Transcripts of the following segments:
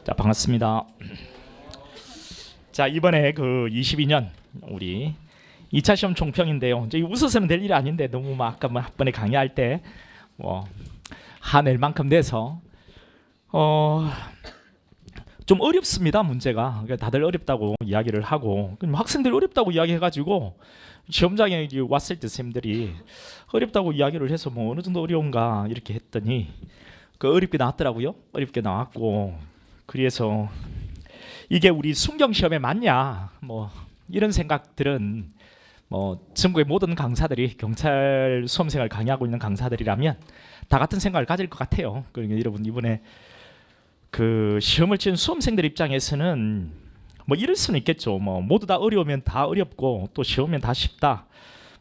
자, 반갑습니다. 자, 이번에 그 22년 우리 2차 시험 총평인데요. 이제 웃어서는 될 일이 아닌데 너무 막 아까 한 번에 강의할 때 화낼 만큼 돼서 좀 어렵습니다. 문제가 다들 어렵다고 이야기를 하고 학생들이 어렵다고 이야기해가지고 시험장에 왔을 때 쌤들이 어렵다고 이야기를 해서 뭐 어느 정도 어려운가 이렇게 했더니 그 어렵게 나왔더라고요. 어렵게 나왔고 그래서 이게 우리 순경 시험에 맞냐 뭐 이런 생각들은 뭐 전국의 모든 강사들이 경찰 수험생을 강의하고 있는 강사들이라면 다 같은 생각을 가질 것 같아요. 그러니까 여러분 이번에 그 시험을 치는 수험생들 입장에서는 뭐 이럴 수는 있겠죠. 뭐 모두 다 어려우면 다 어렵고 또 쉬우면 다 쉽다.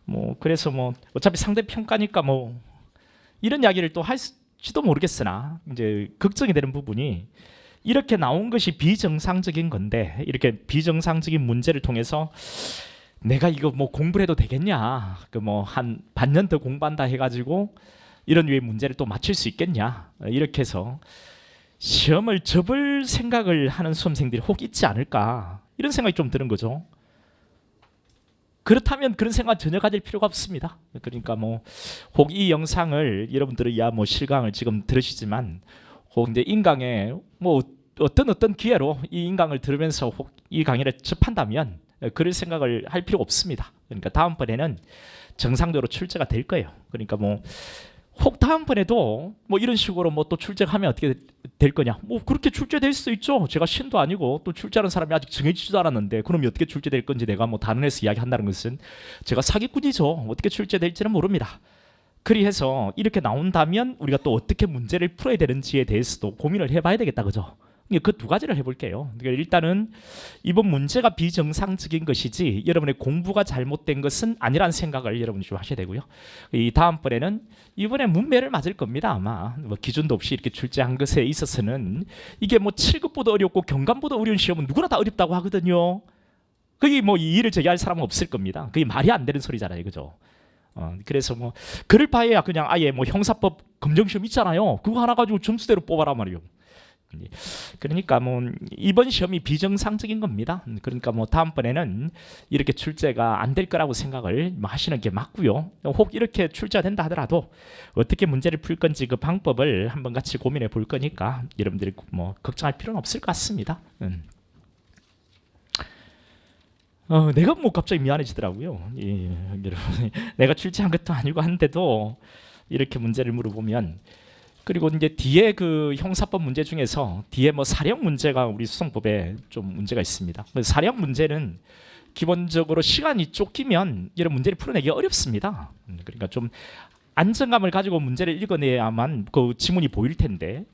뭐 그래서 뭐 어차피 상대 평가니까 뭐 이런 이야기를 또 할지도 모르겠으나 이제 걱정이 되는 부분이 이렇게 나온 것이 비정상적인 건데 이렇게 비정상적인 문제를 통해서 내가 이거 뭐 공부를 해도 되겠냐? 그 뭐 한 반년 더 공부한다 해가지고 이런 류의 문제를 또 맞출 수 있겠냐? 이렇게 해서 시험을 접을 생각을 하는 수험생들이 혹 있지 않을까 이런 생각이 좀 드는 거죠. 그렇다면 그런 생각 전혀 가질 필요가 없습니다. 그러니까 뭐 혹 이 영상을 여러분들이 뭐 실강을 지금 들으시지만 혹 이제 인강에 뭐 어떤 기회로 이 인강을 들으면서 혹 이 강의를 접한다면 그럴 생각을 할 필요가 없습니다. 그러니까 다음번에는 정상적으로 출제가 될 거예요. 그러니까 뭐 혹 다음번에도 뭐 이런 식으로 뭐 또 출제하면 어떻게 될 거냐? 뭐 그렇게 출제될 수도 있죠. 제가 신도 아니고 또 출제하는 사람이 아직 정해지지도 않았는데 그럼 어떻게 출제될 건지 내가 뭐 단언해서 이야기한다는 것은 제가 사기꾼이죠. 어떻게 출제될지는 모릅니다. 그리해서 이렇게 나온다면 우리가 또 어떻게 문제를 풀어야 되는지에 대해서도 고민을 해봐야 되겠다, 그죠? 그 두 가지를 해볼게요. 그러니까 일단은 이번 문제가 비정상적인 것이지 여러분의 공부가 잘못된 것은 아니라는 생각을 여러분이 좀 하셔야 되고요. 이 다음번에는 이번에 문매를 맞을 겁니다. 아마 뭐 기준도 없이 이렇게 출제한 것에 있어서는 이게 뭐 7급보다 어렵고 경감보다 어려운 시험은 누구나 다 어렵다고 하거든요. 그게 뭐 이의를 제기할 사람은 없을 겁니다. 그게 말이 안 되는 소리잖아요, 그죠? 그래서 뭐 그럴 바에야 그냥 아예 뭐 형사법 검정시험 있잖아요. 그거 하나 가지고 점수대로 뽑아라 말이요. 그러니까 뭐 이번 시험이 비정상적인 겁니다. 그러니까 뭐 다음번에는 이렇게 출제가 안 될 거라고 생각을 하시는 게 맞고요. 혹 이렇게 출제가 된다 하더라도 어떻게 문제를 풀 건지 그 방법을 한번 같이 고민해 볼 거니까 여러분들이 뭐 걱정할 필요는 없을 것 같습니다. 내가 뭐 갑자기 미안해지더라고요. 여러분, 내가 출제한 것도 아니고 한데도 이렇게 문제를 물어보면 그리고 이제 뒤에 그 형사법 문제 중에서 뒤에 뭐 사령 문제가 우리 수성법에 좀 문제가 있습니다. 사령 문제는 기본적으로 시간이 쫓기면 이런 문제를 풀어내기 어렵습니다. 그러니까 좀 안정감을 가지고 문제를 읽어내야만 그 지문이 보일 텐데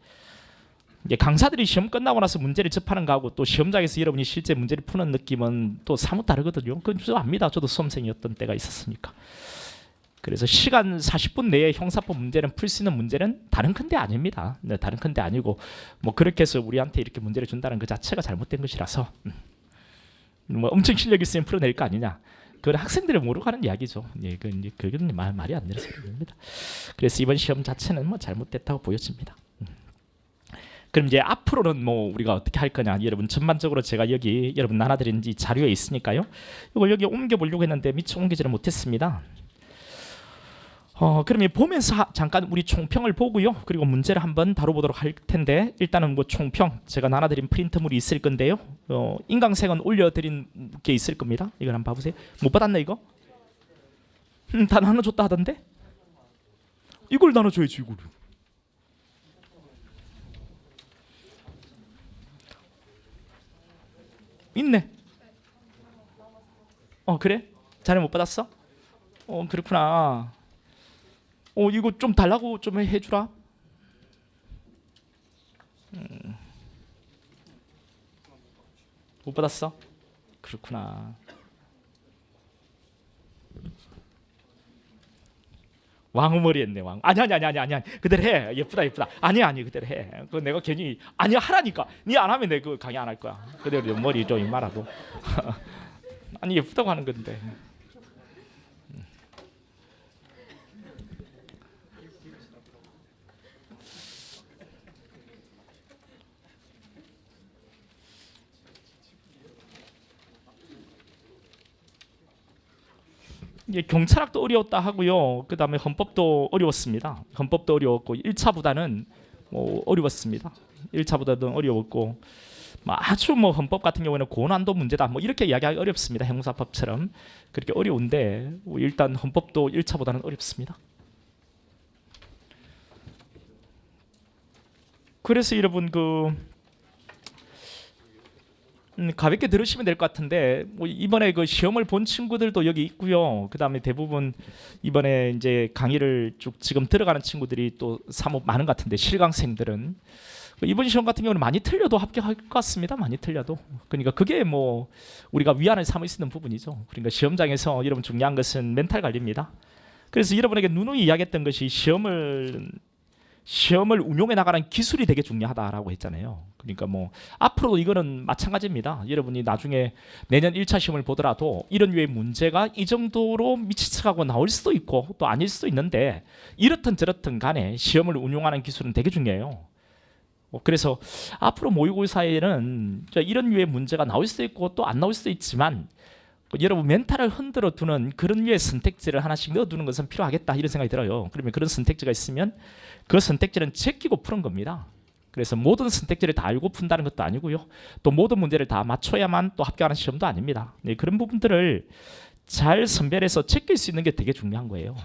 강사들이 시험 끝나고 나서 문제를 접하는 거하고 또 시험장에서 여러분이 실제 문제를 푸는 느낌은 또 사뭇 다르거든요. 그건 저도 압니다. 저도 수험생이었던 때가 있었으니까. 그래서 시간 40분 내에 형사법 문제는 풀 수 있는 문제는 다른 큰 데 아닙니다. 네, 다른 큰 데 아니고 뭐 그렇게 해서 우리한테 이렇게 문제를 준다는 그 자체가 잘못된 것이라서 뭐 엄청 실력 있으면 풀어낼 거 아니냐. 그건 학생들을 모르고 하는 이야기죠. 예, 그건 말이 안 되는 소리입니다. 그래서 이번 시험 자체는 뭐 잘못됐다고 보여집니다. 그럼 이제 앞으로는 뭐 우리가 어떻게 할 거냐, 여러분 전반적으로 제가 여기 여러분 나눠드린 이 자료에 있으니까요. 이걸 여기 옮겨보려고 했는데 미처 옮기지를 못했습니다. 그러면 보면서 잠깐 우리 총평을 보고요. 그리고 문제를 한번 다뤄보도록 할 텐데 일단은 뭐 총평 제가 나눠드린 프린트물이 있을 건데요. 인강생은 올려드린 게 있을 겁니다. 이걸 한번 봐보세요. 못 받았나 이거? 다 나눠줬다 하던데? 이걸 나눠줘야지 이거를. 있네. 그래? 자네 못 받았어? 그렇구나. 이거 좀 달라고 좀 해주라. 못 받았어? 그렇구나. 왕머리 했네 왕. 아니 그대로 해. 예쁘다. 아니 그대로 해. 그 내가 괜히 아니 하라니까. 니 안 하면 내 그 강의 안 할 거야. 그대로 머리 좀 말아도. 아니 예쁘다고 하는 건데. 이제 경찰학도 어려웠다 하고요. 그다음에 헌법도 어려웠습니다. 헌법도 어려웠고 1차보다는 뭐 어려웠습니다. 1차보다는 어려웠고 아주 헌법 같은 경우에는 고난도 문제다 이렇게 이야기하기 어렵습니다. 형사법처럼 그렇게 어려운데 일단 헌법도 1차보다는 어렵습니다. 그래서 여러분 가볍게 들으시면 될 것 같은데 이번에 시험을 본 친구들도 여기 있고요. 그다음에 대부분 이번에 이제 강의를 쭉 지금 들어가는 친구들이 또 사뭇 많은 것 같은데 실강생들은 이번 시험 같은 경우는 많이 틀려도 합격할 것 같습니다. 많이 틀려도. 그러니까 그게 우리가 위안을 삼을 수 있는 부분이죠. 그러니까 시험장에서 여러분 중요한 것은 멘탈 관리입니다. 그래서 여러분에게 누누이 이야기했던 것이 시험을 운용해 나가는 기술이 되게 중요하다라고 했잖아요. 그러니까 앞으로도 이거는 마찬가지입니다. 여러분이 나중에 내년 1차 시험을 보더라도 이런 류의 문제가 이 정도로 미치쳐가고 나올 수도 있고 또 아닐 수도 있는데 이렇든 저렇든 간에 시험을 운용하는 기술은 되게 중요해요. 그래서 앞으로 모의고사에는 이런 류의 문제가 나올 수도 있고 또 안 나올 수도 있지만 여러분 멘탈을 흔들어 두는 그런 류의 선택지를 하나씩 넣어두는 것은 필요하겠다 이런 생각이 들어요. 그러면 그런 선택지가 있으면 그 선택지는 제끼고 푸는 겁니다. 그래서 모든 선택지를 다 알고 푼다는 것도 아니고요. 또 모든 문제를 다 맞춰야만 또 합격하는 시험도 아닙니다. 네, 그런 부분들을 잘 선별해서 제낄 수 있는 게 되게 중요한 거예요.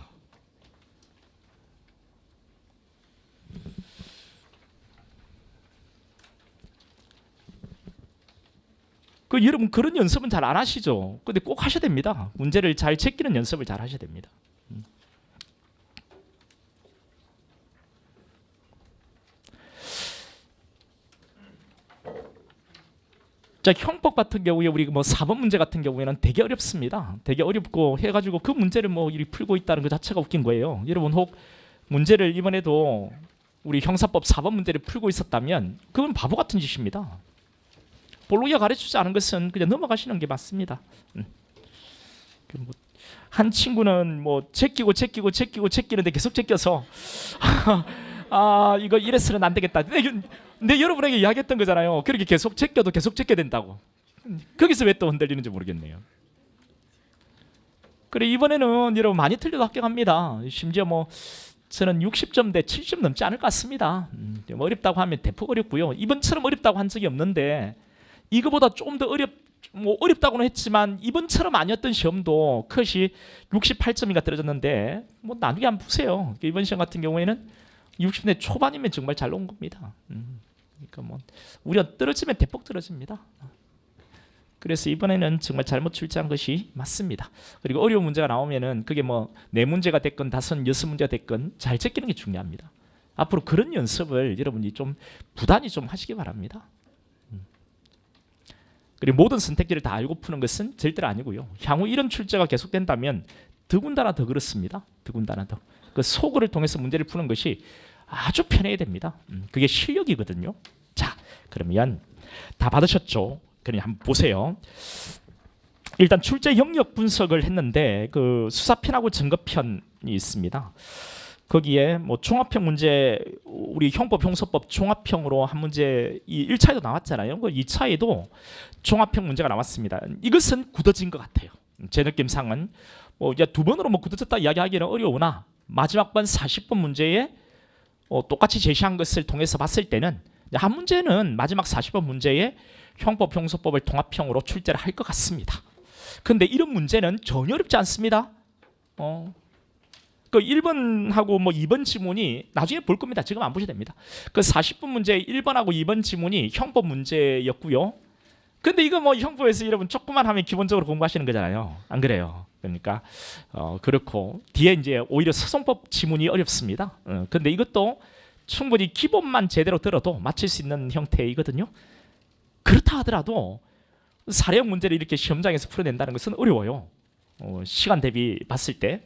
여러분 그런 연습은 잘 안 하시죠? 근데 꼭 하셔야 됩니다. 문제를 잘 제끼는 연습을 잘 하셔야 됩니다. 자, 형법 같은 경우에 우리 4번 문제 같은 경우에는 되게 어렵습니다. 되게 어렵고 해가지고 그 문제를 이리 풀고 있다는 것 자체가 웃긴 거예요. 여러분 혹 문제를 이번에도 우리 형사법 4번 문제를 풀고 있었다면 그건 바보 같은 짓입니다. 볼로기가 가르치지 않은 것은 그냥 넘어가시는 게 맞습니다. 한 친구는 제끼는데 계속 제껴서 이거 이래서는 안 되겠다. 근데 여러분에게 이야기했던 거잖아요. 그렇게 계속 제껴도 계속 제껴야 된다고. 거기서 왜 또 흔들리는지 모르겠네요. 그래 이번에는 여러분 많이 틀려도 합격합니다. 심지어 저는 60점대 70점 넘지 않을 것 같습니다. 어렵다고 하면 대폭 어렵고요. 이번처럼 어렵다고 한 적이 없는데 이거보다 조금 더 어렵다고는 했지만 이번처럼 아니었던 시험도 컷이 68점인가 떨어졌는데 나중에 한번 보세요. 이번 시험 같은 경우에는 60대 초반이면 정말 잘 나온 겁니다. 그러니까 우리가 떨어지면 대폭 떨어집니다. 그래서 이번에는 정말 잘못 출제한 것이 맞습니다. 그리고 어려운 문제가 나오면은 그게 4문제가 됐건 5, 6문제가 됐건 잘 제끼는 게 중요합니다. 앞으로 그런 연습을 여러분이 좀 부단히 좀 하시기 바랍니다. 그리고 모든 선택지를 다 알고 푸는 것은 절대로 아니고요. 향후 이런 출제가 계속된다면 더군다나 더 그렇습니다. 더군다나 더. 그 소거를 통해서 문제를 푸는 것이 아주 편해야 됩니다. 그게 실력이거든요. 자, 그러면 다 받으셨죠? 그냥 한번 보세요. 일단 출제 영역 분석을 했는데 그 수사편하고 증거편이 있습니다. 거기에 종합형 문제 우리 형법 형소법 종합형으로 한 문제 이 1차에도 나왔잖아요. 그 2차에도 종합형 문제가 나왔습니다. 이것은 굳어진 것 같아요. 제 느낌상은 두 번으로 굳어졌다 이야기하기는 어려우나 마지막 번 40번 문제에 똑같이 제시한 것을 통해서 봤을 때는 한 문제는 마지막 40번 문제에 형법 형소법을 통합형으로 출제를 할 것 같습니다. 그런데 이런 문제는 전혀 어렵지 않습니다. 그 1번하고 2번 지문이 나중에 볼 겁니다. 지금 안 보셔도 됩니다. 그 40분 문제 1번하고 2번 지문이 형법 문제였고요. 근데 이거 형법에서 여러분 조금만 하면 기본적으로 공부하시는 거잖아요. 안 그래요? 그러니까 그렇고 뒤에 이제 오히려 소송법 지문이 어렵습니다. 근데 이것도 충분히 기본만 제대로 들어도 맞힐 수 있는 형태이거든요. 그렇다 하더라도 사례형 문제를 이렇게 시험장에서 풀어낸다는 것은 어려워요. 시간 대비 봤을 때.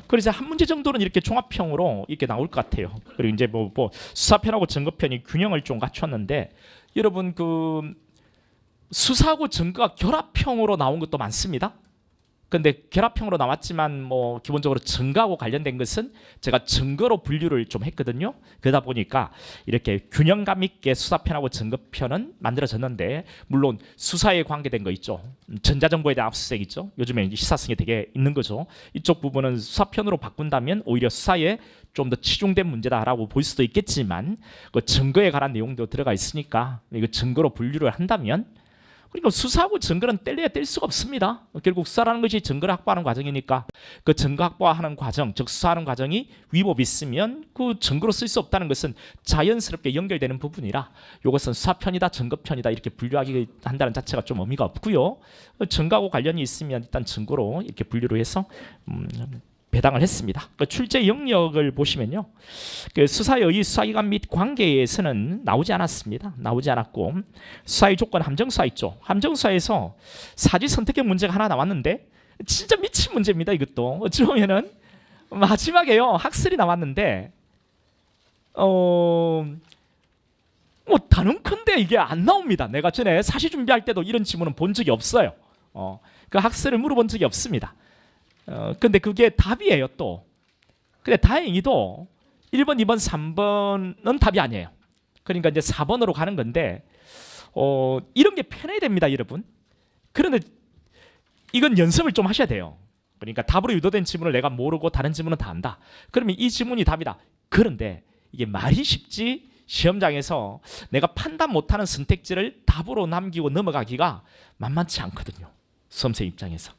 그래서 한 문제 정도는 이렇게 종합형으로 이렇게 나올 것 같아요. 그리고 이제 수사편하고 증거편이 균형을 좀 갖췄는데 여러분 그 수사하고 증거가 결합형으로 나온 것도 많습니다. 근데 결합형으로 나왔지만 뭐 기본적으로 증거하고 관련된 것은 제가 증거로 분류를 좀 했거든요. 그러다 보니까 이렇게 균형감 있게 수사편하고 증거편은 만들어졌는데, 물론 수사에 관계된 거 있죠. 전자정보에 대한 압수수색 있죠. 요즘에 시사성이 되게 있는 거죠. 이쪽 부분은 수사편으로 바꾼다면 오히려 수사에 좀 더 치중된 문제다라고 볼 수도 있겠지만, 그 증거에 관한 내용도 들어가 있으니까 이거 증거로 분류를 한다면, 그러니까 수사하고 증거는 뗄래야 뗄 수가 없습니다. 결국 수사라는 것이 증거를 확보하는 과정이니까 그 증거 확보하는 과정, 즉 수사하는 과정이 위법이 있으면 그 증거로 쓸 수 없다는 것은 자연스럽게 연결되는 부분이라, 이것은 수사편이다 증거편이다 이렇게 분류하기 한다는 자체가 좀 의미가 없고요. 증거하고 관련이 있으면 일단 증거로 이렇게 분류를 해서 배당을 했습니다. 그 출제 영역을 보시면요, 그 수사의 의의, 수사기관 및 관계에서는 나오지 않았습니다. 나오지 않았고, 수사의 조건 함정수사 있죠. 함정수사에서 사지 선택형 문제가 하나 나왔는데 진짜 미친 문제입니다. 이것도 어찌 보면은 마지막에요 학설이 나왔는데 뭐 단언컨대 이게 안 나옵니다. 내가 전에 사시 준비할 때도 이런 질문은 본 적이 없어요. 그 학설을 물어본 적이 없습니다. 근데 그게 답이에요 또. 근데 다행히도 1번, 2번, 3번은 답이 아니에요. 그러니까 이제 4번으로 가는 건데, 이런 게 편해야 됩니다, 여러분. 그런데 이건 연습을 좀 하셔야 돼요. 그러니까 답으로 유도된 지문을 내가 모르고 다른 지문은 다 안다. 그러면 이 지문이 답이다. 그런데 이게 말이 쉽지 시험장에서 내가 판단 못하는 선택지를 답으로 남기고 넘어가기가 만만치 않거든요, 수험생 입장에서.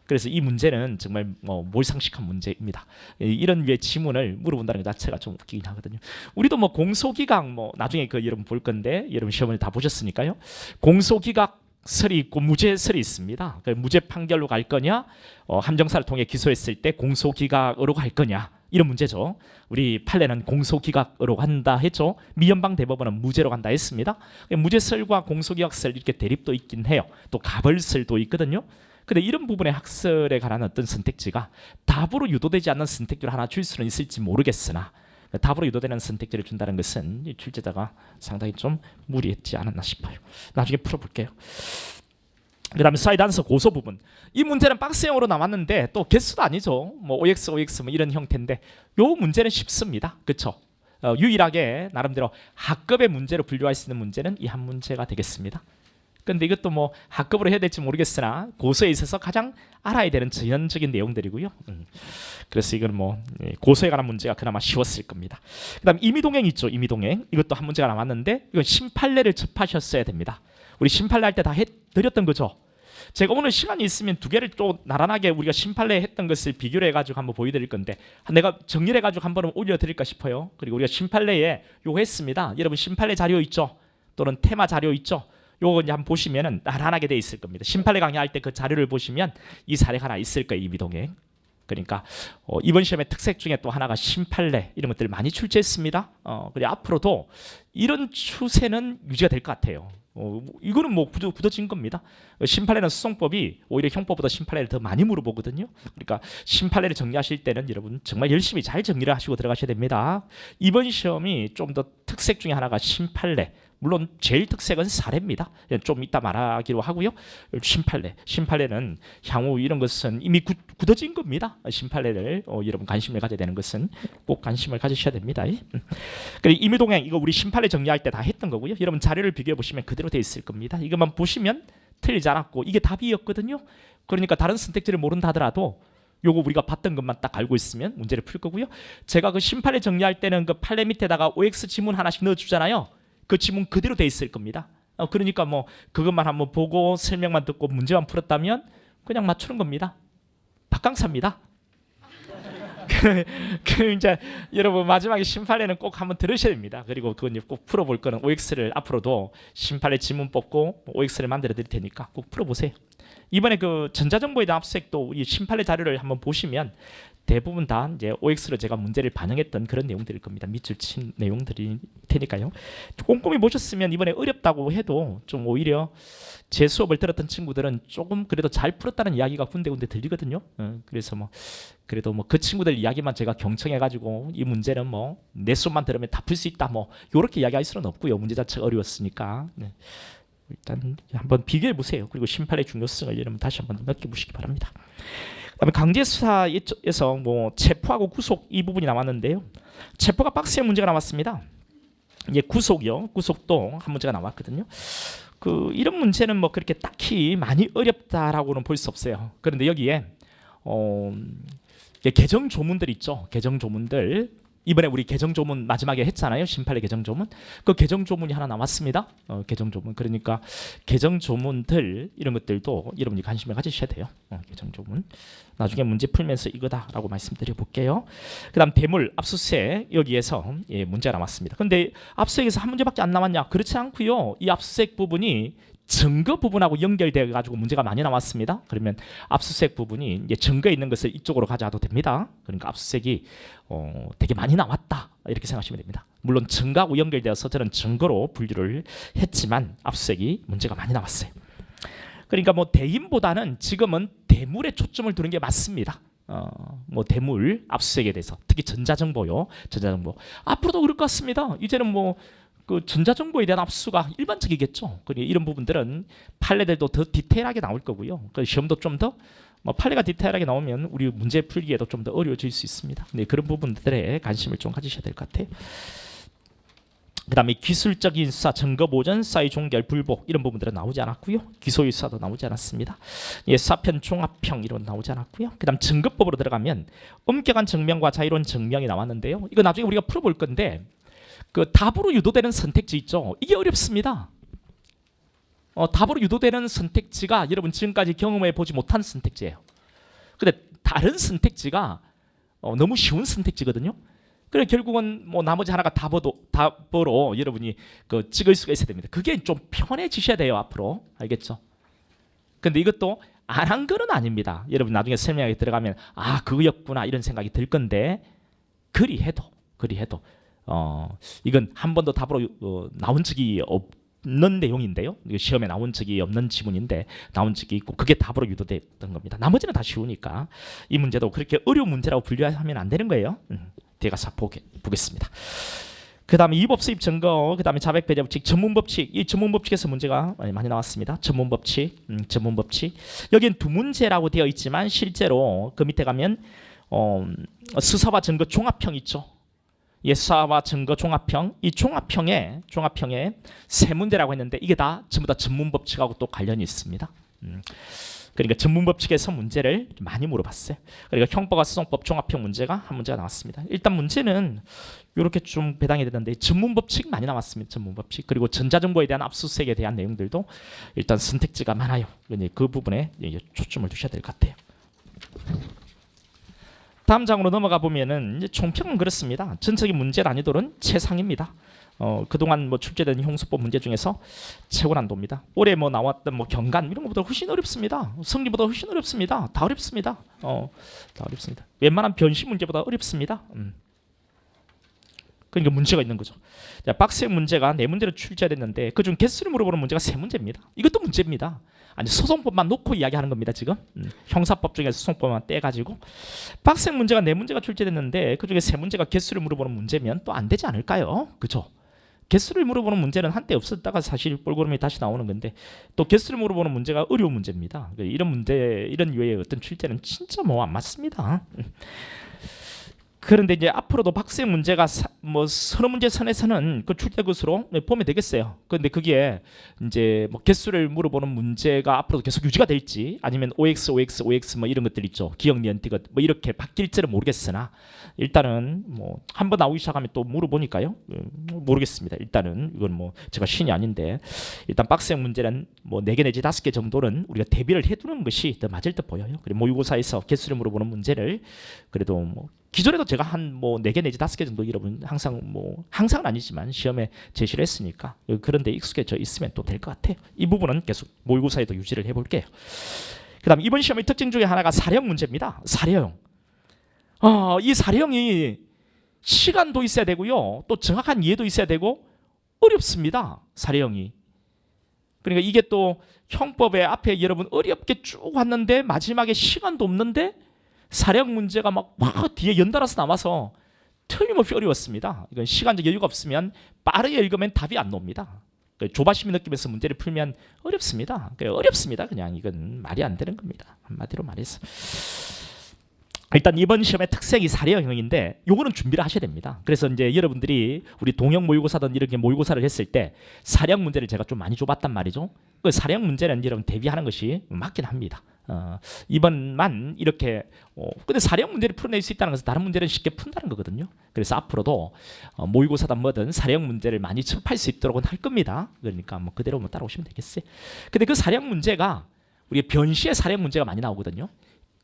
그래서 이 문제는 정말 몰상식한 문제입니다. 이런 류의 지문을 물어본다는 것 자체가 좀 웃기긴 하거든요. 우리도 뭐 공소기각 나중에 그 여러분 볼 건데, 여러분 시험을 다 보셨으니까요. 공소기각설이 있고 무죄설이 있습니다. 무죄 판결로 갈 거냐, 함정사를 통해 기소했을 때 공소기각으로 갈 거냐, 이런 문제죠. 우리 판례는 공소기각으로 간다 했죠. 미연방 대법원은 무죄로 간다 했습니다. 무죄설과 공소기각설 이렇게 대립도 있긴 해요. 또 가벌설도 있거든요. 근데 이런 부분의 학설에 관한 어떤 선택지가 답으로 유도되지 않는 선택지를 하나 줄 수는 있을지 모르겠으나, 답으로 유도되는 선택지를 준다는 것은 출제자가 상당히 좀 무리했지 않았나 싶어요. 나중에 풀어볼게요. 그 다음에 사이드 안서 고소 부분. 이 문제는 박스형으로 나왔는데 또 개수도 아니죠. 뭐 OX, OX 뭐 이런 형태인데, 요 문제는 쉽습니다. 그렇죠? 유일하게 나름대로 학급의 문제로 분류할 수 있는 문제는 이 한 문제가 되겠습니다. 근데 이것도 뭐 학급으로 해야 될지 모르겠으나 고소에 있어서 가장 알아야 되는 전형적인 내용들이고요. 그래서 이건 뭐 고소에 관한 문제가 그나마 쉬웠을 겁니다. 그다음 임의동행 있죠. 임의동행. 이것도 한 문제가 남았는데, 이건 심판례를 접하셨어야 됩니다. 우리 심판례 할 때 다 해드렸던 거죠. 제가 오늘 시간이 있으면 두 개를 또 나란하게 우리가 심판례 했던 것을 비교를 해가지고 한번 보여드릴 건데, 내가 정리를 해가지고 한번 올려드릴까 싶어요. 그리고 우리가 심판례에 요거 했습니다. 여러분 심판례 자료 있죠? 또는 테마 자료 있죠? 요거 이제 한번 보시면은 나란하게 돼 있을 겁니다. 심판례 강의할 때 그 자료를 보시면 이 사례가 하나 있을 거예요. 임의동행. 그러니까 이번 시험의 특색 중에 또 하나가 심판례 이런 것들을 많이 출제했습니다. 그리고 앞으로도 이런 추세는 유지가 될 것 같아요. 이거는 뭐 굳어진 겁니다. 심판례는 수송법이 오히려 형법보다 심판례를 더 많이 물어보거든요. 그러니까 심판례를 정리하실 때는 여러분 정말 열심히 잘 정리를 하시고 들어가셔야 됩니다. 이번 시험이 좀 더 특색 중에 하나가 심판례. 물론 제일 특색은 사례입니다. 좀 이따 말하기로 하고요. 심판례는 향후 이런 것은 이미 굳어진 겁니다. 심판례를 여러분 관심을 가져야 되는 것은 꼭 관심을 가지셔야 됩니다. 그리고 임의동행 이거 우리 심판례 정리할 때 다 했던 거고요. 여러분 자료를 비교해 보시면 그대로 돼 있을 겁니다. 이것만 보시면 틀리지 않았고 이게 답이었거든요. 그러니까 다른 선택지를 모른다 하더라도 요거 우리가 봤던 것만 딱 알고 있으면 문제를 풀 거고요. 제가 그 심판례 정리할 때는 그 판례 밑에다가 OX 지문 하나씩 넣어주잖아요. 그 지문 그대로 돼 있을 겁니다. 그러니까 뭐 그것만 한번 보고 설명만 듣고 문제만 풀었다면 그냥 맞추는 겁니다. 박강사입니다. 그 이제 여러분 마지막에 심판례는 꼭 한번 들으셔야 됩니다. 그리고 그건 꼭 풀어볼 거는 OX를 앞으로도 심판례 지문 뽑고 OX를 만들어 드릴 테니까 꼭 풀어보세요. 이번에 그 전자정보에 대한 압수수색도 이 심판례 자료를 한번 보시면 대부분 다 이제 OX로 제가 문제를 반영했던 그런 내용들일 겁니다. 밑줄 친 내용들일 테니까요. 꼼꼼히 보셨으면 이번에 어렵다고 해도 좀 오히려 제 수업을 들었던 친구들은 조금 그래도 잘 풀었다는 이야기가 군데군데 들리거든요. 그래서 뭐 그래도 뭐 그 친구들 이야기만 제가 경청해가지고 이 문제는 뭐 내 수업만 들으면 다 풀 수 있다 뭐 이렇게 이야기할 수는 없고요. 문제 자체가 어려웠으니까. 네. 일단 한번 비교해 보세요. 그리고 심판의 중요성을 여러분 다시 한번 느껴보시기 바랍니다. 그다음에 강제수사에서 뭐 체포하고 구속 이 부분이 나왔는데요. 체포가 박스의 문제가 나왔습니다. 예, 구속이요. 구속도 한 문제가 나왔거든요. 이런 문제는 뭐 그렇게 딱히 많이 어렵다라고는 볼 수 없어요. 그런데 여기에 개정 조문들 있죠. 개정 조문들. 이번에 우리 개정 조문 마지막에 했잖아요. 심판의 개정 조문. 그 개정 조문이 하나 나왔습니다. 개정 조문. 그러니까 개정 조문들 이런 것들도 여러분이 관심을 가지셔야 돼요. 개정 조문. 나중에 문제 풀면서 이거다라고 말씀드려 볼게요. 그다음 대물 압수수색 여기에서 예, 문제가 나왔습니다. 근데 압수수색에서 한 문제밖에 안 나왔냐? 그렇지 않고요. 이 압수수색 부분이 증거 부분하고 연결되어 가지고 문제가 많이 나왔습니다. 그러면 압수수색 부분이 이제 증거에 있는 것을 이쪽으로 가져와도 됩니다. 그러니까 압수수색이 되게 많이 나왔다 이렇게 생각하시면 됩니다. 물론 증거하고 연결되어서 저는 증거로 분류를 했지만 압수수색이 문제가 많이 나왔어요. 그러니까 뭐 대인보다는 지금은 대물에 초점을 두는 게 맞습니다. 뭐 대물 압수수색에 대해서 특히 전자정보요. 전자정보 앞으로도 그럴 것 같습니다. 이제는 뭐 그 전자정보에 대한 압수가 일반적이겠죠. 이런 부분들은 판례들도 더 디테일하게 나올 거고요. 시험도 좀 더 판례가 디테일하게 나오면 우리 문제 풀기에도 좀 더 어려워질 수 있습니다. 근데 그런 부분들에 관심을 좀 가지셔야 될 것 같아요. 그 다음에 기술적인 수사, 증거 보전, 사회 종결, 불복 이런 부분들은 나오지 않았고요. 기소유 수사도 나오지 않았습니다. 예, 수사편, 종합형 이런 나오지 않았고요. 그 다음 증거법으로 들어가면 엄격한 증명과 자유로운 증명이 나왔는데요. 이거 나중에 우리가 풀어볼 건데 그 답으로 유도되는 선택지 있죠. 이게 어렵습니다. 답으로 유도되는 선택지가 여러분 지금까지 경험해 보지 못한 선택지예요. 근데 다른 선택지가 너무 쉬운 선택지거든요. 그래 결국은 뭐 나머지 하나가 답으로 여러분이 그 찍을 수가 있어야 됩니다. 그게 좀 편해지셔야 돼요 앞으로. 알겠죠? 근데 이것도 안 한 거는 아닙니다. 여러분 나중에 설명에 들어가면 아 그거였구나 이런 생각이 들 건데 그리 해도 이건 한 번도 답으로 나온 적이 없는 내용인데요. 시험에 나온 적이 없는 지문인데 나온 적이 있고 그게 답으로 유도됐던 겁니다. 나머지는 다 쉬우니까 이 문제도 그렇게 어려운 문제라고 분류하면 안 되는 거예요. 뒤에 가서 보겠습니다. 그 다음에 이법 수입 증거, 그 다음에 자백 배제 법칙, 전문 법칙. 이 전문 법칙에서 문제가 많이 나왔습니다. 전문 법칙, 전문 법칙. 여기는 두 문제라고 되어 있지만 실제로 그 밑에 가면 수사와 증거 종합형 있죠. 예, 수사와 증거 종합형. 이 종합형에 세 문제라고 했는데 이게 다 전부 다 전문 법칙하고 또 관련이 있습니다. 그러니까 전문 법칙에서 문제를 많이 물어봤어요. 그러니까 형법과 소송법 종합형 문제가 한 문제가 나왔습니다. 일단 문제는 이렇게 좀 배당이 되는데 전문 법칙 많이 나왔습니다. 전문 법칙 그리고 전자정보에 대한 압수수색에 대한 내용들도 일단 선택지가 많아요. 그 부분에 초점을 두셔야 될 것 같아요. 다음 장으로 넘어가 보면은 이제 총평은 그렇습니다. 전체적인 문제 난이도는 최상입니다. 그동안 뭐 출제된 형수법 문제 중에서 최고 난도입니다. 올해 뭐 나왔던 뭐 경간 이런 것보다 훨씬 어렵습니다. 성리보다 훨씬 어렵습니다. 다 어렵습니다. 다 어렵습니다. 웬만한 변식 문제보다 어렵습니다. 그러니까 문제가 있는 거죠. 자, 박스형 문제가 4문제로 출제됐는데 그중 개수를 물어보는 문제가 3문제입니다. 이것도 문제입니다. 아니 소송법만 놓고 이야기하는 겁니다. 지금 형사법 중에서 소송법만 떼가지고 박스형 문제가 4문제가 출제됐는데 그중에 3문제가 개수를 물어보는 문제면 또 안 되지 않을까요? 그죠? 개수를 물어보는 문제는 한때 없었다가 사실 뻘고름이 다시 나오는 건데 또 개수를 물어보는 문제가 어려운 문제입니다. 이런 문제, 이런 유의 어떤 출제는 진짜 뭐 안 맞습니다. 그런데 이제 앞으로도 박스형 문제가 뭐 서너 문제 선에서는 그 출제 것으로 보면 되겠어요. 그런데 그게 이제 뭐 개수를 물어보는 문제가 앞으로도 계속 유지가 될지 아니면 OX 뭐 이런 것들 있죠. 기억 니언티것 뭐 이렇게 바뀔지는 모르겠으나 일단은 뭐 한번 나오기 시작하면 또 물어보니까요. 모르겠습니다. 일단은 이건 뭐 제가 신이 아닌데 일단 박스형 문제는 뭐 4개 내지 5개 정도는 우리가 대비를 해두는 것이 더 맞을 듯 보여요. 그리고 모의고사에서 개수를 물어보는 문제를 그래도 뭐 기존에도 제가 한 뭐 4개 내지 5개 정도 여러분 항상 뭐 항상은 아니지만 시험에 제시를 했으니까 그런데 익숙해져 있으면 또 될 것 같아요. 이 부분은 계속 모의고사에도 유지를 해볼게요. 그 다음 이번 시험의 특징 중에 하나가 사례형 문제입니다. 사례형. 이 사례형이 시간도 있어야 되고요. 또 정확한 이해도 있어야 되고 어렵습니다. 사례형이. 그러니까 이게 또 형법의 앞에 여러분 어렵게 쭉 왔는데 마지막에 시간도 없는데 사례형 문제가 막 뒤에 연달아서 나와서 틀림없이 어려웠습니다. 이건 시간적 여유가 없으면 빠르게 읽으면 답이 안 나옵니다. 조바심이 느끼면서 문제를 풀면 어렵습니다. 어렵습니다. 그냥 이건 말이 안 되는 겁니다. 한마디로 말해서. 일단 이번 시험의 특색이 사례형인데 요거는 준비를 하셔야 됩니다. 그래서 이제 여러분들이 우리 동형 모의고사든 이렇게 모의고사를 했을 때 사례형 문제를 제가 좀 많이 줘봤단 말이죠. 그 사례형 문제는 여러분 대비하는 것이 맞긴 합니다. 이번만 이렇게 근데 사례형 문제를 풀어낼 수 있다는 것은 다른 문제는 쉽게 푼다는 거거든요. 그래서 앞으로도 모의고사든 뭐든 사례형 문제를 많이 접할 수 있도록 할 겁니다. 그러니까 뭐 그대로 뭐 따라오시면 되겠어요. 근데 그 사례형 문제가 우리 변시의 사례형 문제가 많이 나오거든요.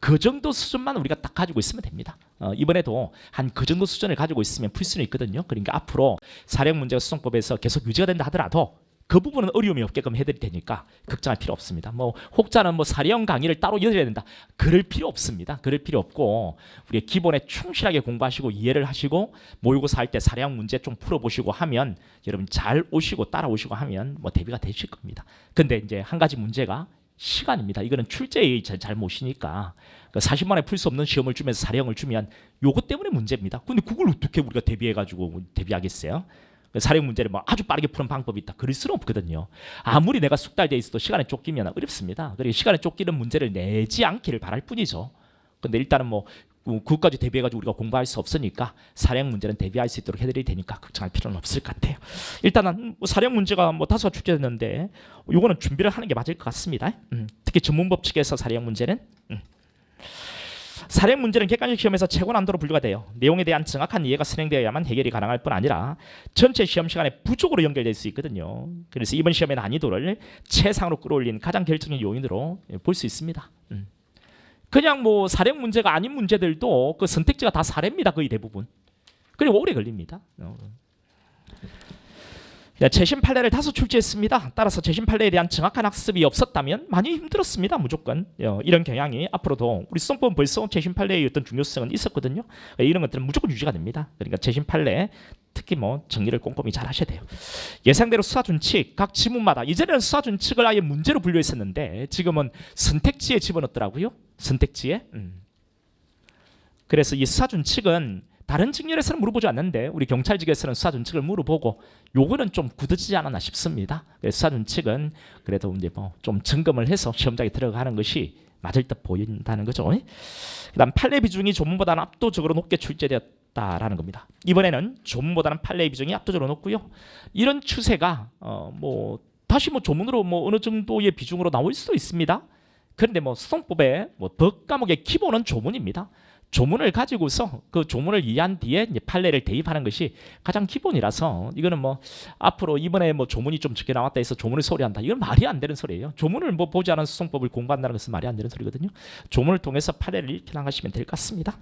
그 정도 수준만 우리가 딱 가지고 있으면 됩니다. 이번에도 한 그 정도 수준을 가지고 있으면 풀 수는 있거든요. 그러니까 앞으로 사례형 문제가 수성법에서 계속 유지가 된다 하더라도 그 부분은 어려움이 없게끔 해드릴 테니까 걱정할 필요 없습니다. 뭐 혹자는 뭐 사례형 강의를 따로 열어야 된다. 그럴 필요 없습니다. 그럴 필요 없고 우리 기본에 충실하게 공부하시고 이해를 하시고 모의고사 할 때 사례형 문제 좀 풀어보시고 하면 여러분 잘 오시고 따라오시고 하면 뭐 대비가 되실 겁니다. 근데 이제 한 가지 문제가 시간입니다. 이거는 출제의 잘못이니까 40만에 풀 수 없는 시험을 주면서 사례형을 주면 요것 때문에 문제입니다. 근데 그걸 어떻게 우리가 대비해가지고 대비하겠어요? 사례형 문제를 뭐 아주 빠르게 푸는 방법이 있다. 그럴 수는 없거든요. 아무리 내가 숙달돼 있어도 시간에 쫓기면 어렵습니다. 그리고 시간에 쫓기는 문제를 내지 않기를 바랄 뿐이죠. 근데 일단은 뭐 그것까지 대비해가지고 우리가 공부할 수 없으니까 사례형 문제는 대비할 수 있도록 해드릴 테니까 걱정할 필요는 없을 것 같아요. 일단은 뭐 사례형 문제가 뭐 다수가 출제됐는데 요거는 준비를 하는 게 맞을 것 같습니다. 특히 전문법 측에서 사례형 문제는 사례형 문제는 객관식 시험에서 최고 난도로 분류가 돼요. 내용에 대한 정확한 이해가 선행되어야만 해결이 가능할 뿐 아니라 전체 시험 시간에 부족으로 연결될 수 있거든요. 그래서 이번 시험의 난이도를 최상으로 끌어올린 가장 결정적인 요인으로 볼 수 있습니다. 그냥 뭐 사례형 문제가 아닌 문제들도 그 선택지가 다 사례입니다. 거의 대부분. 그리고 오래 걸립니다. 최신 판례를 다수 출제했습니다. 따라서 최신 판례에 대한 정확한 학습이 없었다면 많이 힘들었습니다. 무조건 이런 경향이 앞으로도 우리 수성법은 벌써 최신 판례의 어떤 중요성은 있었거든요. 이런 것들은 무조건 유지가 됩니다. 그러니까 최신 판례 특히 뭐 정리를 꼼꼼히 잘 하셔야 돼요. 예상대로 수사준칙 각 지문마다 이전에는 수사준칙을 아예 문제로 분류했었는데 지금은 선택지에 집어넣더라고요. 선택지에. 그래서 이 수사준칙은 다른 직렬에서는 물어보지 않는데 우리 경찰직에서는 수사준칙을 물어보고 요거는 좀 굳어지지 않았나 싶습니다. 그래서 수사준칙은 그래도 이제 뭐 좀 점검을 해서 시험장에 들어가는 것이 맞을 듯 보인다는 거죠. 그다음 판례 비중이 조문보다는 압도적으로 높게 출제되었다라는 겁니다. 이번에는 조문보다는 판례 비중이 압도적으로 높고요. 이런 추세가 뭐 다시 뭐 조문으로 뭐 어느 정도의 비중으로 나올 수도 있습니다. 그런데 뭐 수성법의 뭐 법 과목의 기본은 조문입니다. 조문을 가지고서 그 조문을 이해한 뒤에 이제 판례를 대입하는 것이 가장 기본이라서 이거는 뭐 앞으로 이번에 뭐 조문이 좀 적게 나왔다 해서 조문을 소리한다. 이건 말이 안 되는 소리예요. 조문을 뭐 보지 않은 수성법을 공부한다는 것은 말이 안 되는 소리거든요. 조문을 통해서 판례를 읽게 나가시면 될 것 같습니다.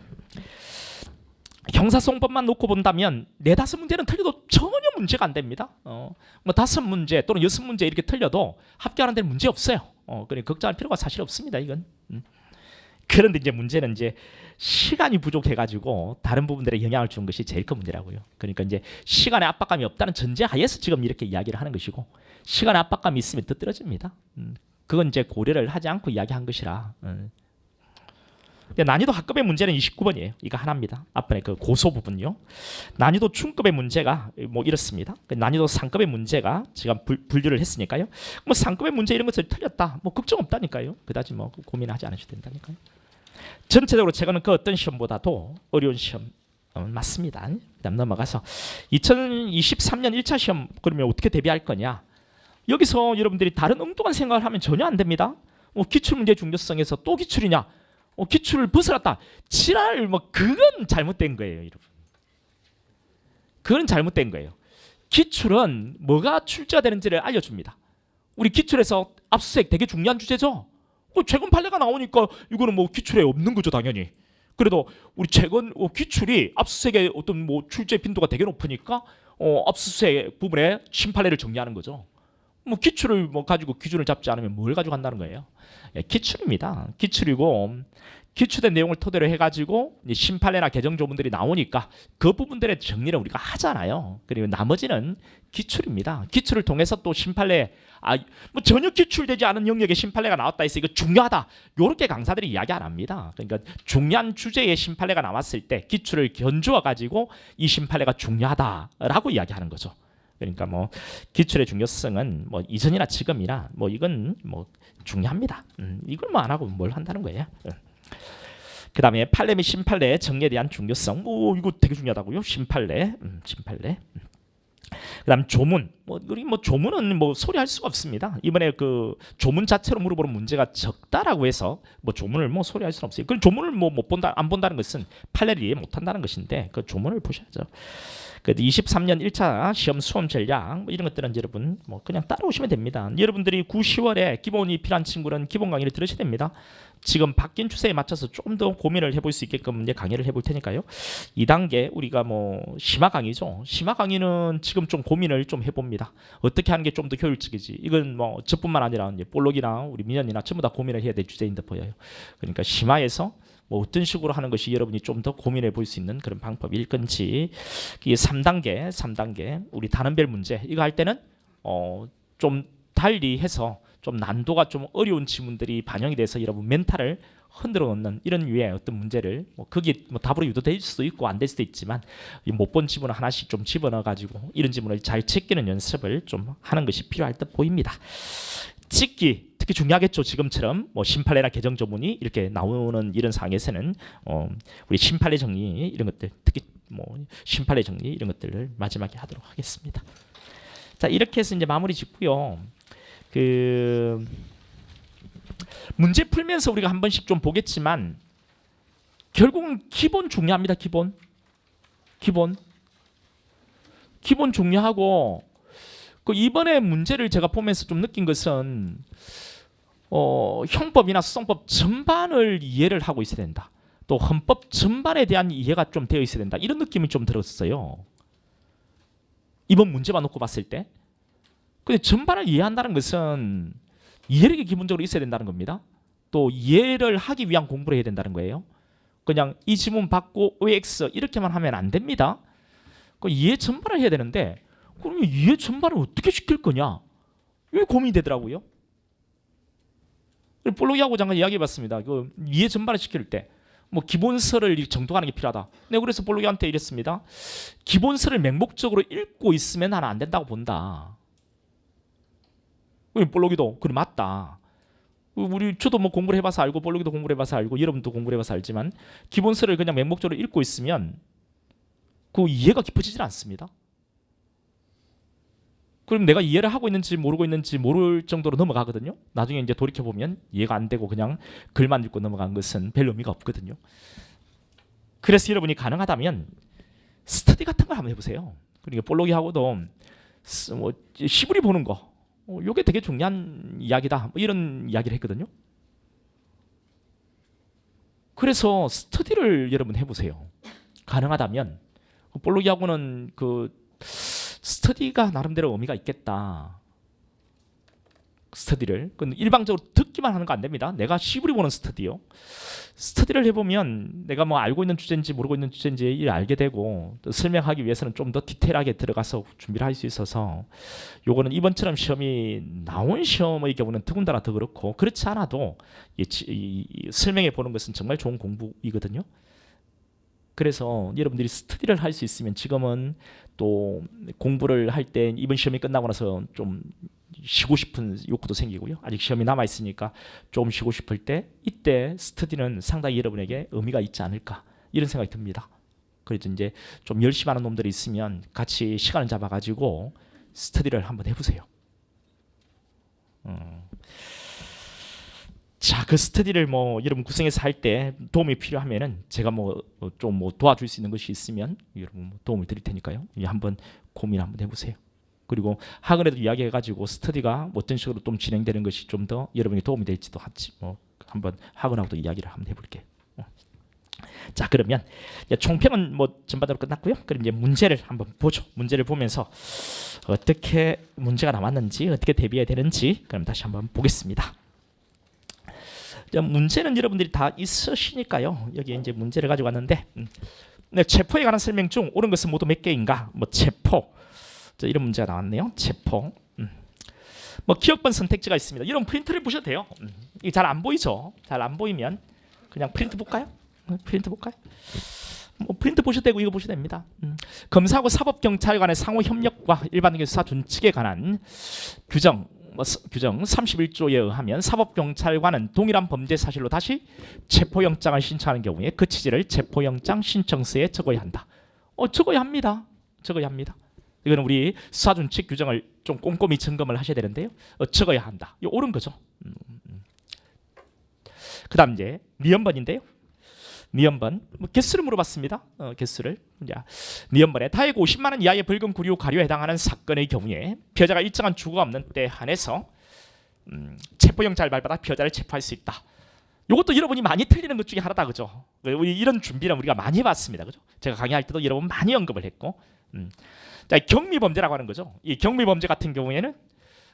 형사소송법만 놓고 본다면 4-5문제는 틀려도 전혀 문제가 안 됩니다. 뭐 5문제 또는 6문제 이렇게 틀려도 합격하는 데는 문제 없어요. 그러니까 걱정할 필요가 사실 없습니다. 이건. 그런데 이제 문제는 이제 시간이 부족해가지고 다른 부분들에 영향을 주는 것이 제일 큰 문제라고요. 그러니까 이제 시간에 압박감이 없다는 전제하에서 지금 이렇게 이야기를 하는 것이고 시간에 압박감이 있으면 더 떨어집니다. 그건 이제 고려를 하지 않고 이야기한 것이라. 난이도 하급의 문제는 29번이에요. 이거 하나입니다. 앞번에 그 고소 부분요. 난이도 중급의 문제가 뭐 이렇습니다. 난이도 상급의 문제가 지금 분류를 했으니까요. 뭐 상급의 문제 이런 것을 틀렸다. 뭐 걱정 없다니까요. 그다지 뭐 고민하지 않으셔도 된다니까요. 전체적으로 제가는 그 어떤 시험보다도 어려운 시험 맞습니다. 그다음 넘어가서 2023년 1차 시험 그러면 어떻게 대비할 거냐? 여기서 여러분들이 다른 엉뚱한 생각을 하면 전혀 안 됩니다. 기출문제 중요성에서 또 기출이냐? 기출을 벗어났다. 지랄 뭐 그건 잘못된 거예요, 여러분. 그건 잘못된 거예요. 기출은 뭐가 출제가 되는지를 알려줍니다. 우리 기출에서 압수수색 되게 중요한 주제죠. 최근 판례가 나오니까 이거는 뭐 기출에 없는 거죠, 당연히. 그래도 우리 최근 기출이 압수수색의 어떤 뭐 출제 빈도가 되게 높으니까 압수수색 부분에 신판례를 정리하는 거죠. 뭐 기출을 뭐 가지고 기준을 잡지 않으면 뭘 가지고 한다는 거예요? 기출입니다. 기출이고 기출된 내용을 토대로 해가지고 심판례나 개정 조문들이 나오니까 그 부분들의 정리를 우리가 하잖아요. 그리고 나머지는 기출입니다. 기출을 통해서 또 심판례 뭐 전혀 기출되지 않은 영역의 심판례가 나왔다 해서 이거 중요하다. 이렇게 강사들이 이야기 안 합니다. 그러니까 중요한 주제의 심판례가 나왔을 때 기출을 견주어 가지고 이 심판례가 중요하다라고 이야기하는 거죠. 그러니까 뭐 기출의 중요성은 뭐 이전이나 지금이나 뭐 이건 뭐 중요합니다. 이걸 뭐 안 하고 뭘 한다는 거예요. 그 다음에 판례 및 심판례 정리에 대한 중요성. 이거 되게 중요하다고요. 심판례. 그다음 조문. 우리 조문은 소리할 수가 없습니다. 이번에 그 조문 자체로 물어보는 문제가 적다라고 해서 조문을 소리할 수는 없어요. 그 조문을 못 본다, 안 본다는 것은 판례를 이해 못 한다는 것인데 그 조문을 보셔야죠. 그 23년 1차 시험 수험 전략 이런 것들은 여러분 그냥 따라오시면 됩니다. 여러분들이 9, 10월에 기본이 필요한 친구는 기본 강의를 들으셔야 됩니다. 지금 바뀐 추세에 맞춰서 좀 더 고민을 해볼 수 있게끔 이제 강의를 해볼 테니까요. 2단계 우리가 심화 강의죠. 심화 강의는 지금 좀 고민을 좀 해봅니다. 어떻게 하는 게 좀 더 효율적이지. 이건 저뿐만 아니라 이제 볼록이나 우리 민현이나 전부 다 고민을 해야 될 주제인 듯 보여요. 그러니까 심화에서 어떤 식으로 하는 것이 여러분이 좀 더 고민해 볼 수 있는 그런 방법일 건지. 이게 3단계 우리 단원별 문제 이거 할 때는 좀 달리 해서 좀 난도가 좀 어려운 지문들이 반영이 돼서 여러분 멘탈을 흔들어 놓는 이런 유의 어떤 문제를 그게 답으로 유도될 수도 있고 안 될 수도 있지만 못 본 지문을 하나씩 좀 집어넣어 가지고 이런 지문을 잘 제끼는 연습을 좀 하는 것이 필요할 듯 보입니다. 찍기 특히 중요하겠죠. 지금처럼 심판례나 개정 조문이 이렇게 나오는 이런 상황에서는 우리 심판례 정리 이런 것들 특히 심판례 정리 이런 것들을 마지막에 하도록 하겠습니다. 자, 이렇게 해서 이제 마무리 짓고요. 그 문제 풀면서 우리가 한 번씩 좀 보겠지만 결국은 기본 중요합니다. 기본 중요하고 그 이번에 문제를 제가 보면서 좀 느낀 것은 형법이나 수성법 전반을 이해를 하고 있어야 된다. 또 헌법 전반에 대한 이해가 좀 되어 있어야 된다. 이런 느낌이 좀 들었어요. 이번 문제만 놓고 봤을 때. 근데 전반을 이해한다는 것은 이해력이 기본적으로 있어야 된다는 겁니다. 또 이해를 하기 위한 공부를 해야 된다는 거예요. 그냥 이 지문 받고 OX 이렇게만 하면 안 됩니다. 그 이해 전반을 해야 되는데 그러면 이해 전반을 어떻게 시킬 거냐? 이게 고민이 되더라고요. 볼록이하고 잠깐 이야기해봤습니다. 그 이해 전반을 시킬 때 기본서를 정독하는 게 필요하다. 네, 그래서 볼록이한테 이랬습니다. 기본서를 맹목적으로 읽고 있으면 나는 안 된다고 본다. 볼록이도 그래 맞다. 저도 공부를 해봐서 알고 볼록이도 공부를 해봐서 알고 여러분도 공부를 해봐서 알지만 기본서를 그냥 맹목적으로 읽고 있으면 그 이해가 깊어지질 않습니다. 그럼 내가 이해를 하고 있는지 모르고 있는지 모를 정도로 넘어가거든요. 나중에 이제 돌이켜 보면 이해가 안 되고 그냥 글만 읽고 넘어간 것은 별 의미가 없거든요. 그래서 여러분이 가능하다면 스터디 같은 걸 한번 해보세요. 그러니까 볼록이하고도 시부리 보는 거. 이게 되게 중요한 이야기다. 이런 이야기를 했거든요. 그래서 스터디를 여러분 해보세요. 가능하다면 볼록이하고는 그 스터디가 나름대로 의미가 있겠다. 스터디를 일방적으로 듣기만 하는 거 안 됩니다. 내가 시부리 보는 스터디요. 스터디를 해보면 내가 알고 있는 주제인지 모르고 있는 주제인지 알게 되고 또 설명하기 위해서는 좀 더 디테일하게 들어가서 준비를 할 수 있어서 요거는 이번처럼 시험이 나온 시험의 경우는 더군다나 더 그렇고 그렇지 않아도 이 설명해 보는 것은 정말 좋은 공부이거든요. 그래서 여러분들이 스터디를 할 수 있으면 지금은 또 공부를 할 때 이번 시험이 끝나고 나서 좀 쉬고 싶은 욕구도 생기고요. 아직 시험이 남아 있으니까 좀 쉬고 싶을 때 이때 스터디는 상당히 여러분에게 의미가 있지 않을까 이런 생각이 듭니다. 그래서 이제 좀 열심히 하는 놈들이 있으면 같이 시간을 잡아가지고 스터디를 한번 해보세요. 자, 그 스터디를 여러분 구성해서 할 때 도움이 필요하면은 제가 좀 도와줄 수 있는 것이 있으면 여러분 도움을 드릴 테니까요. 한번 고민 한번 해보세요. 그리고 학원에도 이야기해가지고 스터디가 어떤 식으로 좀 진행되는 것이 좀 더 여러분에게 도움이 될지도 한번 학원하고도 이야기를 한번 해볼게요. 자, 그러면 총평은 전반적으로 끝났고요. 그럼 이제 문제를 한번 보죠. 문제를 보면서 어떻게 문제가 나왔는지 어떻게 대비해야 되는지 그럼 다시 한번 보겠습니다. 문제는 여러분들이 다 있으시니까요. 여기 이제 문제를 가지고 왔는데 체포에 관한 설명 중 옳은 것은 모두 몇 개인가? 체포. 이런 문제가 나왔네요. 체포. 기억번 선택지가 있습니다. 이런 프린트를 보셔도 돼요. 이게 잘 안 보이죠? 잘 안 보이면 그냥 프린트 볼까요? 프린트 볼까요? 뭐 프린트 보셔도 되고 이거 보셔도 됩니다. 검사하고 사법경찰관의 상호 협력과 일반적인 수사 준칙에 관한 규정 31조에 의하면 사법경찰관은 동일한 범죄 사실로 다시 체포영장을 신청하는 경우에 그 취지를 체포영장 신청서에 적어야 한다. 적어야 합니다. 적어야 합니다. 이거는 우리 수사준칙 규정을 좀 꼼꼼히 점검을 하셔야 되는데요. 적어야 한다. 이거 옳은 거죠. 그 다음 이제 미연번인데요. 미연번 개수를 물어봤습니다. 개수를 미연번에 타액 50만 원 이하의 벌금 구류 가료에 해당하는 사건의 경우에 피해자가 일정한 주거가 없는 때 한해서 체포영장을 발받아 피해자를 체포할 수 있다. 이것도 여러분이 많이 틀리는 것 중에 하나다, 그죠? 우리 이런 준비는 우리가 많이 해봤습니다, 그죠? 제가 강의할 때도 여러분 많이 언급을 했고, 자, 경미범죄라고 하는 거죠. 이 경미범죄 같은 경우에는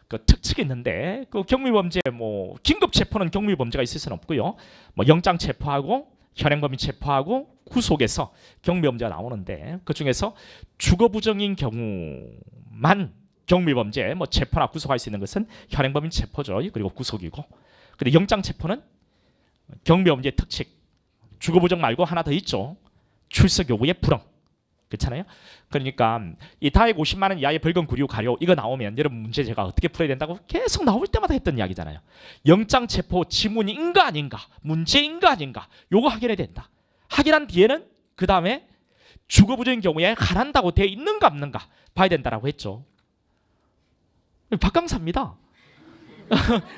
그 특칙이 있는데 그 경미범죄 뭐 긴급 체포는 경미범죄가 있을 수는 없고요. 뭐 영장 체포하고 현행범인 체포하고 구속해서 경미범죄가 나오는데 그 중에서 주거 부정인 경우만 경미범죄 뭐 체포나 구속할 수 있는 것은 현행범인 체포죠. 그리고 구속이고. 근데 영장 체포는 경미범죄 특칙 주거 부정 말고 하나 더 있죠. 출석 요구의 불응. 그렇잖아요. 그러니까 이 타액 50만 원 이하의 벌금 구류 가료 이거 나오면 여러분 문제 제가 어떻게 풀어야 된다고 계속 나올 때마다 했던 이야기잖아요. 영장 체포 지문인가 아닌가, 문제인가 아닌가 요거 확인해야 된다. 확인한 뒤에는 그 다음에 주거 부정인 경우에 가난다고 돼 있는가 없는가 봐야 된다라고 했죠. 박강사입니다.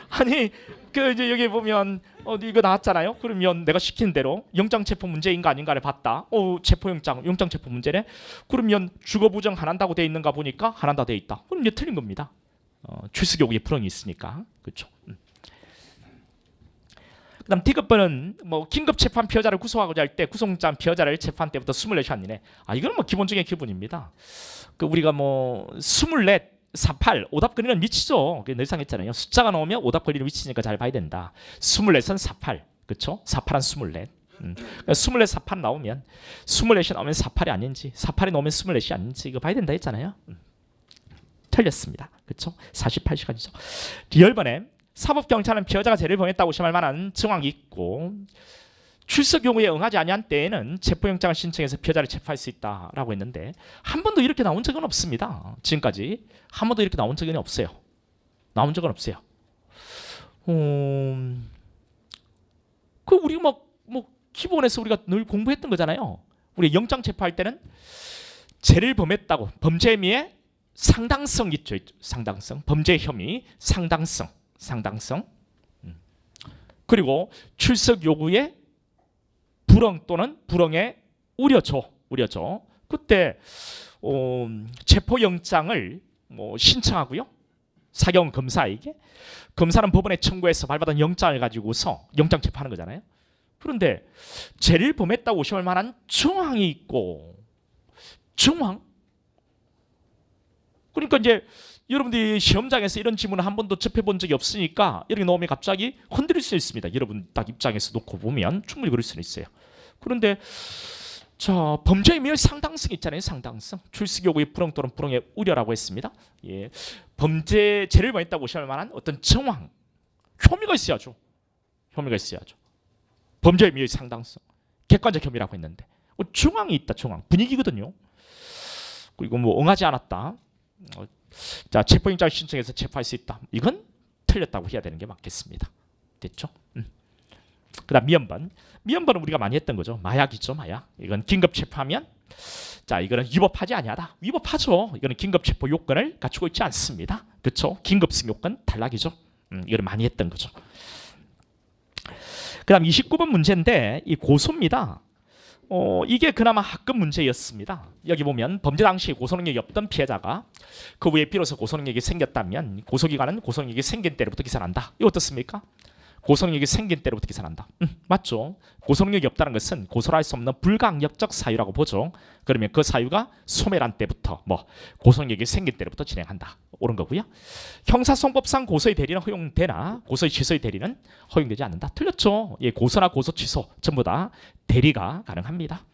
아니 그 이제 여기 보면 이거 나왔잖아요. 그러면 내가 시킨 대로 영장 체포 문제인가 아닌가를 봤다. 체포영장 영장 체포 문제네. 그러면 주거 부정 안 한다고 돼 있는가 보니까 안 한다 돼 있다. 그럼 이제 틀린 겁니다. 출석 요구에 불응이 있으니까. 그렇죠. 그다음 D급번은 뭐 긴급 체포한 피해자를 구속하고자 할 때 구속영장 피해자를 체포한 때부터 24시간 이내. 이거는 뭐 기본적인 기본입니다. 그 우리가 뭐 24 48 오답거리는 위치죠. 늘상 했잖아요. 숫자가 나오면 오답거리는 위치니까 잘 봐야 된다. 24은 48, 그렇죠? 48은 24. 24, 48 나오면 24이 나오면 48이 아닌지, 48이 나오면 24이 아닌지 이거 봐야 된다 했잖아요. 틀렸습니다. 그렇죠? 48시간이죠. 열번에 사법경찰은 피해자가 죄를 범했다고 의심할 만한 정황이 있고 출석 요구에 응하지 아니한 때에는 체포영장을 신청해서 피해자를 체포할 수 있다라고 했는데 한 번도 이렇게 나온 적은 없습니다. 지금까지 한 번도 이렇게 나온 적은 없어요. 나온 적은 없어요. 그 우리 뭐 기본에서 우리가 늘 공부했던 거잖아요. 우리 영장 체포할 때는 죄를 범했다고 범죄 혐의의 상당성 있죠. 상당성. 범죄 혐의 상당성. 그리고 출석 요구에 불응 또는 불응의 우려죠. 그때 체포영장을 신청하고요. 사경 검사에게 검사는 법원에 청구해서 발받은 영장을 가지고서 영장 체포하는 거잖아요. 그런데 죄를 범했다고 의심할 만한 정황이 있고 정황? 그러니까 이제 여러분들이 시험장에서 이런 지문을 한 번도 접해본 적이 없으니까 이렇게 나오면 갑자기 흔들릴 수 있습니다. 여러분 딱 입장에서 놓고 보면 충분히 그럴 수는 있어요. 그런데 자 범죄 혐의의 상당성 있잖아요. 상당성. 출석 요구의 불응 또는 불응의 우려라고 했습니다. 예, 죄를 범했다고 의심할 만한 어떤 정황, 혐의가 있어야죠. 범죄 혐의의 상당성, 객관적 혐의라고 했는데 정황이 있다. 정황, 분위기거든요. 그리고 응하지 않았다. 자 체포영장 신청해서 체포할 수 있다. 이건 틀렸다고 해야 되는 게 맞겠습니다. 됐죠? 그다음 미연번은 우리가 많이 했던 거죠. 마약이죠. 마약. 이건 긴급 체포하면 자 이거는 위법하지 아니하다. 위법하죠. 이거는 긴급 체포 요건을 갖추고 있지 않습니다. 그렇죠? 긴급성 요건 탈락이죠. 이거는 많이 했던 거죠. 그다음 29번 문제인데 이 고소입니다. 이게 그나마 합급 문제였습니다. 여기 보면 범죄 당시 고소 능력이 없던 피해자가 그 후에 비로소 고소 능력이 생겼다면 고소기관은 고소 능력이 생긴 때로부터 기산한다. 이거 어떻습니까? 고소 능력이 생긴 때로부터 기산한다. 맞죠? 고소 능력이 없다는 것은 고소를 할 수 없는 불가항력적 사유라고 보죠. 그러면 그 사유가 소멸한 때부터 고소 능력이 생긴 때로부터 진행한다. 옳은 거고요. 형사소송법상 고소의 대리는 허용되나 고소의 취소의 대리는 허용되지 않는다. 틀렸죠? 예, 고소나 고소 취소 전부 다 대리가 가능합니다.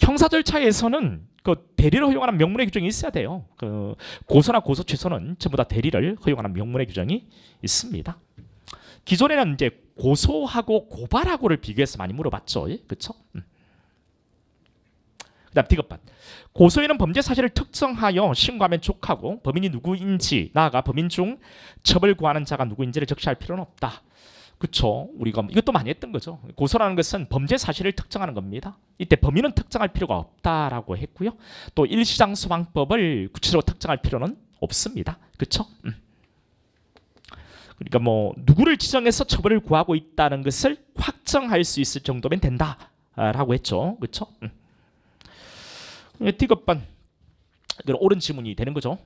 형사 절차에서는 그 대리를 허용하는 명문의 규정이 있어야 돼요. 그 고소나 고소 취소는 전부 다 대리를 허용하는 명문의 규정이 있습니다. 기존에는 이제 고소하고 고발하고를 비교해서 많이 물어봤죠. 그렇죠? 그다음 D급반. 고소인은 범죄 사실을 특정하여 신고하면 족하고 범인이 누구인지 나아가 범인 중 처벌 구하는 자가 누구인지를 적시할 필요는 없다. 그렇죠. 우리가 이것도 많이 했던 거죠. 고소라는 것은 범죄 사실을 특정하는 겁니다. 이때 범인은 특정할 필요가 없다라고 했고요. 또 일시장소방법을 구체적으로 특정할 필요는 없습니다. 그렇죠? 그러니까 뭐 누구를 지정해서 처벌을 구하고 있다는 것을 확정할 수 있을 정도면 된다라고 했죠. 그렇죠? D급반. 옳은 지문이 되는 거죠.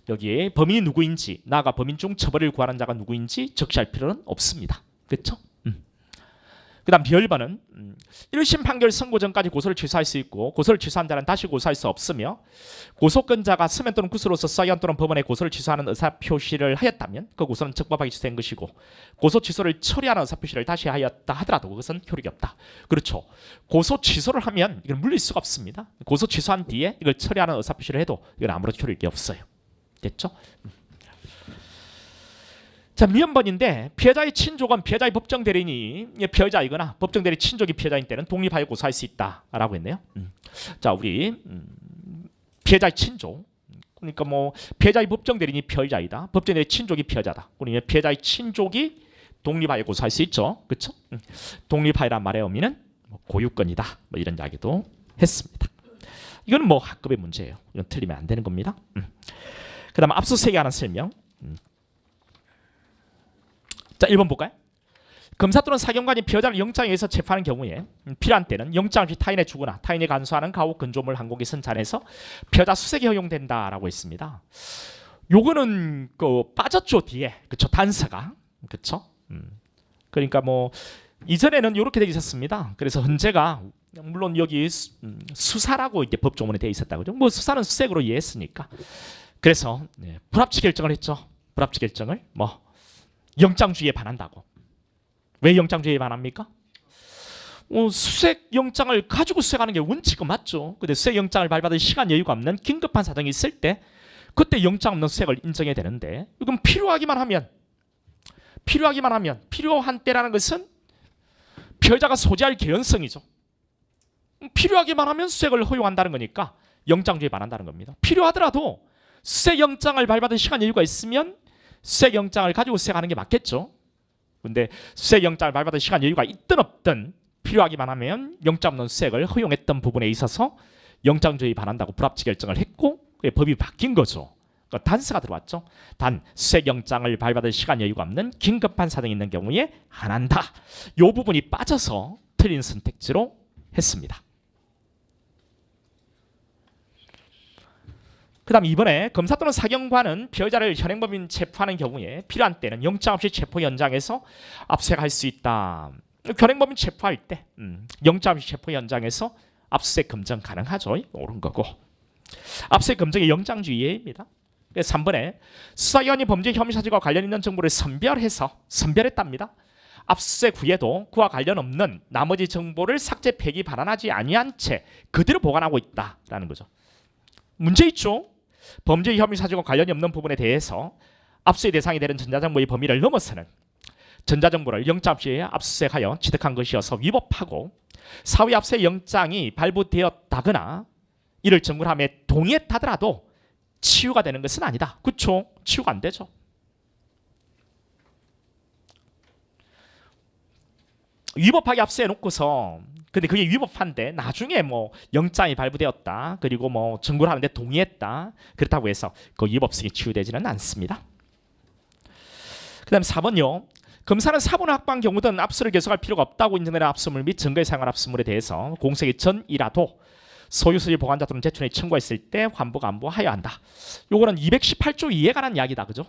여기에 범인이 누구인지 나아가 범인 중 처벌을 구하는 자가 누구인지 적시할 필요는 없습니다. 그렇죠? 그 다음 B열반은 1심 판결 선고 전까지 고소를 취소할 수 있고 고소를 취소한 자는 다시 고소할 수 없으며 고소권자가 서면 또는 구수로서 사연 또는 법원에 고소를 취소하는 의사표시를 하였다면 그 고소는 적법하게 취소된 것이고 고소 취소를 처리하는 의사표시를 다시 하였다 하더라도 그것은 효력이 없다. 그렇죠. 고소 취소를 하면 이건 물릴 수가 없습니다. 고소 취소한 뒤에 이걸 처리하는 의사표시를 해도 이건 아무런 효력이 없어요. 됐죠? 자, 미연번인데 피해자의 친족은 피해자의 법정 대리인이 피해자이거나 법정 대리 친족이 피해자인 때는 독립하여 고소할 수 있다라고 했네요. 자, 우리 피해자의 친족, 그러니까 뭐 피해자의 법정 대리인이 피해자이다, 법정 대리 친족이 피해자다. 그러면 피해자의 친족이 독립하여 고소할 수 있죠. 그렇죠? 독립하여란 말의 의미는 고유권이다. 뭐 이런 이야기도 했습니다. 이건 뭐 학급의 문제예요. 이건 틀리면 안 되는 겁니다. 그다음 압수수색에 관한 설명. 자, 1번 볼까요? 검사 또는 사경관이 피해자를 영장에 의해서 체포하는 경우에 필요한 때는 영장 없이 타인의 주거나 타인이 간수하는 가혹 근조물 항목이 선찬해서 피해자 수색이 허용된다라고 했습니다. 요거는 그 빠졌죠 뒤에, 그렇죠? 단서가, 그렇죠? 그러니까 뭐 이전에는 이렇게 되어 있었습니다. 그래서 헌재가 물론 여기 수사라고 이제 법조문에 되어 있었다 그죠? 뭐 수사는 수색으로 이해했으니까. 그래서 불합치 결정을 했죠. 불합치 결정을 뭐 영장주의에 반한다고. 왜 영장주의에 반합니까? 수색 영장을 가지고 수색하는 게 원칙은 맞죠. 근데 수색 영장을 발받을 시간 여유가 없는 긴급한 사정이 있을 때 그때 영장 없는 수색을 인정해야 되는데 이건 필요하기만 하면 필요한 때라는 것은 피해자가 소지할 개연성이죠. 필요하기만 하면 수색을 허용한다는 거니까 영장주의에 반한다는 겁니다. 필요하더라도 수색 영장을 발받을 시간 여유가 있으면 수색 영장을 가지고 수색하는 게 맞겠죠. 근데 수색 영장을 발받을 시간 여유가 있든 없든 필요하기만 하면 영장 없는 수색을 허용했던 부분에 있어서 영장주의에 반한다고 불합치 결정을 했고 법이 바뀐 거죠. 그러니까 단서가 들어왔죠. 단 수색 영장을 발받을 시간 여유가 없는 긴급한 사정이 있는 경우에 안 한다. 이 부분이 빠져서 틀린 선택지로 했습니다. 그 다음 이번에 검사 또는 사경관은 피해자를 현행범인 체포하는 경우에 필요한 때는 영장 없이 체포 현장에서 압수수색할 수 있다. 현행범인 체포할 때 영장 없이 체포 현장에서 압수수색 검정 가능하죠. 옳은 거고. 압수수색 검정의 영장주의입니다. 3번에 수사기관이 범죄 혐의 사실과 관련 있는 정보를 선별했답니다. 압수수색 후에도 그와 관련 없는 나머지 정보를 삭제 폐기 반환하지 아니한 채 그대로 보관하고 있다라는 거죠. 문제 있죠. 범죄 혐의 사실과 관련이 없는 부분에 대해서 압수의 대상이 되는 전자정보의 범위를 넘어서는 전자정보를 영장 없이 압수수색하여 취득한 것이어서 위법하고 사후 압수수색 영장이 발부되었다거나 이를 청구함에 동의했다더라도 치유가 되는 것은 아니다. 그렇죠? 치유가 안 되죠. 위법하게 압수해 놓고서 근데 그게 위법한데 나중에 뭐 영장이 발부되었다 그리고 뭐 청구를 하는데 동의했다 그렇다고 해서 그 위법성이 치유되지는 않습니다. 그 다음 4번요. 검사는 사본을 확보한 경우든 압수를 계속할 필요가 없다고 인정되는 압수물 및 증거에 사용한 압수물에 대해서 공소기 전이라도 소유수지 보관자 또는 제출인이 청구했을 때 환부 간부하여야 한다. 요거는 218조 2에 관한 이야기다. 그죠?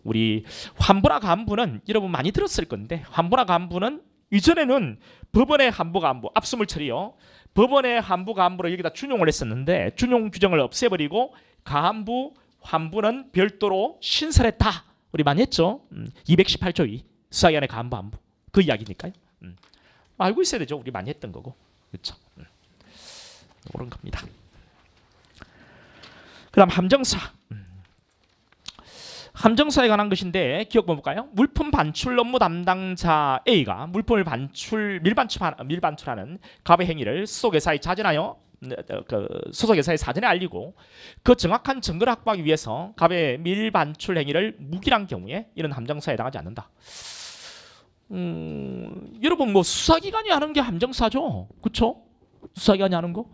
우리 환부나 간부는 여러분 많이 들었을 건데 환부나 간부는 이전에는 법원의 환부 간부 압수물 처리요. 법원의 환부 간부를 여기다 준용을 했었는데 준용 규정을 없애버리고 간부 환부는 별도로 신설했다. 우리 많이 했죠. 218조 2 수사기관의 간부 환부 그 이야기니까요. 알고 있어야 되죠. 우리 많이 했던 거고. 그렇죠. 그런 겁니다. 그다음 함정사. 함정사에 관한 것인데 기억 볼까요? 물품 반출 업무 담당자 A가 물품을 밀반출하는 갑의 행위를 소속회사에 자진하여 소속회사에 사전에 알리고 그 정확한 증거를 확보하기 위해서 갑의 밀반출 행위를 묵인한 경우에 이런 함정사에 해당하지 않는다. 여러분 뭐 수사기관이 하는 게 함정사죠, 그렇죠? 수사기관이 하는 거.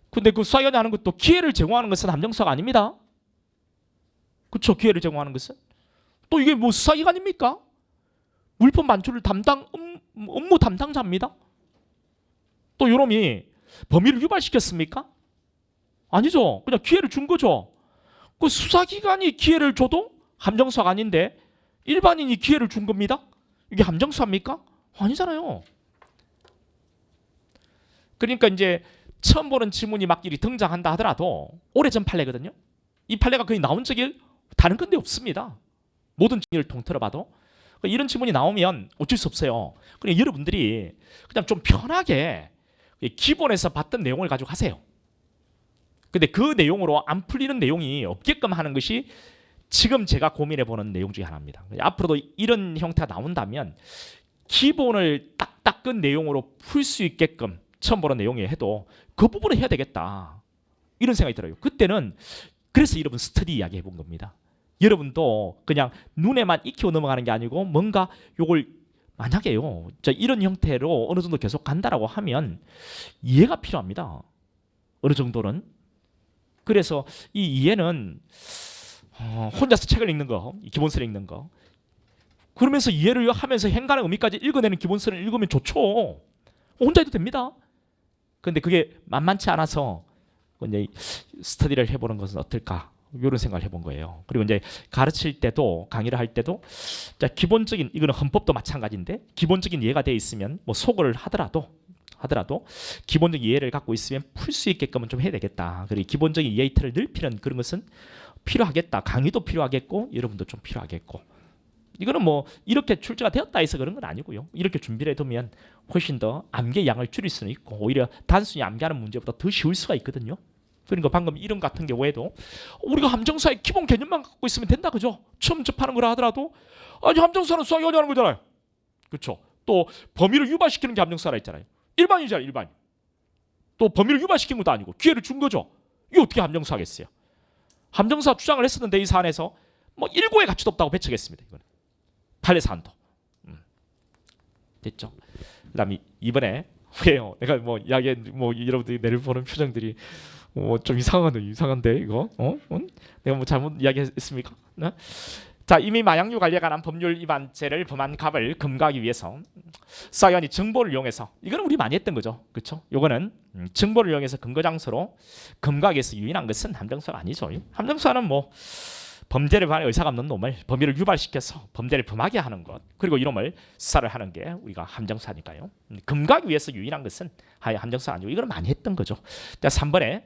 근데 그 수사기관이 하는 것도 기회를 제공하는 것은 함정사가 아닙니다. 그렇죠? 기회를 제공하는 것은 또 이게 뭐 수사기관입니까? 물품 반출을 업무 담당자입니다. 또 요놈이 범위를 유발시켰습니까? 아니죠. 그냥 기회를 준 거죠. 그 수사기관이 기회를 줘도 함정사가 아닌데 일반인이 기회를 준 겁니다. 이게 함정사입니까? 아니잖아요. 그러니까 이제 처음 보는 지문이 막길이 등장한다 하더라도 오래전 판례거든요. 이 판례가 거의 나온 적이 다른 건데 없습니다. 모든 증의를 통틀어 봐도 이런 지문이 나오면 어쩔 수 없어요. 그냥 여러분들이 그냥 좀 편하게 기본에서 봤던 내용을 가지고 하세요. 근데 그 내용으로 안 풀리는 내용이 없게끔 하는 것이 지금 제가 고민해보는 내용 중에 하나입니다. 앞으로도 이런 형태가 나온다면 기본을 딱 닦은 내용으로 풀 수 있게끔 처음 보는 내용이 해도 그 부분을 해야 되겠다, 이런 생각이 들어요. 그때는 그래서 여러분 스터디 이야기 해본 겁니다. 여러분도 그냥 눈에만 익히고 넘어가는 게 아니고 뭔가 요걸 만약에요 이런 형태로 어느 정도 계속 간다라고 하면 이해가 필요합니다. 어느 정도는. 그래서 이 이해는 혼자서 책을 읽는 거, 기본서를 읽는 거, 그러면서 이해를 하면서 행간의 의미까지 읽어내는 기본서를 읽으면 좋죠. 혼자 해도 됩니다. 근데 그게 만만치 않아서 이제 스터디를 해보는 것은 어떨까, 이런 생각을 해본 거예요. 그리고 이제 가르칠 때도, 강의를 할 때도 기본적인, 이거는 헌법도 마찬가지인데 기본적인 이해가 돼 있으면 뭐 소거를 하더라도 기본적인 이해를 갖고 있으면 풀 수 있게끔은 좀 해야 되겠다. 그리고 기본적인 이해 틀을 넓히는 그런 것은 필요하겠다. 강의도 필요하겠고 여러분도 좀 필요하겠고. 이거는 뭐 이렇게 출제가 되었다 해서 그런 건 아니고요. 이렇게 준비를 해두면 훨씬 더 암기의 양을 줄일 수는 있고 오히려 단순히 암기하는 문제보다 더 쉬울 수가 있거든요. 그러니까 방금 이름 같은 경우에도 우리가 함정사의 기본 개념만 갖고 있으면 된다, 그죠? 처음 접하는 거라 하더라도 아니 함정사는 수학이 하는 거잖아요, 그렇죠? 또 범위를 유발시키는 게 함정사라 했잖아요. 일반이잖아요, 일반. 또 범위를 유발시킨 것도 아니고 기회를 준 거죠. 이게 어떻게 함정사겠어요? 함정사 주장을 했었는데 이 사안에서 뭐 일고의 가치도 없다고 배척했습니다. 이거는 판례 사안도. 됐죠? 그다음에 이번에 왜요? 내가 뭐 이야기 뭐 여러분들이 내를 보는 표정들이 좀 이상한데 이거 내가 뭐 잘못 이야기했습니까? 네? 자, 이미 마약류 관리에 관한 법률 위반죄를 범한 갑을 금가하기 위해서 수사기관이 정보를 이용해서, 이거는 우리 많이 했던 거죠, 그렇죠? 요거는 정보를 이용해서 근거 장소로 금가하기 위해서 유인한 것은 함정사가 아니죠. 함정사는 뭐 범죄를 범할 의사가 없는 놈을 범위를 유발시켜서 범죄를 범하게 하는 것, 그리고 이놈을 수사를 하는 게 우리가 함정사니까요. 금가하기 위해서 유인한 것은 함정사가 아니고 이거는 많이 했던 거죠. 자, 3번에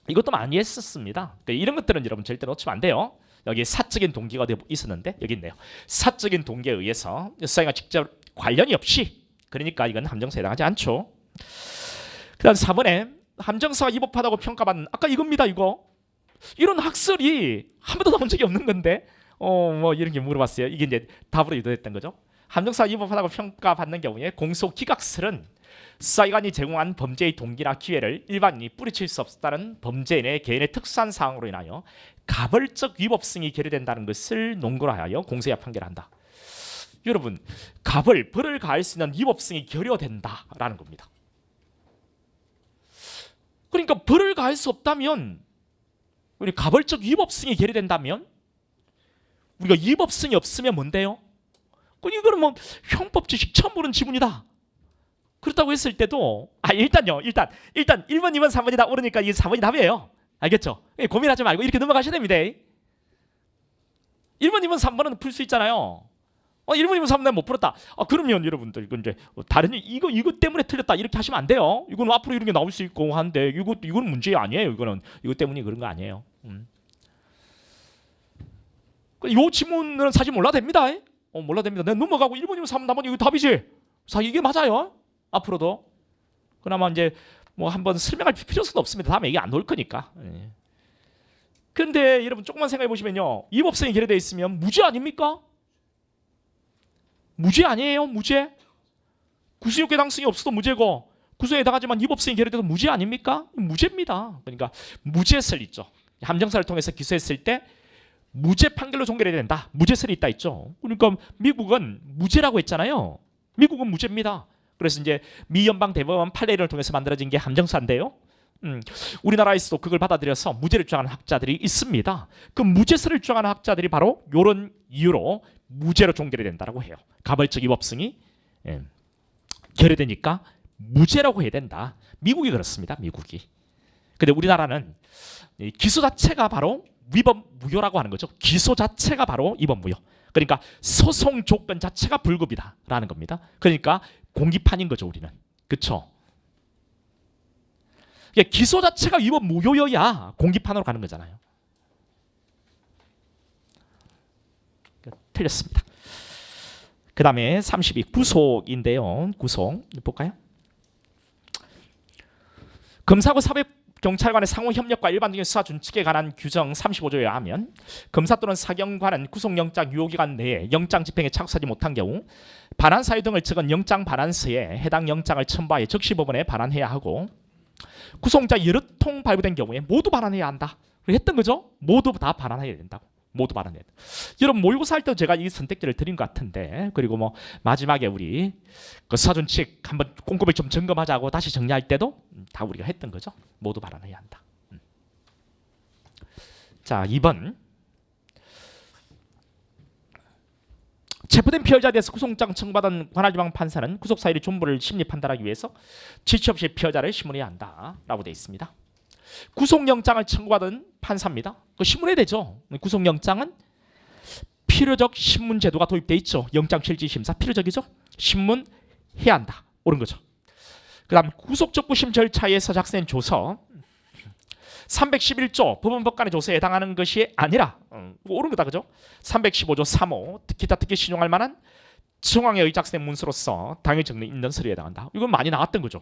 이것도 많이 했었습니다. 이런 것들은 여러분 절대 놓치면 안 돼요. 여기 사적인 동기가 있었는데 여기 있네요. 사적인 동기에 의해서 수사기관 직접 관련이 없이, 그러니까 이건 함정사에 해당하지 않죠. 그 다음 4번에 함정사가 위법하다고 평가받는, 아까 이겁니다. 이런 학설이 한 번도 나온 적이 없는 건데 뭐 이런 게 물어봤어요. 이게 이제 답으로 유도됐던 거죠. 함정사가 위법하다고 평가받는 경우에 공소기각설은 수사기관이 제공한 범죄의 동기나 기회를 일반인이 뿌리칠 수 없다는 범죄인의 개인의 특수한 사항으로 인하여 가벌적 위법성이 결여된다는 것을 논거로 하여 공소유예 판결한다. 여러분, 벌을 가할 수 있는 위법성이 결여된다라는 겁니다. 그러니까 벌을 가할 수 없다면, 우리 가벌적 위법성이 결여된다면, 우리가 위법성이 없으면 뭔데요? 이거는 뭐 형법 지식 처음 보는 지문이다. 그렇다고 했을 때도 일단 1번, 2번, 3번이 다 옳으니까 이 4번이 답이에요. 알겠죠? 고민하지 말고 이렇게 넘어가셔야 됩니다. 1번, 2번, 3번은 풀 수 있잖아요. 1번, 2번, 3번 못 풀었다. 그러면 여러분들 이건 이제 다른 이거 때문에 틀렸다 이렇게 하시면 안 돼요. 이건 앞으로 이런 게 나올 수 있고 한데 이건 문제 아니에요. 이거 때문에 그런 거 아니에요. 이 지문은 사실 몰라도 됩니다. 몰라도 됩니다. 내가 넘어가고 1번, 2번, 3번, 4번 이거 답이지. 이게 맞아요. 앞으로도. 그나마 이제 뭐 한번 설명할 필요성도 없습니다. 다음에 이게 안 나올 거니까. 그런데 여러분 조금만 생각해 보시면요, 위법성이 결여되어 있으면 무죄 아닙니까? 무죄 아니에요? 무죄? 구속력 해당성이 없어도 무죄고 구속에 해당하지만 위법성이 결여돼도 무죄 아닙니까? 무죄입니다. 그러니까 무죄설 있죠. 함정사를 통해서 기소했을 때 무죄 판결로 종결해야 된다. 무죄설이 있다 있죠. 그러니까 미국은 무죄라고 했잖아요. 미국은 무죄입니다. 그래서 이제 미 연방 대법원 판례를 통해서 만들어진 게 함정사인데요. 우리나라에서도 그걸 받아들여서 무죄를 주장하는 학자들이 있습니다. 그 무죄설을 주장하는 학자들이 바로 이런 이유로 무죄로 종결이 된다고 해요. 가벌적 위법성이 결여되니까 무죄라고 해야 된다. 미국이 그렇습니다. 미국이. 근데 우리나라는 기소 자체가 바로 위법 무효라고 하는 거죠. 기소 자체가 바로 위법 무효. 그러니까 소송 조건 자체가 불급이다라는 겁니다. 그러니까 공기판인 거죠, 우리는. 그렇죠? 기소 자체가 위법 무효여야 공기판으로 가는 거잖아요. 틀렸습니다. 그 다음에 32 구속인데요. 구속 볼까요? 검사하고 사법경찰관의 상호 협력과 일반적인 수사 준칙에 관한 규정 35조에 의하면 검사 또는 사경관은 구속영장 유효기간 내에 영장 집행에 착수하지 못한 경우 반환 사유 등을 적은 영장 반환서에 해당 영장을 첨부하여 적시법원에 반환해야 하고 구속영장 여러 통 발부된 경우에 모두 반환해야 한다. 했던 거죠? 모두 다 반환해야 된다고. 모두 발언해야 돼. 여러분 모의고사 할 때 제가 이 선택지를 드린 것 같은데, 그리고 뭐 마지막에 우리 그 수사준칙 한번 꼼꼼히 좀 점검하자고 다시 정리할 때도 다 우리가 했던 거죠. 모두 발언해야 한다. 자, 2번. 체포된 피해자에 대해서 구속영장 청구받은 관할지방 판사는 구속사유의 전부를 심리 판단하기 위해서 지체 없이 피해자를 신문해야 한다라고 되어 있습니다. 구속영장을 청구받은 판사입니다. 그 신문해야 되죠. 구속영장은 필요적 신문 제도가 도입되어 있죠. 영장실질심사 필요적이죠. 신문해야 한다. 옳은 거죠. 그 다음 구속적부심 절차에서 작성된 조서 311조 법원법관의 조서에 해당하는 것이 아니라 옳은 거다. 그죠? 315조 3호 기타 특히 신용할 만한 정황에 의 작성된 문서로서 당일 적는 인전 서류에 해당한다. 이건 많이 나왔던 거죠.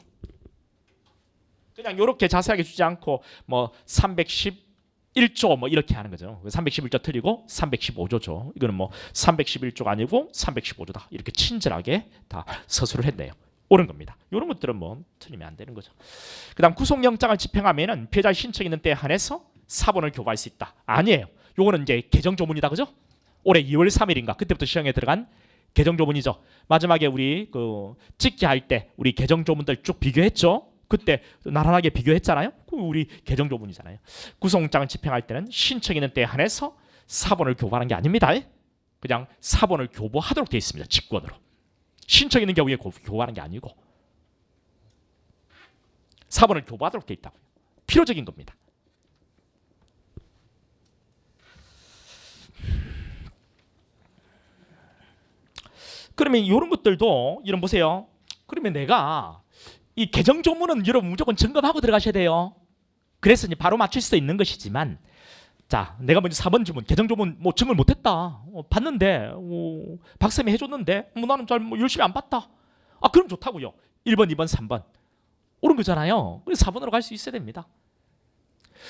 그냥 이렇게 자세하게 주지 않고 뭐 311조 뭐 이렇게 하는 거죠. 311조 틀리고 315조죠. 이거는 뭐 311조가 아니고 315조다. 이렇게 친절하게 다 서술을 했네요. 옳은 겁니다. 이런 것들은 뭐 틀리면 안 되는 거죠. 그다음 구속영장을 집행하면은 피해자의 신청 있는 때에 한해서 사본을 교부할 수 있다. 아니에요. 요거는 이제 개정조문이다. 그죠? 올해 2월 3일인가 그때부터 시행에 들어간 개정조문이죠. 마지막에 우리 그 직기할 때 우리 개정조문들 쭉 비교했죠. 그때 나란하게 비교했잖아요. 우리 개정조문이잖아요. 구속영장을 집행할 때는 신청 있는 때에 한해서 사본을 교부하는 게 아닙니다. 그냥 사본을 교부하도록 되어 있습니다. 직권으로. 신청 있는 경우에 교부하는 게 아니고 사본을 교부하도록 되어 있다고요. 필요적인 겁니다. 그러면 이런 것들도 이런 보세요. 그러면 내가 이 개정조문은 여러분 무조건 점검하고 들어가셔야 돼요. 그래서 이제 바로 맞출 수 있는 것이지만, 자, 내가 먼저 4번 주문 개정조문 뭐 증을 못했다. 봤는데 박쌤이 해줬는데 나는 잘 열심히 안 봤다. 아, 그럼 좋다고요. 1번, 2번, 3번 옳은 거잖아요. 그래서 4번으로 갈 수 있어야 됩니다.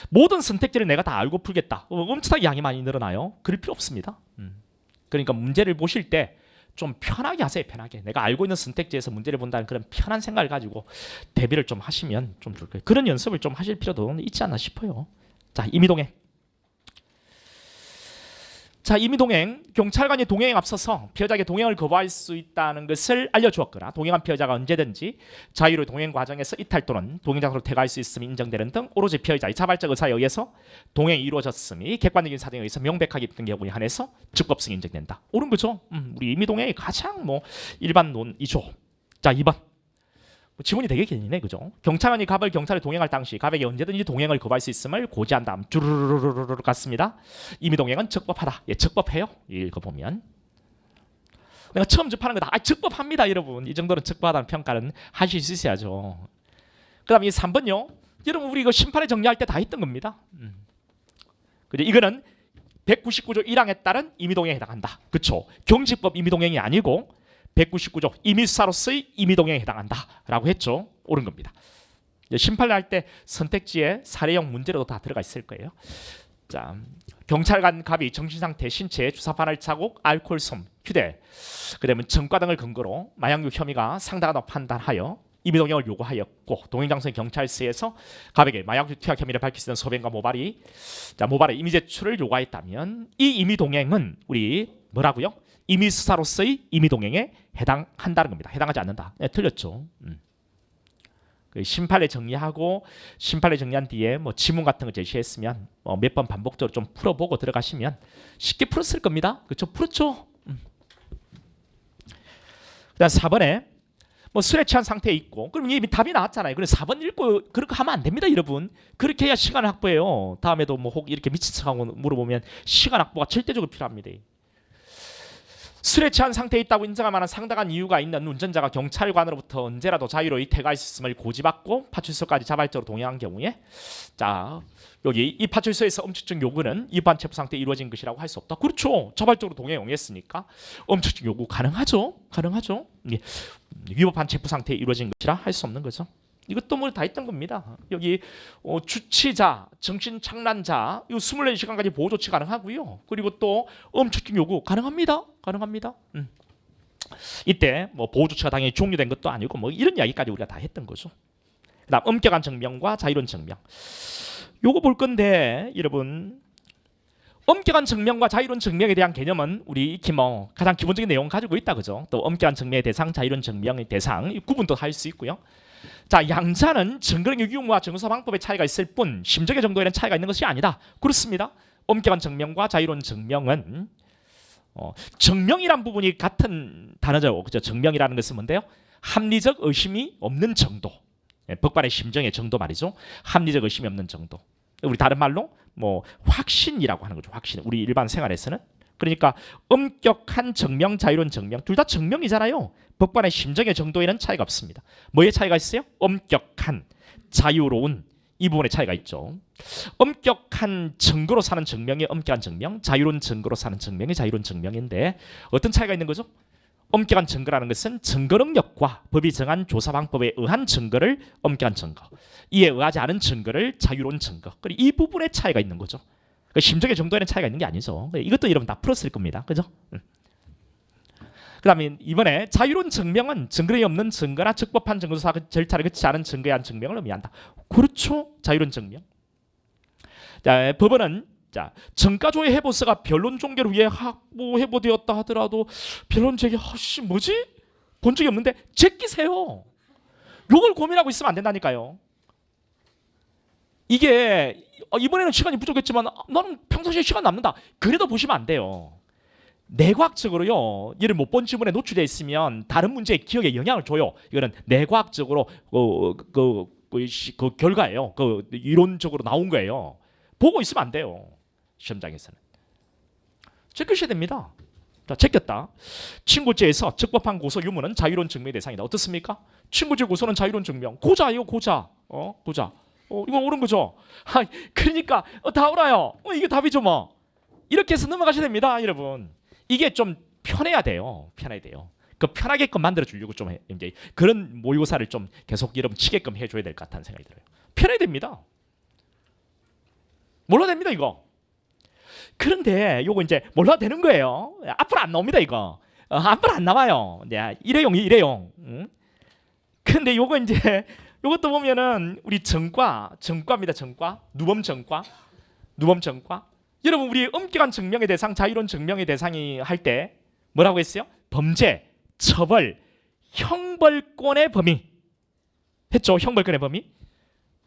모든 선택지를 내가 다 알고 풀겠다. 엄청나게 양이 많이 늘어나요. 그럴 필요 없습니다. 그러니까 문제를 보실 때 좀 편하게 하세요. 편하게. 내가 알고 있는 선택지에서 문제를 본다는 그런 편한 생각을 가지고 대비를 좀 하시면 좀 좋을 거예요. 그런 연습을 좀 하실 필요도 있지 않나 싶어요. 자, 임의동행. 자, 임의동행. 경찰관이 동행에 앞서서 피해자에게 동행을 거부할 수 있다는 것을 알려주었거나 동행한 피해자가 언제든지 자유로 동행 과정에서 이탈 또는 동행 장소로 퇴가할 수 있음이 인정되는 등 오로지 피해자의 자발적 의사에 의해서 동행이 이루어졌음이 객관적인 사정에 의해서 명백하게 있던 경우에 한해서 적법성이 인정된다. 옳은 거죠. 우리 임의동행이 가장 뭐 일반 논이죠. 자, 2번. 지문이 되게 기네, 그죠? 경찰관이 갑을 경찰에 동행할 당시 갑에게 언제든지 동행을 거부할 수 있음을 고지한 다음 주르르르르 갔습니다. 임의동행은 적법하다. 예, 적법해요. 읽어보면 내가 처음 접하는 거다. 아, 적법합니다, 여러분. 이 정도는 적법하다는 평가는 하실 수 있어야죠. 그다음 이 3번요. 여러분 우리 이거 심판에 정리할 때 다 했던 겁니다. 근데 이거는 199조 1항에 따른 임의동행에 해당한다. 그렇죠? 경직법 임의동행이 아니고 199조 임의수사로서의 임의동행에 해당한다라고 했죠. 옳은 겁니다. 심판을 할 때 선택지에 사례형 문제로도 다 들어가 있을 거예요. 자, 경찰관 갑이 정신상태, 신체, 주사바늘 자국, 알코올 솜, 휴대, 그다음에 전과 등을 근거로 마약류 혐의가 상당하다고 판단하여 임의동행을 요구하였고 동행장소의 경찰서에서 갑에게 마약류 투약 혐의를 밝힐 수 있는 소변과 모발의 임의 제출을 요구했다면 이 임의동행은 우리 뭐라고요? 임의수사로서의 임의동행에 해당한다는 겁니다. 해당하지 않는다. 네, 틀렸죠. 심판례 정리하고 심판례 정리한 뒤에 뭐 지문 같은 거 제시했으면 몇 번 반복적으로 좀 풀어보고 들어가시면 쉽게 풀었을 겁니다. 그렇죠? 풀었죠. 그다음 4번에 뭐 술에 취한 상태에 있고 그럼 이미 답이 나왔잖아요. 그래서 4번 읽고 그렇게 하면 안 됩니다, 여러분. 그렇게 해야 시간 확보해요. 다음에도 뭐 혹 이렇게 미친 척하고 물어보면 시간 확보가 절대적으로 필요합니다. 술에 취한 상태에 있다고 인정할 만한 상당한 이유가 있는 운전자가 경찰관으로부터 언제라도 자유로이 퇴거할 수 있음을 고지받고 파출소까지 자발적으로 동행한 경우에 자 여기 이 파출소에서 엄칙적 요구는 위반 체포 상태에 이루어진 것이라고 할 수 없다. 그렇죠. 자발적으로 동행했으니까 엄칙적 요구 가능하죠. 가능하죠. 위법한 체포 상태에 이루어진 것이라 할 수 없는 거죠. 이것도 뭐 다 했던 겁니다. 여기 주치자, 정신착란자 이 24시간까지 보호 조치 가능하고요. 그리고 또 엄칙적 요구 가능합니다. 가능합니다. 이때 뭐 보호 조치가 당연히 종료된 것도 아니고 뭐 이런 이야기까지 우리가 다 했던 거죠. 그다음 엄격한 증명과 자유로운 증명. 요거 볼 건데 여러분 엄격한 증명과 자유로운 증명에 대한 개념은 우리 익히 뭐 가장 기본적인 내용 가지고 있다 그죠? 또 엄격한 증명의 대상, 자유로운 증명의 대상 구분도 할 수 있고요. 자, 양자는 증거력의 유무와 증서 방법의 차이가 있을 뿐 심정의 정도에는 차이가 있는 것이 아니다. 그렇습니다. 엄격한 증명과 자유로운 증명은 증명이란 부분이 같은 단어죠. 그죠? 증명이라는 것은 뭔데요? 합리적 의심이 없는 정도. 법관의 심정의 정도 말이죠. 합리적 의심이 없는 정도. 우리 다른 말로 뭐 확신이라고 하는 거죠. 확신. 우리 일반 생활에서는. 그러니까 엄격한 증명, 자유로운 증명 둘 다 증명이잖아요. 법관의 심정의 정도에는 차이가 없습니다. 뭐의 차이가 있어요? 엄격한, 자유로운 이 부분에 차이가 있죠. 엄격한 증거로 사는 증명이 엄격한 증명, 자유로운 증거로 사는 증명이 자유로운 증명인데 어떤 차이가 있는 거죠? 엄격한 증거라는 것은 증거 능력과 법이 정한 조사 방법에 의한 증거를 엄격한 증거, 이에 의하지 않은 증거를 자유로운 증거. 그리고 이 부분에 차이가 있는 거죠. 심정의 정도에는 차이가 있는 게 아니죠. 이것도 여러분 다 풀었을 겁니다. 그죠? 그 다음에 이번에 자유로운 증명은 증거력이 없는 증거나 적법한 증거조사 절차를 거치지 않은 증거에 의한 증명을 의미한다. 그렇죠. 자유로운 증명. 자, 법원은 자, 정가조의 해보서가 변론 종결 후에 확보 해보되었다 하더라도 변론 제기 뭐지? 본 적이 없는데 제끼세요. 요걸 고민하고 있으면 안 된다니까요. 이게 이번에는 시간이 부족했지만 나는 평상시에 시간 남는다. 그래도 보시면 안 돼요. 내과학적으로요. 얘를 못 본 지문에 노출되어 있으면 다른 문제의 기억에 영향을 줘요. 이거는 내과학적으로 그 결과예요. 그 이론적으로 나온 거예요. 보고 있으면 안 돼요. 시험장에서는. 제끼셔야 됩니다. 자, 제꼈다. 친고죄에서 적법한 고소 유무는 자유로운 증명의 대상이다. 어떻습니까? 친고죄 고소는 자유로운 증명. 고자예요, 고자. 고자. 이거 옳은 거죠. 그러니까 다 알아요. 이게 답이죠, 뭐. 이렇게 해서 넘어가셔야 됩니다, 여러분. 이게 좀 편해야 돼요. 편해야 돼요. 그 편하게끔 만들어 주려고 좀 이제 그런 모의고사를 좀 계속 여러분 치게끔 해줘야 될 것 같다는 생각이 들어요. 편해야 됩니다. 몰라도 됩니다, 이거. 그런데 요거 이제 몰라도 되는 거예요. 앞으로 안 나옵니다, 이거. 앞으로 안 나와요. 일회용. 근데 요거 이제 요것도 보면은 우리 정과입니다. 정과. 누범 정과. 여러분 우리 엄격한 증명의 대상, 자유로운 증명의 대상이 할 때 뭐라고 했어요? 범죄, 처벌, 형벌권의 범위 했죠. 형벌권의 범위.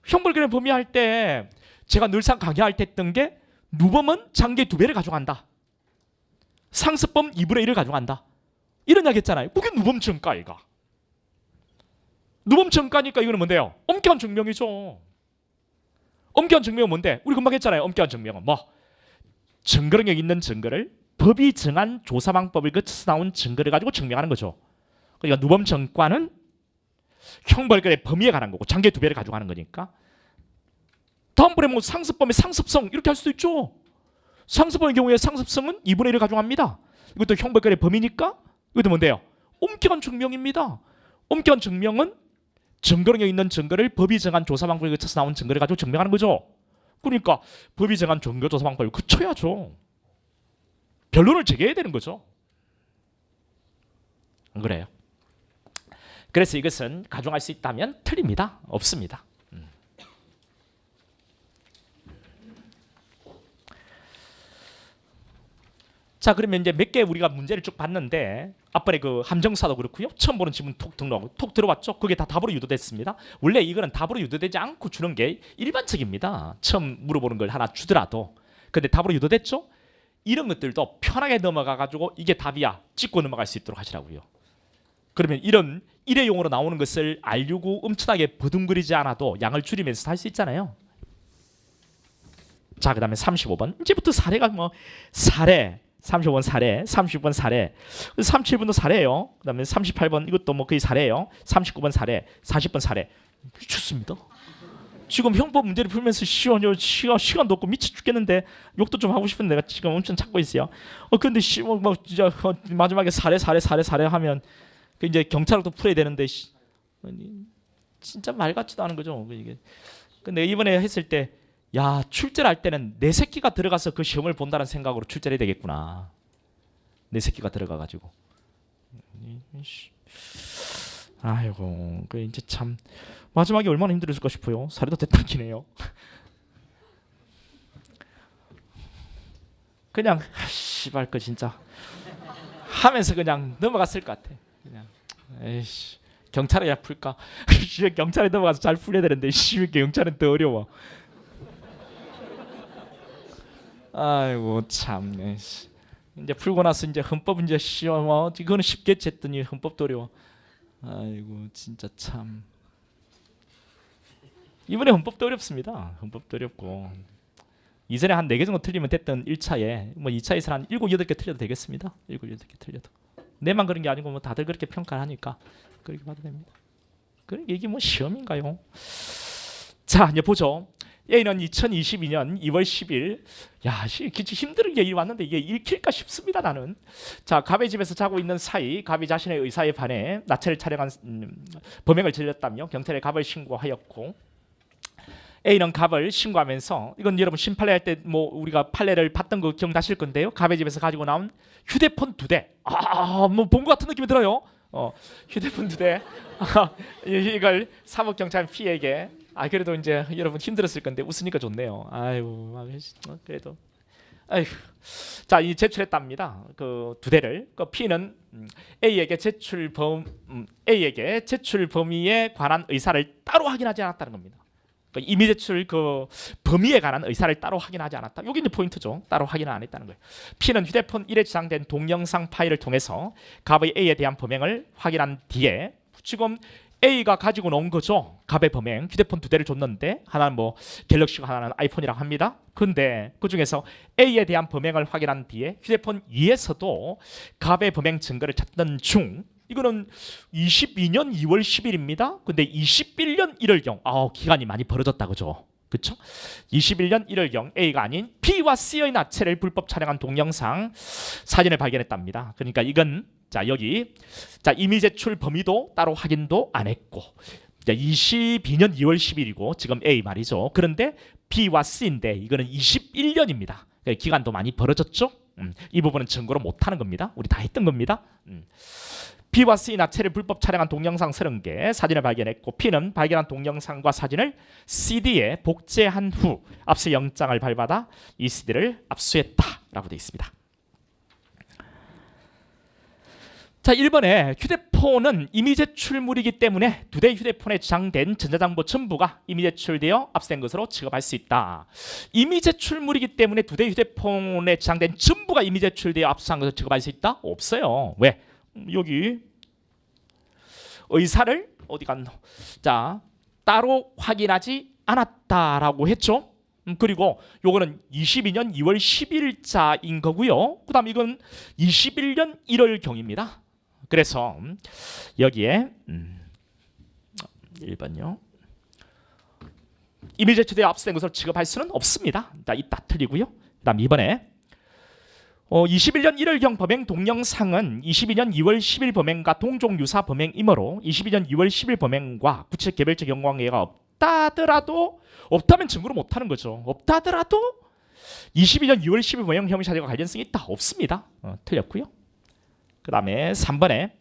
형벌권의 범위 할 때 제가 늘상 강의할 때 했던 게 누범은 장기 2배를 가져간다. 상습범 2분의 1을 가져간다. 이런 이야기 했잖아요. 그게 누범 정과이가. 누범 정과니까 이거는 뭔데요? 엄격한 증명이죠. 엄격한 증명은 뭔데? 우리 금방 했잖아요. 엄격한 증명은 뭐? 증거능력 있는 증거를 법이 정한 조사 방법을 거쳐서 나온 증거를 가지고 증명하는 거죠. 그러니까 누범 정과는 형벌권의 범위에 관한 거고 장기 2배를 가져가는 거니까. 다음번에 뭐 상습범의 상습성 이렇게 할 수도 있죠. 상습범의 경우에 상습성은 2분의 1을 가져갑니다. 이것도 형벌권의 범위니까 이것도 뭔데요? 엄격한 증명입니다. 엄격한 증명은 증거능력 있는 증거를 법이 정한 조사 방법을 거쳐서 나온 증거를 가지고 증명하는 거죠. 그러니까 법이 정한 종교조사 방법을 그쳐야죠. 변론을 제기해야 되는 거죠. 안 그래요? 그래서 이것은 가중할 수 있다면 틀립니다. 없습니다. 자, 그러면 이제 몇 개 우리가 문제를 쭉 봤는데 앞번에 그 함정사도 그렇고요. 처음 보는 지문 톡 등록하고 톡 들어왔죠. 그게 다 답으로 유도됐습니다. 원래 이거는 답으로 유도되지 않고 주는 게 일반적입니다. 처음 물어보는 걸 하나 주더라도. 근데 답으로 유도됐죠. 이런 것들도 편하게 넘어가가지고 이게 답이야 찍고 넘어갈 수 있도록 하시라고요. 그러면 이런 일회용으로 나오는 것을 알려고 엄청나게 버둥거리지 않아도 양을 줄이면서 할 수 있잖아요. 자, 그 다음에 35번 이제부터 사례가 뭐 사례 35번 사례, 30번 사례, 37번도 사례예요. 그 다음에 38번 이것도 뭐 거의 사례예요. 39번 사례, 40번 사례. 미쳤습니다. 지금 형법 문제를 풀면서 시간도 없고 미쳐 죽겠는데 욕도 좀 하고 싶은데 내가 지금 엄청 찾고 있어요. 근데 뭐 진짜 마지막에 사례 하면 그 이제 경찰도 풀어야 되는데 진짜 말 같지도 않은 거죠. 이게. 근데 이번에 했을 때 야, 출제를 할 때는 내 새끼가 들어가서 그 시험을 본다는 생각으로 출제를 해야 되겠구나. 내 새끼가 들어가가지고. 아이고, 그 이제 참 마지막에 얼마나 힘들었을까 싶어요. 사례도 대단키네요. 그냥 씨발 거 진짜 하면서 그냥 넘어갔을 것 같아. 그냥 에이씨 경찰에 풀까? 경찰에 넘어가서 잘 풀려야 되는데 경찰은 더 어려워. 아이고 참네. 이제 풀고 나서 이제 헌법 이제 쉬워. 이거는 쉽겠지 했더니 헌법도 어려워. 아이고 진짜 참. 이번에 헌법도 어렵습니다. 헌법도 어렵고 이전에 한 4개 정도 틀리면 됐던 1차에 뭐 2차에서 한 7, 8개 틀려도 되겠습니다. 7, 8개 틀려도. 내만 그런 게 아니고 뭐 다들 그렇게 평가를 하니까 그렇게 봐도 됩니다. 그러니까 이게 뭐 시험인가요? 자, 이제 보죠. A는 2022년 2월 10일 야, 힘든 게 왔는데 이게 읽힐까 싶습니다. 나는. 자, 갑의 집에서 자고 있는 사이 갑이 자신의 의사에 반해 나체를 촬영한 범행을 저질렀다며 경찰에 갑을 신고하였고 A는 갑을 신고하면서 이건 여러분 심판례 할 때 뭐 우리가 판례를 봤던 거 기억나실 건데요. 갑의 집에서 가지고 나온 휴대폰 2대. 뭐 본 것 같은 느낌이 들어요. 휴대폰 2대. 이걸 사법경찰 P에게 그래도 이제 여러분 힘들었을 건데 웃으니까 좋네요. 아이고 그래도 아이고. 자, 이 제출했답니다. 그 2대를. 그 P는 A에게 제출 범위에 관한 의사를 따로 확인하지 않았다는 겁니다. 이미 제출 그 범위에 관한 의사를 따로 확인하지 않았다. 여기 이제 포인트죠. 따로 확인을 안 했다는 거예요. P는 휴대폰 1에 저장된 동영상 파일을 통해서 갑의 A에 대한 범행을 확인한 뒤에 지금 A가 가지고 놓은 거죠. 갑의 범행. 휴대폰 2대를 줬는데 하나는 뭐 갤럭시고 하나는 아이폰이라고 합니다. 근데 그중에서 A에 대한 범행을 확인한 뒤에 휴대폰 2에서도 갑의 범행 증거를 찾던 중 이거는 22년 2월 10일입니다. 근데 21년 1월경 기간이 많이 벌어졌다 그죠? 그렇죠? 21년 1월경 A가 아닌 B와 C의 나체를 불법 촬영한 동영상 사진을 발견했답니다. 그러니까 이건 자 여기 자 이미 제출 범위도 따로 확인도 안 했고 22년 2월 10일이고 지금 A 말이죠. 그런데 B와 C인데 이거는 21년입니다. 기간도 많이 벌어졌죠. 이 부분은 증거로 못하는 겁니다. 우리 다 했던 겁니다. B와 C 나체를 불법 촬영한 동영상 30개 사진을 발견했고 P는 발견한 동영상과 사진을 CD에 복제한 후 압수 영장을 발받아 이 CD를 압수했다라고 되어 있습니다. 자, 1번에 휴대폰은 이미 제출물이기 때문에 2대 휴대폰에 저장된 전자정보 전부가 이미 제출되어 압수된 것으로 취급할 수 있다. 이미 제출물이기 때문에 2대 휴대폰에 저장된 전부가 이미 제출되어 압수한 것으로 취급할 수 있다? 없어요. 왜? 여기 의사를 어디 갔노? 자, 따로 확인하지 않았다라고 했죠. 그리고 요거는 22년 2월 10일자인 거고요. 그다음 이건 21년 1월경입니다. 그래서 여기에 1번요. 이미 제출되어 압수된 것으로 취급할 수는 없습니다. 이따 틀리고요. 그다음 2번에 21년 1월경 범행 동영상은 22년 2월 10일 범행과 동종 유사 범행이므로 22년 2월 10일 범행과 구체 개별적 연관관계가 없다면 증거를 못하는 거죠. 없다 하더라도 22년 6월 10일 모형 혐의 사실과 관련성이 있다. 없습니다. 틀렸고요. 그 다음에 3번에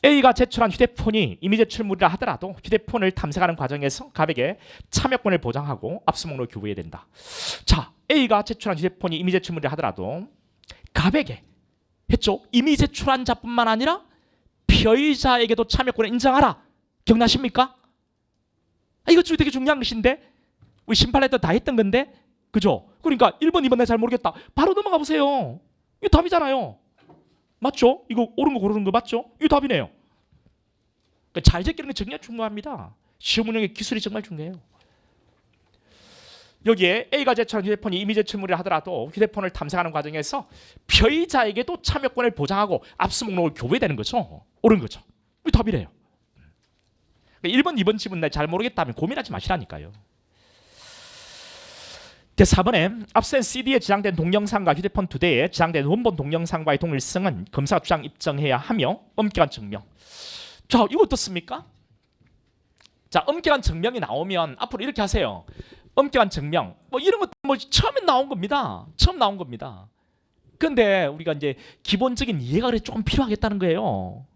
A가 제출한 휴대폰이 이미 제출물이라 하더라도 휴대폰을 탐색하는 과정에서 갑에게 참여권을 보장하고 압수목록을 교부해야 된다. 자, A가 제출한 휴대폰이 이미 제출물이라 하더라도 갑에게 했죠. 이미 제출한 자뿐만 아니라 피의자에게도 참여권을 인정하라. 기억나십니까? 이거 되게 중요한 것인데 우리 심판할 때 다 했던 건데, 그죠? 그러니까 1번, 2번 내가 잘 모르겠다. 바로 넘어가 보세요. 이거 답이잖아요. 맞죠? 이거 옳은 거 고르는 거 맞죠? 이거 답이네요. 그러니까 잘 제끼는 게 정말 중요합니다. 시험 운영의 기술이 정말 중요해요. 여기에 A가 제출한 휴대폰이 이미 제출물이라 하더라도 휴대폰을 탐색하는 과정에서 피의자에게도 참여권을 보장하고 압수목록을 교부해야 되는 거죠. 옳은 거죠. 이거 답이래요. 1번, 2번 집은 잘 모르겠다면 고민하지 마시라니까요. 4번에 앞선 CD에 저장된 동영상과 휴대폰 2대에 저장된 원본 동영상과의 동일성은 검사가 주장 입증해야 하며 엄격한 증명. 자, 이거 어떻습니까? 자, 엄격한 증명이 나오면 앞으로 이렇게 하세요. 엄격한 증명, 뭐 이런 것 뭐 처음에 나온 겁니다. 처음 나온 겁니다. 근데 우리가 이제 기본적인 이해가 조금 필요하겠다는 거예요.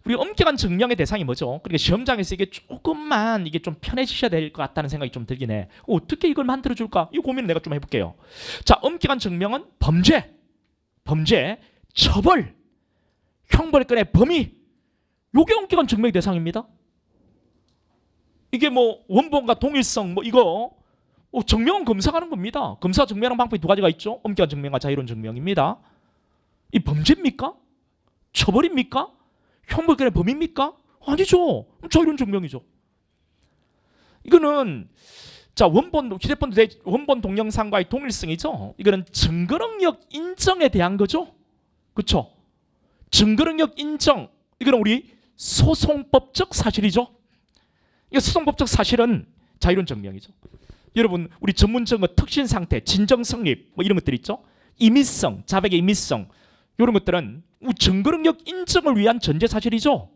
우리 엄격한 증명의 대상이 뭐죠? 그러니까 시험장에서 이게 조금만 이게 좀 편해지셔야 될 것 같다는 생각이 좀 들긴 해. 어떻게 이걸 만들어줄까? 이 고민을 내가 좀 해볼게요. 자, 엄격한 증명은 범죄, 처벌, 형벌권의 범위. 요게 엄격한 증명의 대상입니다. 이게 뭐 원본과 동일성 뭐 이거 증명은 검사가 하는 겁니다. 검사가 증명하는 방법이 두 가지가 있죠. 엄격한 증명과 자유로운 증명입니다. 이 범죄입니까? 처벌입니까? 형벌권의 범위입니까? 아니죠. 자유로운 증명이죠. 이거는 자, 휴대폰 원본 동영상과의 동일성이죠. 이거는 증거 능력 인정에 대한 거죠. 그렇죠? 증거 능력 인정. 이거는 우리 소송법적 사실이죠. 이 소송법적 사실은 자유로운 증명이죠. 여러분, 우리 전문 증거 특신 상태, 진정 성립 뭐 이런 것들 있죠. 임의성, 자백의 임의성 이런 것들은 증거 능력 인정을 위한 전제 사실이죠.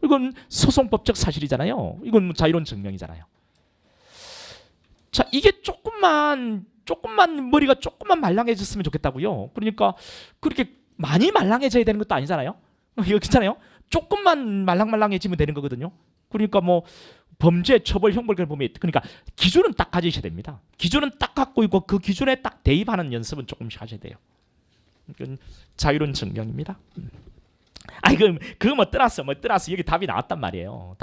이건 소송법적 사실이잖아요. 이건 자유로운 증명이잖아요. 자, 이게 조금만 머리가 조금만 말랑해졌으면 좋겠다고요. 그러니까 그렇게 많이 말랑해져야 되는 것도 아니잖아요. 이거 괜찮아요? 조금만 말랑말랑해지면 되는 거거든요. 그러니까 뭐 범죄, 처벌, 형벌을 보면 그러니까 기준은 딱 가지셔야 됩니다. 기준은 딱 갖고 있고 그 기준에 딱 대입하는 연습은 조금씩 하셔야 돼요. 이건 자유로운 증명입니다. 그거 뭐 떠났어 여기 답이 나왔단 말이에요.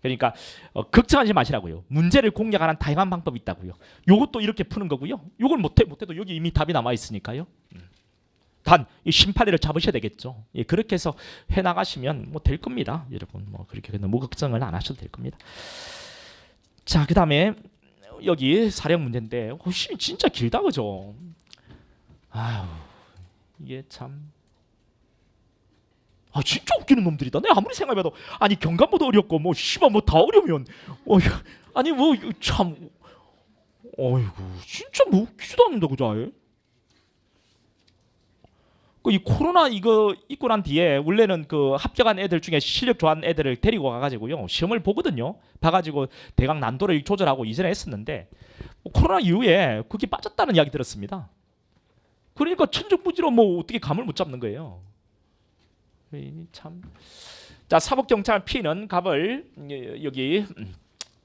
그러니까 걱정하지 마시라고요. 문제를 공략하는 다양한 방법이 있다고요. 요것도 이렇게 푸는 거고요. 요걸 못해도 여기 이미 답이 남아 있으니까요. 단 이 심판대를 잡으셔야 되겠죠. 예, 그렇게 해서 해나가시면 뭐 될 겁니다. 여러분 뭐 그렇게 너무 걱정을 안 하셔도 될 겁니다. 자, 그 다음에 여기 사령 문제인데 진짜 길다 그죠? 아유, 이게 참 진짜 웃기는 놈들이다. 내가 아무리 생각해봐도 아니 경감보다 어렵고 뭐 씨발 뭐 다 어려우면 아니 뭐 참 어이구 진짜 뭐 웃기지도 않는다 그죠? 이 코로나 이거 있고 난 뒤에 원래는 그 합격한 애들 중에 실력 좋아하는 애들을 데리고 가가지고요 시험을 보거든요. 봐가지고 대강 난도를 조절하고 이전에 했었는데 코로나 이후에 그게 빠졌다는 이야기 들었습니다. 그러니까 천정부지로 뭐 어떻게 감을 못 잡는 거예요. 참. 자, 사법경찰 P는 갑을 여기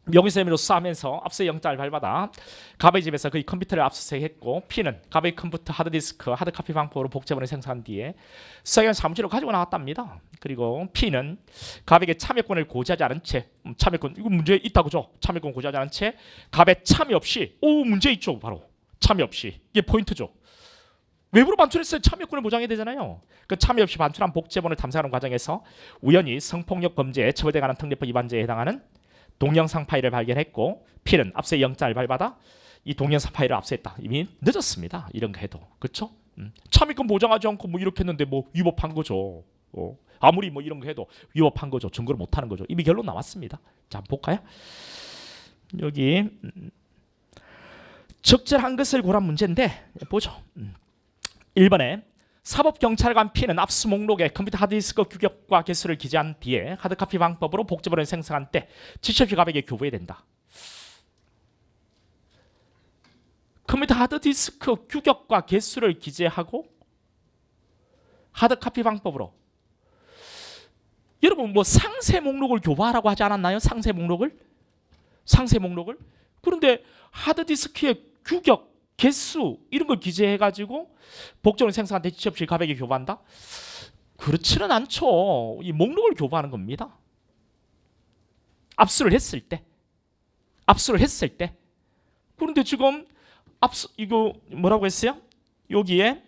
명의사 혐의로 수사하면서 압수 영장을 발받아 갑의 집에서 그의 컴퓨터를 압수수색했고 P는 갑의 컴퓨터 하드디스크 하드카피 방법으로 복제본을 생성한 뒤에 수사기관 사무실로 가지고 나왔답니다. 그리고 P는 갑에게 참여권을 고지하지 않은 채 참여권 이거 문제 있다 그죠? 참여권 고지하지 않은 채 갑의 참여 없이 문제 있죠. 바로 참여 없이 이게 포인트죠. 외부로 반출했어요. 참여권을 보장해야 되잖아요. 그 참여 없이 반출한 복제본을 탐색하는 과정에서 우연히 성폭력 범죄에 처벌에 관한 특례법 위반죄에 해당하는 동영상 파일을 발견했고 P는 압수의 영장을 발받아 이 동영상 파일을 압수했다. 이미 늦었습니다. 이런 거 해도 그렇죠? 참여권 보장하지 않고 뭐 이렇게 했는데 뭐 위법한 거죠. 아무리 뭐 이런 거 해도 위법한 거죠. 증거를 못 하는 거죠. 이미 결론 나왔습니다. 자, 한번 볼까요? 여기 적절한 것을 고란 문제인데 보죠. 1번에 사법경찰관 P는 압수 목록에 컴퓨터 하드디스크 규격과 개수를 기재한 뒤에 하드카피 방법으로 복제본을 생성한 때 지시 없이 가백에 교부해야 된다. 컴퓨터 하드디스크 규격과 개수를 기재하고 하드카피 방법으로. 여러분 뭐 상세 목록을 교부하라고 하지 않았나요? 상세 목록을? 그런데 하드디스크의 규격, 개수 이런 걸 기재해가지고 복제본을 생성한 때 지시 없이 가백에 교부한다? 그렇지는 않죠. 이 목록을 교부하는 겁니다. 압수를 했을 때. 그런데 지금 이거 뭐라고 했어요? 여기에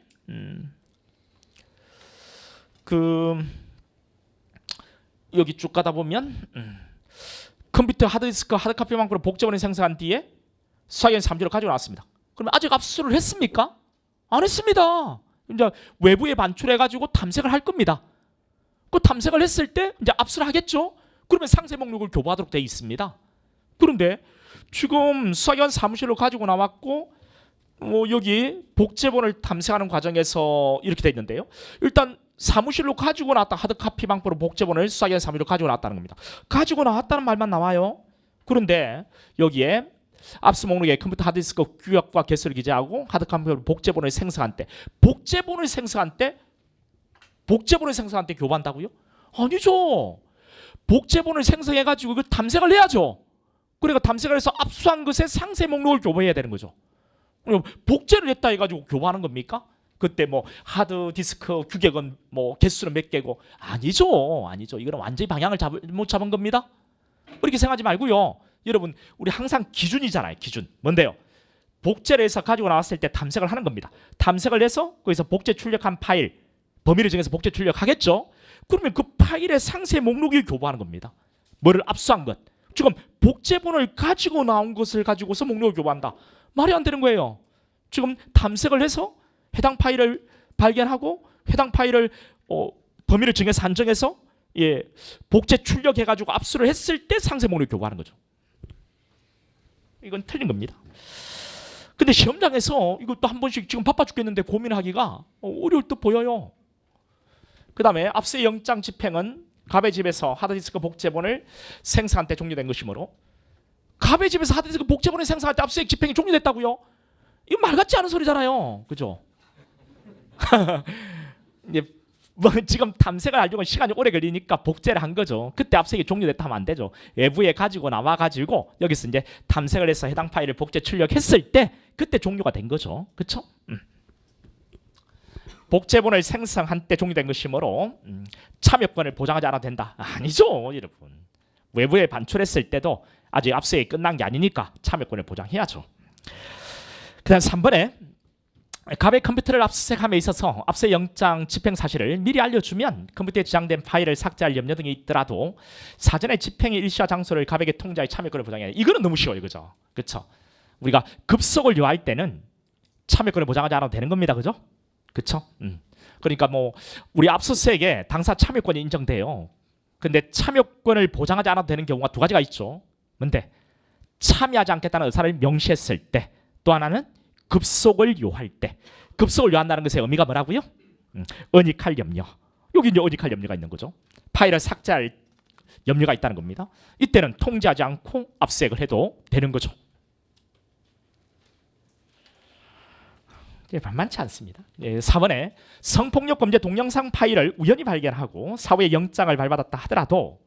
여기 쭉 가다 보면 컴퓨터 하드디스크 하드카피 방법으로 복제본을 생성한 뒤에 수사기관 3주를 가지고 나왔습니다. 그러면 아직 압수를 했습니까? 안 했습니다. 이제 외부에 반출해가지고 탐색을 할 겁니다. 그 탐색을 했을 때 이제 압수를 하겠죠. 그러면 상세 목록을 교부하도록 되어 있습니다. 그런데 지금 수사기관 사무실로 가지고 나왔고 여기 복제본을 탐색하는 과정에서 이렇게 되어 있는데요. 일단 사무실로 가지고 나왔다. 하드카피 방법으로 복제본을 수사기관 사무실로 가지고 나왔다는 겁니다. 가지고 나왔다는 말만 나와요. 그런데 여기에 압수 목록에 컴퓨터 하드디스크 규격과 개수를 기재하고 하드카피로 복제본을 생성한 때 교부한다고요? 아니죠. 복제본을 생성해가지고 이걸 탐색을 해야죠. 그러니까 탐색을 해서 압수한 것의 상세 목록을 교부해야 되는 거죠. 복제를 했다 해가지고 교부하는 겁니까? 그때 뭐 하드디스크 규격은 뭐 개수는 몇 개고 아니죠. 이거는 완전히 방향을 잘못 잡은 겁니다. 그렇게 생각하지 말고요. 여러분 우리 항상 기준이잖아요. 기준 뭔데요? 복제를 해서 가지고 나왔을 때 탐색을 하는 겁니다. 탐색을 해서 거기서 복제 출력한 파일 범위를 정해서 복제 출력하겠죠. 그러면 그 파일의 상세 목록이 교부하는 겁니다. 뭐를 압수한 것. 지금 복제본을 가지고 나온 것을 가지고서 목록을 교부한다. 말이 안 되는 거예요. 지금 탐색을 해서 해당 파일을 발견하고 해당 파일을 범위를 정해서 산정해서 복제 출력해가지고 압수를 했을 때 상세 목록을 교부하는 거죠. 이건 틀린 겁니다. 근데 시험장에서 이것도 한 번씩 지금 바빠 죽겠는데 고민하기가 어려울 듯 보여요. 그 다음에 압수의 영장 집행은 갑의 집에서 하드디스크 복제본을 생성한 때 종료된 것이므로 갑의 집에서 하드디스크 복제본을 생성할 때 압수의 집행이 종료됐다고요? 이거 말 같지 않은 소리잖아요. 그죠? 뭐 지금 탐색을 하려고 시간이 오래 걸리니까 복제를 한 거죠. 그때 압수액이 종료됐다 하면 안 되죠. 외부에 가지고 나와가지고 여기서 이제 탐색을 해서 해당 파일을 복제 출력했을 때 그때 종료가 된 거죠. 그렇죠? 복제본을 생성한 때 종료된 것이므로 참여권을 보장하지 않아도 된다. 아니죠, 여러분. 외부에 반출했을 때도 아직 압수액이 끝난 게 아니니까 참여권을 보장해야죠. 그 다음 3번에 갑의 컴퓨터를 압수수색함에 있어서 압수의 영장 집행 사실을 미리 알려주면 컴퓨터에 저장된 파일을 삭제할 염려 등이 있더라도 사전에 집행의 일시와 장소를 갑에게 통지하여 참여권을 보장해야 돼. 이거는 너무 쉬워요. 그죠? 그렇죠? 우리가 급속을 요할 때는 참여권을 보장하지 않아도 되는 겁니다. 그죠? 그렇죠? 그러니까 뭐 우리 압수수색에 당사 참여권이 인정돼요. 근데 참여권을 보장하지 않아도 되는 경우가 두 가지가 있죠. 뭔데? 참여하지 않겠다는 의사를 명시했을 때, 또 하나는 급속을 요할 때. 급속을 요한다는 것의 의미가 뭐라고요? 은닉할 염려. 여기 이제 은닉할 염려가 있는 거죠. 파일을 삭제할 염려가 있다는 겁니다. 이때는 통지하지 않고 압수수색을 해도 되는 거죠. 만만치 않습니다. 4번에 성폭력 범죄 동영상 파일을 우연히 발견하고 사후에 영장을 발받았다 하더라도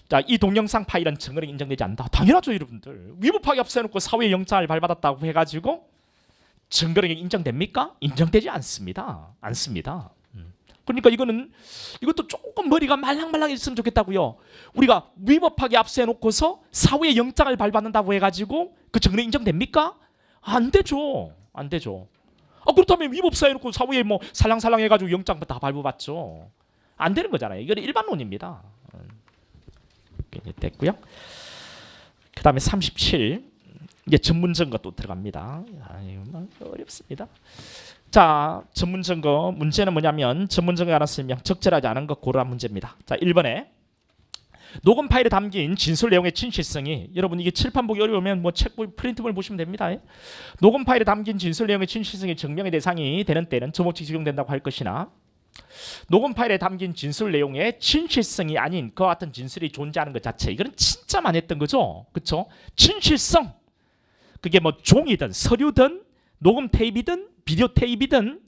자, 이 동영상 파일은 증거로 인정되지 않는다. 당연하죠, 여러분들. 위법하게 압수해놓고 사후에 영장을 발받았다고 해가지고 증거로 인정됩니까? 인정되지 않습니다. 그러니까 이것도 조금 머리가 말랑말랑했으면 좋겠다고요. 우리가 위법하게 압수해놓고서 사후에 영장을 발받는다고 해가지고 그 증거로 인정됩니까? 안 되죠. 그렇다면 위법사 해놓고 사후에 뭐 살랑살랑 해가지고 영장 다 발부받죠. 안 되는 거잖아요. 이건 일반론입니다. 됐고요. 그 다음에 37 이제 전문 증거 또 들어갑니다. 어렵습니다. 자, 전문 증거 문제는 뭐냐면 전문 증거가 하나 설명 적절하지 않은 것 고르란 문제입니다. 자, 1번에 녹음 파일에 담긴 진술 내용의 진실성이, 여러분 이게 칠판 보기 어려우면 뭐 책 프린트물 보시면 됩니다. 녹음 파일에 담긴 진술 내용의 진실성이 증명의 대상이 되는 때는 점업칙이 적용된다고 할 것이나, 녹음 파일에 담긴 진술 내용의 진실성이 아닌 그와 같은 진술이 존재하는 것 자체, 이거는 진짜 많이 했던 거죠. 그렇죠? 진실성, 그게 뭐 종이든 서류든 녹음 테이프이든 비디오 테이프이든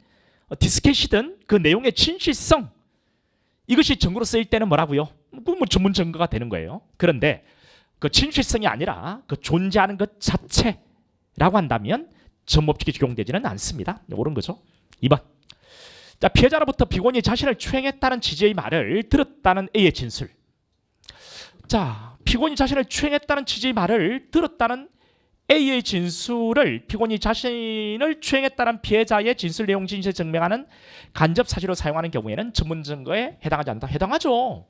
디스켓이든 그 내용의 진실성, 이것이 증거로 쓰일 때는 뭐라고요? 뭐 전문 증거가 되는 거예요. 그런데 그 진실성이 아니라 그 존재하는 것 자체라고 한다면 전법칙이 적용되지는 않습니다. 옳은 거죠. 2번. 자, 피해자로부터 피고인이 자신을 추행했다는 취지의 말을 들었다는 A의 진술. 자, 피고인이 자신을 추행했다는 취지의 말을 들었다는 A의 진술을 피고인이 자신을 추행했다는 피해자의 진술 내용 진실을 증명하는 간접 사실로 사용하는 경우에는 전문 증거에 해당하지 않는다. 해당하죠.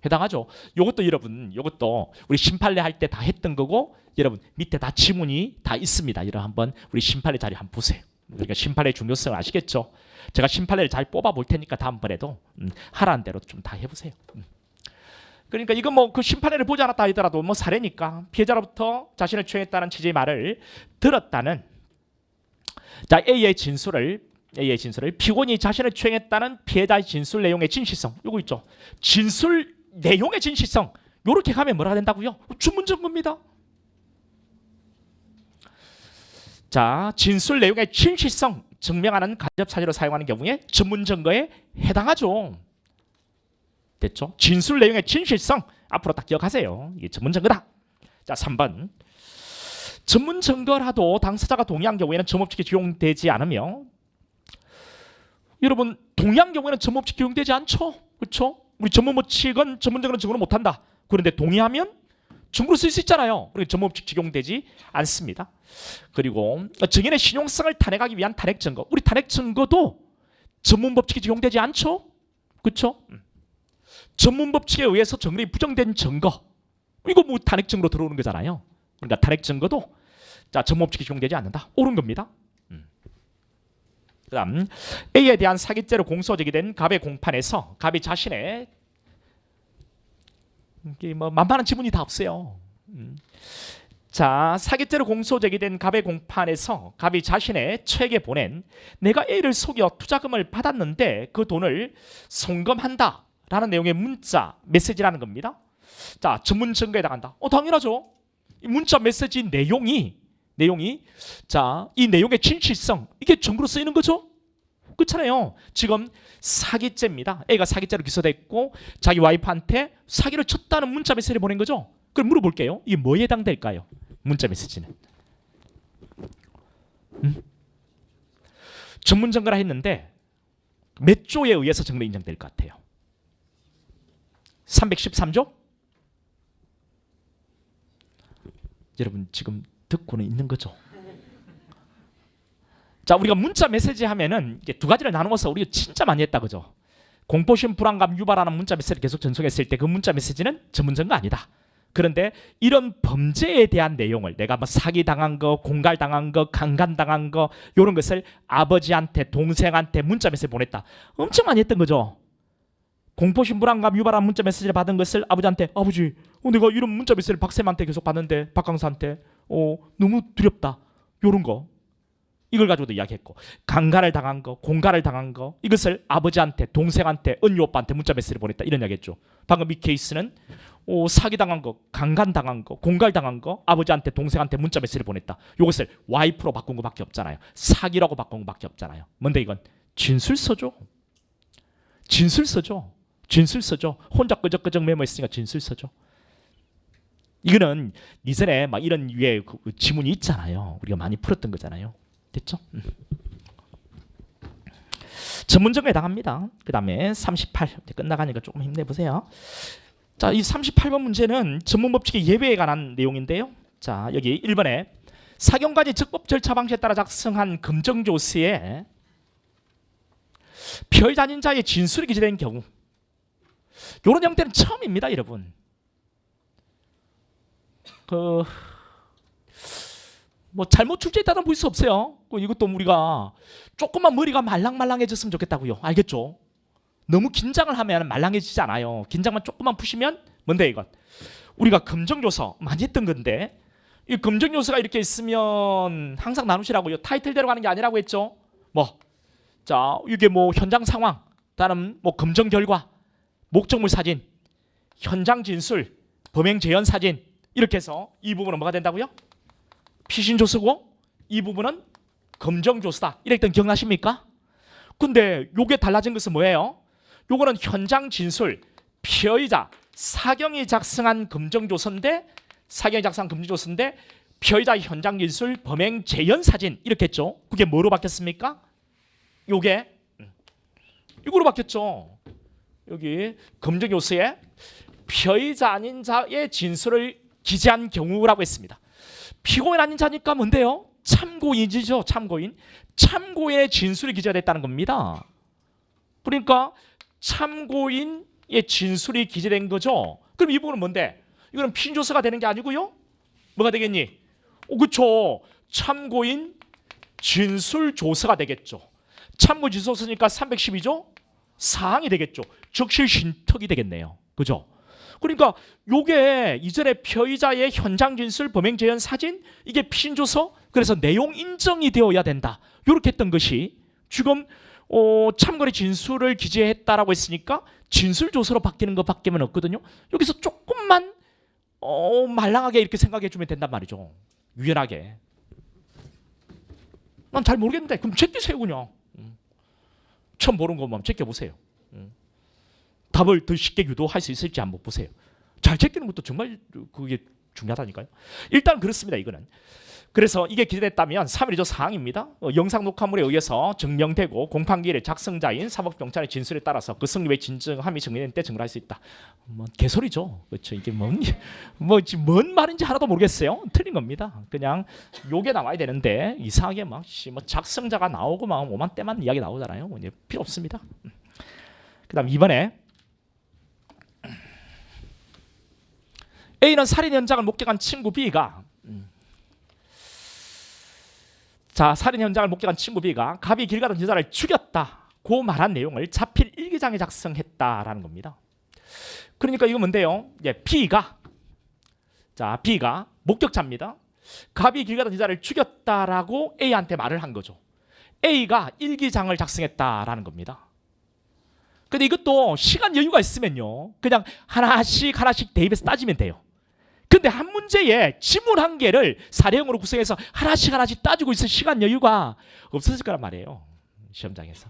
해당하죠. 요것도 여러분, 요것도 우리 심판례 할 때 다 했던 거고, 여러분 밑에 다 지문이 다 있습니다. 이런 한번 우리 심판례 자료 한번 보세요. 그러니까 심판례의 중요성을 아시겠죠? 제가 심판례를 잘 뽑아 볼 테니까 다음번에도 하라는 대로 좀 다 해보세요. 그러니까 이거 뭐 그 심판례를 보지 않았다 하더라도 뭐 사례니까, 피해자로부터 자신을 추행했다는 취지의 말을 들었다는, 자, A의 진술을 피고인이 자신을 추행했다는 피해자의 진술 내용의 진실성, 요거 있죠. 진술 내용의 진실성, 요렇게 가면 뭐라 된다고요? 주문 증거입니다. 자, 진술 내용의 진실성 증명하는 간접 사실로 사용하는 경우에 전문 증거에 해당하죠. 됐죠? 진술 내용의 진실성, 앞으로 딱 기억하세요. 이게 전문 증거다. 자, 3번. 전문 증거라도 당사자가 동의한 경우에는 점업칙이 적용되지 않으며, 여러분 동의한 경우에는 점업칙 적용되지 않죠. 그렇죠? 우리 전문법칙은 전문 증거는 증거를 못한다. 그런데 동의하면 증거로 쓸 수 있잖아요. 그러니까 전문법칙 적용되지 않습니다. 그리고 증인의 신용성을 탄핵하기 위한 탄핵 증거, 우리 탄핵 증거도 전문법칙이 적용되지 않죠. 그렇죠? 전문법칙에 의해서 증거이 부정된 증거, 이거 뭐 탄핵 증거로 들어오는 거잖아요. 그러니까 탄핵 증거도 자, 전문법칙이 적용되지 않는다. 옳은 겁니다. 그다음 A에 대한 사기죄로 공소 제기된 갑의 공판에서 갑이 자신의, 이게 뭐 만만한 지문이 다 없어요. 자, 사기죄로 공소 제기된 갑의 공판에서 갑이 자신의 책에 보낸 내가 A를 속여 투자금을 받았는데 그 돈을 송금한다 라는 내용의 문자 메시지라는 겁니다. 자, 전문 증거에 해당한다. 당연하죠. 이 문자 메시지 내용이 자, 이 내용의 진실성, 이게 증거로 쓰이는 거죠. 그렇잖아요. 지금 사기죄입니다. A가 사기죄로 기소됐고 자기 와이프한테 사기를 쳤다는 문자 메시지를 보낸 거죠. 그럼 물어볼게요. 이게 뭐에 해당될까요? 문자 메시지는 전문 증거라 했는데 몇 조에 의해서 증거 인정될 것 같아요? 313조? 여러분 지금 듣고는 있는 거죠. 자, 우리가 문자 메시지 하면은 이게 두 가지를 나누어서 우리가 진짜 많이 했다, 그죠? 공포심, 불안감 유발하는 문자 메시지를 계속 전송했을 때 그 문자 메시지는 전문 증거 아니다. 그런데 이런 범죄에 대한 내용을, 내가 뭐 사기 당한 거, 공갈 당한 거, 강간 당한 거, 이런 것을 아버지한테, 동생한테 문자 메시지 보냈다. 엄청 많이 했던 거죠. 공포심, 불안감 유발한 문자 메시지를 받은 것을 아버지한테, 아버지, 내가 이런 문자 메시지를 박쌤한테 계속 받는데, 박 강사한테 너무 두렵다. 이런 거, 이걸 가지고도 이야기했고, 강간을 당한 거, 공갈을 당한 거, 이것을 아버지한테, 동생한테, 언니 오빠한테 문자 메시지를 보냈다, 이런 이야기했죠. 방금 이 케이스는 사기 당한 거, 강간 당한 거, 공갈 당한 거, 아버지한테, 동생한테 문자 메시지를 보냈다. 이것을 와이프로 바꾼 것밖에 없잖아요. 사기라고 바꾼 것밖에 없잖아요. 뭔데 이건? 진술서죠. 진술서죠. 진술서죠. 혼자 끄적끄적 메모했으니까 진술서죠. 이거는 이전에 막 이런 위에 그 지문이 있잖아요. 우리가 많이 풀었던 거잖아요. 됐죠? 전문 증거에 해당합니다. 그 다음에 38, 이제 끝나가니까 조금 힘내보세요. 자, 이 38번 문제는 전문법칙의 예외에 관한 내용인데요. 자, 여기 1번에 사경까지 적법 절차 방식에 따라 작성한 검정조서에 피해자인자의 진술이 기재된 경우, 이런 형태는 처음입니다, 여러분. 뭐 잘못 출제했다는 볼 수 없어요. 이것도 우리가 조금만 머리가 말랑말랑해졌으면 좋겠다고요. 알겠죠? 너무 긴장을 하면 말랑해지지 않아요. 긴장만 조금만 푸시면 뭔데 이건? 우리가 검정요소 많이 했던 건데, 이 검정요소가 이렇게 있으면 항상 나누시라고요. 타이틀대로 가는 게 아니라고 했죠. 뭐, 자, 이게 뭐 현장 상황, 다음 뭐 검정 결과, 목적물 사진, 현장 진술, 범행 재현 사진, 이렇게 해서 이 부분은 뭐가 된다고요? 피신조서고 이 부분은 검정조서다. 이랬던 기억나십니까? 근데 요게 달라진 것은 뭐예요? 요거는 현장 진술, 피의자, 사경이 작성한 검정조서인데, 사경이 작성한 검정조서인데 피의자 현장 진술, 범행 재현 사진 이렇게 했죠. 그게 뭐로 바뀌었습니까? 요게 이거로 바뀌었죠. 여기 검정요소에 피의자 아닌 자의 진술을 기재한 경우라고 했습니다. 피고인 아닌 자니까 뭔데요? 참고인이죠. 참고인. 참고인의 진술이 기재됐다는 겁니다. 그러니까 참고인의 진술이 기재된 거죠. 그럼 이 부분은 뭔데? 이거는 피신조서가 되는 게 아니고요. 뭐가 되겠니? 그렇죠. 참고인 진술조서가 되겠죠. 참고인 진술서니까 312조 사항이 되겠죠. 적실 신탁이 되겠네요. 그죠? 그러니까 요게 이전에 피의자의 현장 진술, 범행 재현 사진, 이게 피신조서, 그래서 내용 인정이 되어야 된다. 이렇게 했던 것이 지금 참고인의 진술을 기재했다라고 했으니까 진술조서로 바뀌는 것밖에 없거든요. 여기서 조금만 말랑하게 이렇게 생각해 주면 된단 말이죠. 유연하게. 난 잘 모르겠는데 그럼 제끼세요 그냥. 처음 보는 것만 제껴보세요. 답을 더 쉽게 유도할 수 있을지 한번 보세요. 잘 제끼는 것도 정말 그게 중요하다니까요. 일단 그렇습니다. 이거는. 그래서 이게 기재됐다면 3.1조 사항입니다. 영상 녹화물에 의해서 증명되고 공판기일의 작성자인 사법경찰의 진술에 따라서 그 성립의 진정함이 증명된 때 증거할 수 있다. 뭐 개소리죠. 그렇죠. 이게 뭔 말인지 하나도 모르겠어요. 틀린 겁니다. 그냥 요게 나와야 되는데 이상하게 막 작성자가 나오고 막 오만 때만 이야기 나오잖아요. 필요 없습니다. 그다음 이번에 A는 살인 현장을 목격한 친구 B가 살인 현장을 목격한 친구 B가 갑이 길 가던 여자를 죽였다고 말한 내용을 자필 일기장에 작성했다라는 겁니다. 그러니까 이거 뭔데요? B가 목격자입니다. 갑이 길 가던 여자를 죽였다라고 A한테 말을 한 거죠. A가 일기장을 작성했다라는 겁니다. 근데 이것도 시간 여유가 있으면요, 그냥 하나씩 대입해서 따지면 돼요. 근데 한 문제에 지문 한 개를 사례형으로 구성해서 하나씩 따지고 있을 시간 여유가 없었을 거란 말이에요. 시험장에서.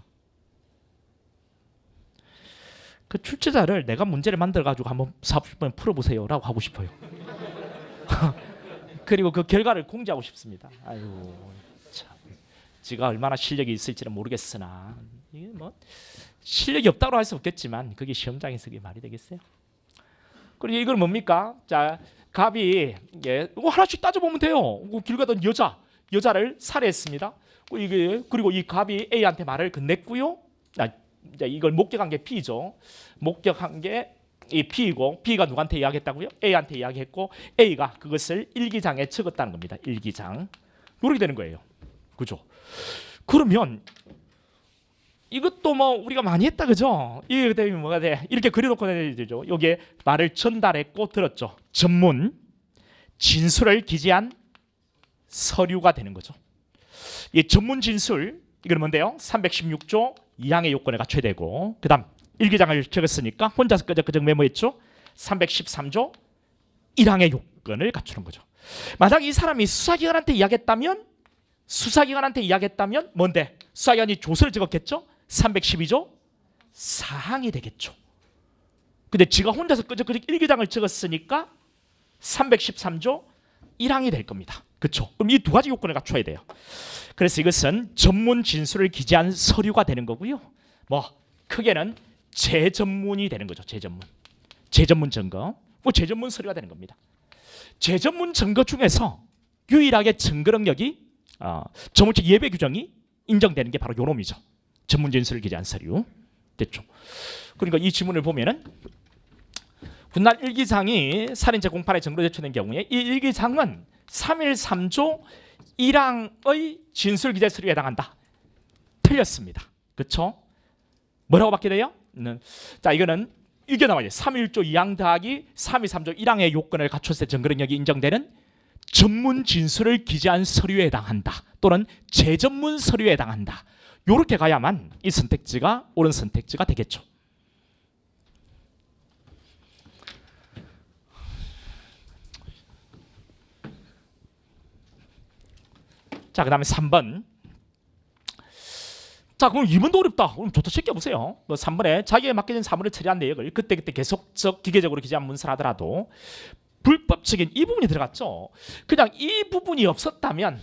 그 출제자를 내가 문제를 만들어가지고 한번 40분 풀어보세요라고 하고 싶어요. 그리고 그 결과를 공개하고 싶습니다. 아유, 참, 지가 얼마나 실력이 있을지는 모르겠으나 이게 뭐 실력이 없다고 할 수 없겠지만 그게 시험장에서 그게 말이 되겠어요? 그리고 이걸 뭡니까? 자, 갑이 하나씩 따져보면 돼요. 길 가던 여자를 살해했습니다. 그리고 이 갑이 A한테 말을 건넸고요. 이걸 목격한 게 B죠. 목격한 게 이 B이고, B가 누구한테 이야기했다고요? A한테 이야기했고, A가 그것을 일기장에 적었다는 겁니다. 일기장. 이렇게 되는 거예요. 그죠? 그러면 이것도 뭐 우리가 많이 했다, 그죠? 이게 되면 뭐가 돼? 이렇게 그려놓고 되죠. 여기에 말을 전달했고 들었죠. 전문 진술을 기재한 서류가 되는 거죠. 이 전문 진술, 이건 뭔데요? 316조 2항의 요건에 갖춰야 되고, 그다음 일기장을 적었으니까 혼자서 끄적끄적 메모했죠. 313조 1항의 요건을 갖추는 거죠. 만약 이 사람이 수사기관한테 이야기했다면 뭔데? 수사기관이 조서를 적었겠죠. 312조 사항이 되겠죠. 근데 지가 혼자서 끄적끄적 일기장을 적었으니까 313조 1항이 될 겁니다. 그렇죠? 그럼 이 두 가지 요건을 갖춰야 돼요. 그래서 이것은 전문 진술을 기재한 서류가 되는 거고요. 뭐 크게는 재전문이 되는 거죠. 재전문 증거. 재전문 서류가 되는 겁니다. 재전문 증거 중에서 유일하게 증거 능력이 정무적 예외 규정이 인정되는 게 바로 요놈이죠. 전문 진술을 기재한 서류. 됐죠? 그러니까 이 지문을 보면은 훗날 일기장이 살인죄 공판에 증거로 제출된 경우에 이 일기장은 313조 1항의 진술 기재 서류에 해당한다. 틀렸습니다. 그렇죠? 뭐라고 받게 돼요? 자, 이거는 이게 나와요. 3.1조 2항 더하기 3.23조 1항의 요건을 갖췄을 때 증거능력이 인정되는 전문 진술을 기재한 서류에 해당한다. 또는 재전문 서류에 해당한다. 이렇게 가야만 이 선택지가 옳은 선택지가 되겠죠. 자, 그 다음에 3번. 자, 그럼 2번도 어렵다. 그럼 좋다 챙겨보세요. 3번에 자기에 맡겨진 사물을 처리한 내역을 그때그때 계속적 기계적으로 기재한 문서를 하더라도 불법적인 이 부분이 들어갔죠. 그냥 이 부분이 없었다면,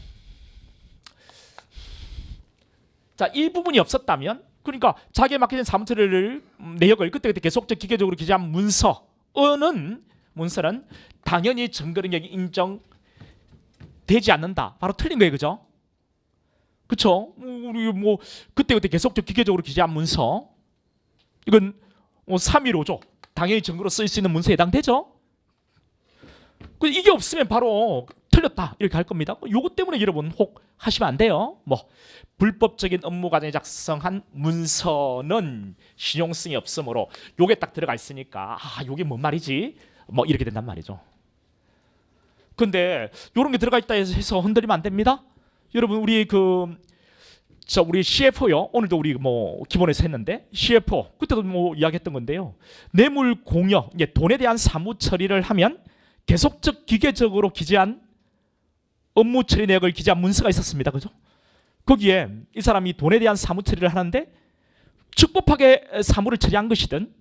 자, 이 부분이 없었다면, 그러니까 자기에 맡겨진 사물 처리를 내역을 그때그때 계속적 기계적으로 기재한 문서는 당연히 증거능력이 인정되지 않는다. 바로 틀린 거예요, 그죠? 그쵸? 우리 뭐 그때그때 계속적 기계적으로 기재한 문서, 이건 3.15조 당연히 증거로 쓸 수 있는 문서에 해당되죠? 이게 없으면 바로 틀렸다 이렇게 할 겁니다. 요것 때문에 여러분 혹 하시면 안 돼요. 뭐 불법적인 업무 과정에 작성한 문서는 신용성이 없으므로 요게 딱 들어가 있으니까 요게 뭔 말이지? 뭐 이렇게 된단 말이죠. 근데 요런 게 들어가 있다 해서 흔들리면 안 됩니다. 여러분 우리 우리 CFO요. 오늘도 우리 뭐 기본에서 했는데 CFO 그때도 뭐 이야기했던 건데요. 뇌물 공여, 돈에 대한 사무 처리를 하면 계속적 기계적으로 기재한 업무 처리 내역을 기재한 문서가 있었습니다. 그죠? 거기에 이 사람이 돈에 대한 사무 처리를 하는데 적법하게 사무를 처리한 것이든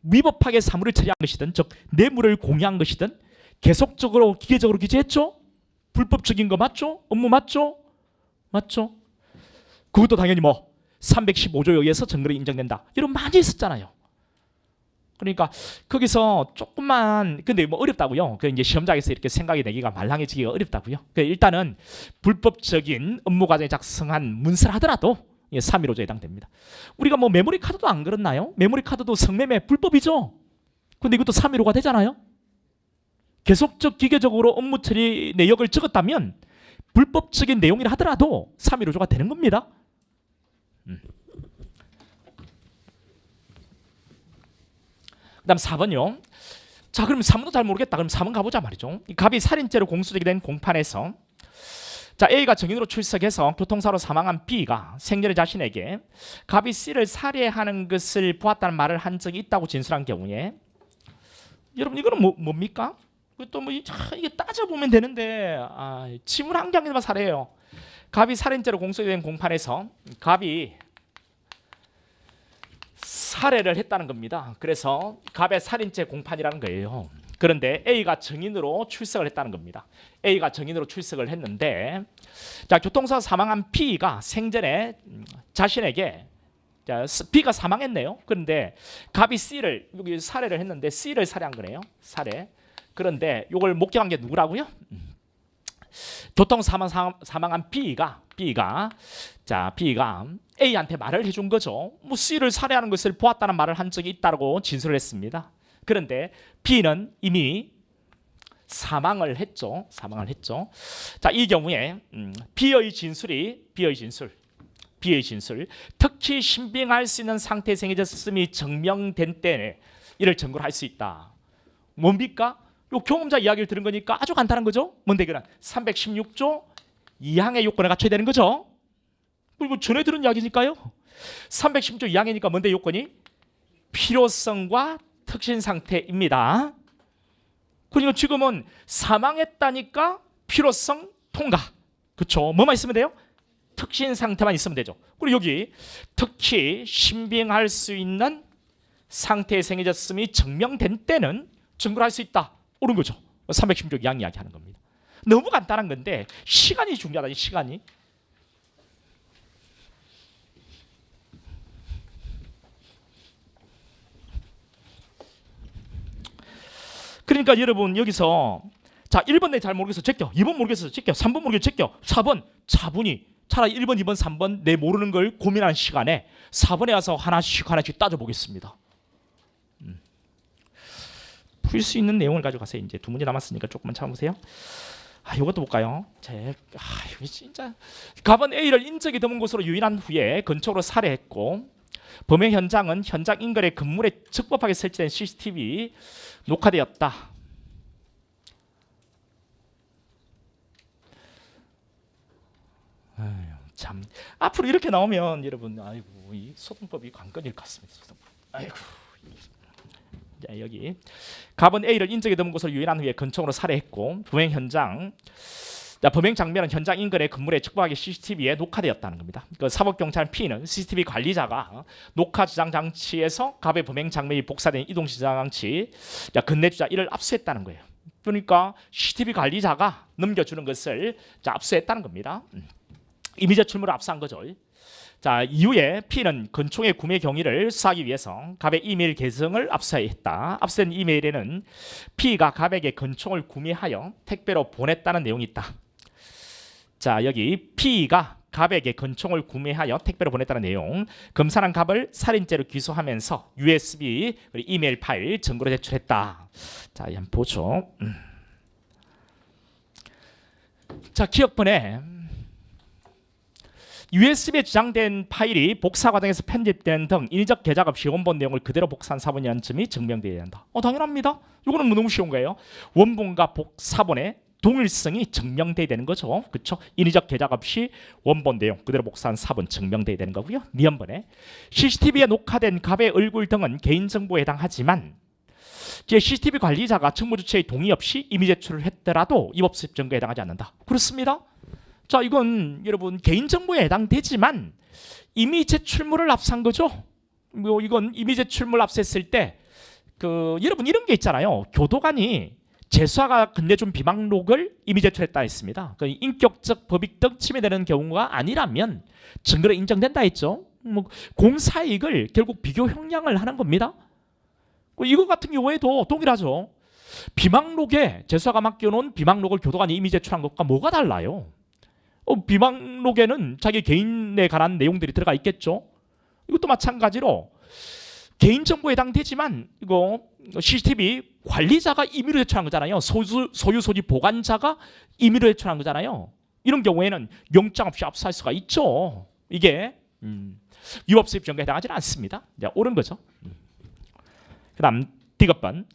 위법하게 사무를 처리한 것이든, 즉 뇌물을 공여한 것이든 계속적으로 기계적으로 기재했죠? 불법적인 거 맞죠? 업무 맞죠? 맞죠? 그것도 당연히 뭐 315조에 의해서 증거로 인정된다. 이런 많이 있었잖아요. 그러니까 거기서 조금만, 근데 뭐 어렵다고요. 그 이제 시험장에서 이렇게 생각이 내기가 말랑해지기가 어렵다고요. 일단은 불법적인 업무 과정에 작성한 문서를 하더라도 3.15조에 해당됩니다. 우리가 뭐 메모리 카드도 안 그렇나요? 메모리 카드도 성매매 불법이죠. 근데 이것도 3.15가 되잖아요. 계속적 기계적으로 업무 처리 내역을 적었다면 불법적인 내용이라 하더라도 3.15조가 되는 겁니다. 그 다음 4번요. 자, 그럼 3번도 잘 모르겠다. 그럼 4번 가보자 말이죠. 갑이 살인죄로 공소제기된 공판에서, 자, A가 증인으로 출석해서 교통사고로 사망한 B가 생전에 자신에게 갑이 C를 살해하는 것을 보았다는 말을 한 적이 있다고 진술한 경우에, 여러분 이거는 뭡니까? 또 뭐 이게 따져보면 되는데 지문 한 장에만 살해해요. 갑이 살인죄로 공소된 공판에서 갑이 살해를 했다는 겁니다. 그래서 갑의 살인죄 공판이라는 거예요. 그런데 A가 증인으로 출석을 했다는 겁니다. A가 증인으로 출석을 했는데, 자, 교통사고 사망한 B가 생전에 자신에게, 자, B가 사망했네요. 그런데 갑이 C를 여기 살해를 했는데 C를 살해한 거네요. 살해. 그런데 이걸 목격한 게 누구라고요? 교통사망한 B가 A한테 말을 해준 거죠. 뭐 C를 살해하는 것을 보았다는 말을 한 적이 있다고 진술을 했습니다. 그런데 B는 이미 사망을 했죠. 자, 이 경우에 B의 진술, 특히 신빙할 수 있는 상태에 생겨졌음이 증명된 때에 이를 증거로 할 수 있다. 뭡니까? 요 경험자 이야기를 들은 거니까 아주 간단한 거죠. 뭔데 그는 316조 2항의 요건을 갖춰야 되는 거죠. 그리고 전에 들은 이야기니까요. 316조 2항이니까 뭔데 요건이? 필요성과 특신 상태입니다. 그리고 지금은 사망했다니까 필요성 통과. 그렇죠? 뭐만 있으면 돼요? 특신 상태만 있으면 되죠. 그리고 여기 특히 신빙할 수 있는 상태에 생겨졌음이 증명된 때는 증거를 할 수 있다. 옳은 거죠. 316조 2항 이야기하는 겁니다. 너무 간단한 건데 시간이 중요하다. 시간이. 그러니까 여러분 여기서, 자, 1번 내 잘 모르겠어 제껴, 2번 모르겠어 제껴, 3번 모르겠어 제껴, 4번 차분히 차라리 1번 2번 3번 내 모르는 걸 고민하는 시간에 4번에 와서 하나씩 따져보겠습니다. 풀 수 있는 내용을 가지고 가세요. 이제 두 문제 남았으니까 조금만 참으세요. 이것도 볼까요? 이거 진짜 갑은 A를 인적이 드문 곳으로 유인한 후에 근처로 살해했고, 범행 현장은 현장 인근의 건물에 적법하게 설치된 CCTV 녹화되었다. 아유, 참 앞으로 이렇게 나오면 여러분 아이고 이 소동법이 관건일 것 같습니다. 소동법. 아이고. 자, 여기 갑은 A를 인적이 드문 곳으로 유인한 후에 근총으로 살해했고 범행 현장 범행 장면은 현장 인근의 건물에 적법하게 CCTV에 녹화되었다는 겁니다. 그 사법경찰 P는 CCTV 관리자가 녹화 저장 장치에서 갑의 범행 장면이 복사된 이동 저장 장치 건네주자 이를 압수했다는 거예요. 그러니까 CCTV 관리자가 넘겨주는 것을 압수했다는 겁니다. 이미 제출물을 압수한 거죠. 자, 이후에 P는 권총의 구매 경위를 수사하기 위해서 갑의 이메일 계정을 압수했다. 압수된 이메일에는 P가 갑에게 권총을 구매하여 택배로 보냈다는 내용이 있다. 자, 여기 P가 갑에게 권총을 구매하여 택배로 보냈다는 내용. 검사는 갑을 살인죄로 기소하면서 USB 그리고 이메일 파일 증거로 제출했다. 자, 한번 보죠. 자, 기억번에 USB에 저장된 파일이 복사 과정에서 편집된 등 인위적 개작 없이 원본 내용을 그대로 복사한 사본이라는 점이 증명되어야 한다. 당연합니다. 이거는 너무 쉬운 거예요. 원본과 사본의 동일성이 증명돼야 되는 거죠. 그렇죠? 인위적 개작 없이 원본 내용 그대로 복사한 사본 증명돼야 되는 거고요. 니은번에 CCTV에 녹화된 갑의 얼굴 등은 개인정보에 해당하지만 CCTV 관리자가 정보 주체의 동의 없이 임의 제출을 했더라도 위법습 증거에 해당하지 않는다. 그렇습니다. 자, 이건 여러분 개인정보에 해당되지만 임의 제출물을 압수한 거죠. 이건 임의 제출물 압수했을 때 여러분 이런 게 있잖아요. 교도관이 재수아가 건네준 비방록을 임의 제출했다 했습니다. 인격적 법익 등 침해되는 경우가 아니라면 증거로 인정된다 했죠. 공사이익을 결국 비교 형량을 하는 겁니다. 이거 같은 경우에도 동일하죠. 비방록에 재수아가 맡겨놓은 비방록을 교도관이 임의 제출한 것과 뭐가 달라요? 비방록에는 자기 개인에 관한 내용들이 들어가 있겠죠. 이것도 마찬가지로 개인정보에 해당되지만 이거 CCTV 관리자가 임의로 제출한 거잖아요. 소유 소지 보관자가 임의로 제출한 거잖아요. 이런 경우에는 영장 없이 압수할 수가 있죠. 이게 위법수입 증거에 해당하지는 않습니다. 옳은 거죠. 그다음 D급번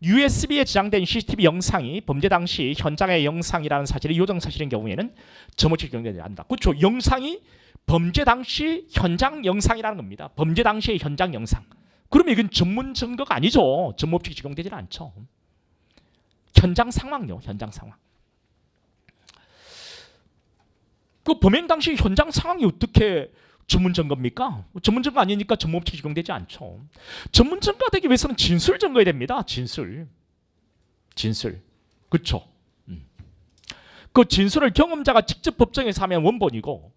USB에 저장된 CCTV 영상이 범죄 당시 현장의 영상이라는 사실이 요정 사실인 경우에는 점호치 경계되지 않는다. 그렇죠. 영상이 범죄 당시 현장 영상이라는 겁니다. 범죄 당시의 현장 영상. 그러면 이건 전문 증거가 아니죠. 점호치 적용되지는 않죠. 현장 상황요. 현장 상황. 그 범행 당시 현장 상황이 어떻게 전문 증거입니까? 전문 증거 아니니까 전문법칙 적용되지 않죠. 전문 증거가 되기 위해서는 진술 증거해야 됩니다. 진술. 그렇죠. 그 진술을 경험자가 직접 법정에서 하면 원본이고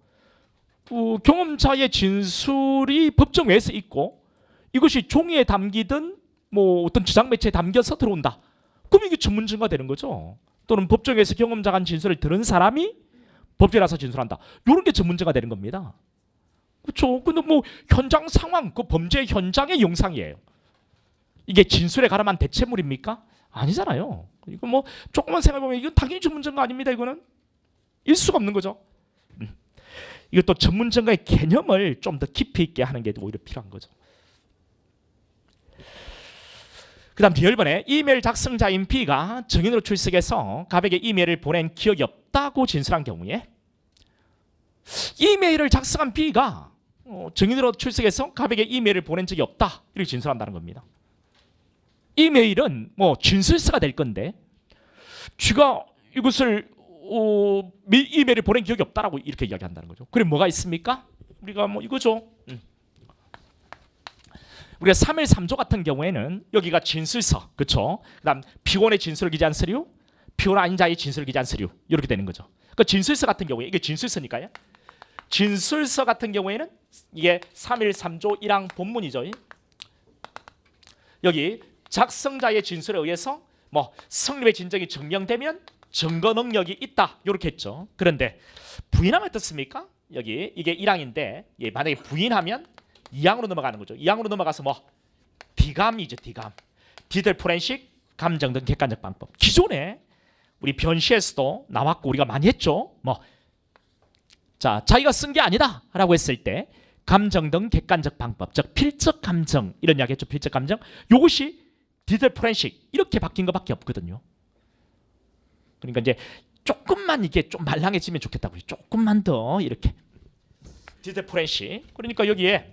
그 경험자의 진술이 법정 외에서 있고 이것이 종이에 담기든 어떤 저장 매체에 담겨서 들어온다. 그럼 이게 전문 증거가 되는 거죠. 또는 법정에서 경험자가 한 진술을 들은 사람이 법정에 나서 진술한다. 이런 게 전문 증거가 되는 겁니다. 그렇죠. 근데 현장 상황, 그 범죄 현장의 영상이에요. 이게 진술에 가름한 대체물입니까? 아니잖아요. 이거 조금만 생각해보면 이건 당연히 전문 증거 아닙니다. 이거는 일 수가 없는 거죠. 이것도 전문 증거의 개념을 좀 더 깊이 있게 하는 게 오히려 필요한 거죠. 그다음 D1번에 이메일 작성자인 B가 증인으로 출석해서 갑에게 이메일을 보낸 기억이 없다고 진술한 경우에 이메일을 작성한 B가 증인으로 출석해서 갑에게 이메일을 보낸 적이 없다 이렇게 진술한다는 겁니다. 이메일은 진술서가 될 건데 쥐가 이것을 이메일을 보낸 기억이 없다라고 이렇게 이야기한다는 거죠. 그럼 뭐가 있습니까? 우리가 이거죠. 우리가 3일 3조 같은 경우에는 여기가 진술서, 그렇죠? 그다음 피고인의 진술을 기재한 서류, 피고인 아닌 자의 진술을 기재한 서류 이렇게 되는 거죠. 그 진술서 같은 경우에 이게 진술서니까요. 진술서 같은 경우에는 이게 3일 3조 1항 본문이죠. 여기 작성자의 진술에 의해서 성립의 진정이 증명되면 증거 능력이 있다 이렇게 했죠. 그런데 부인하면 어떻습니까? 여기 이게 1항인데 만약에 부인하면 2항으로 넘어가는 거죠. 2항으로 넘어가서 디감이죠. 디감. 디들 포렌식 감정 등 객관적 방법. 기존에 우리 변시에서도 나왔고 우리가 많이 했죠. 자기가 쓴 게 아니다라고 했을 때 감정 등 객관적 방법, 즉 필적 감정 이런 이야기 했죠. 필적 감정. 이것이 디지털 포렌식 이렇게 바뀐 것밖에 없거든요. 그러니까 이제 조금만 이게 좀 말랑해지면 좋겠다고요. 조금만 더 이렇게 디지털 포렌식. 그러니까 여기에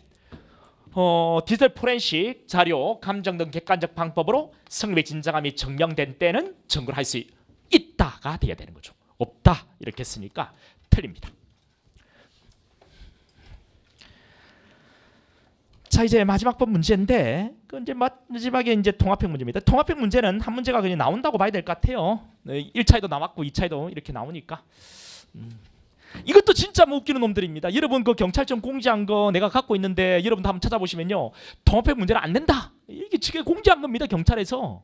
디지털 포렌식 자료, 감정 등 객관적 방법으로 성립의 진정함이 증명된 때는 증거를 할 수 있다가 돼야 되는 거죠. 없다 이렇게 했으니까 틀립니다. 자, 이제 마지막 번 문제인데 그 이제 마지막에 이제 통합형 문제입니다. 통합형 문제는 한 문제가 그냥 나온다고 봐야 될 것 같아요. 1차에도 나왔고 2차에도 이렇게 나오니까. 이것도 진짜 뭐 웃기는 놈들입니다. 여러분 그 경찰청 공지한 거 내가 갖고 있는데 여러분도 한번 찾아보시면요. 통합형 문제는 안 된다. 이게 지금 공지한 겁니다. 경찰에서.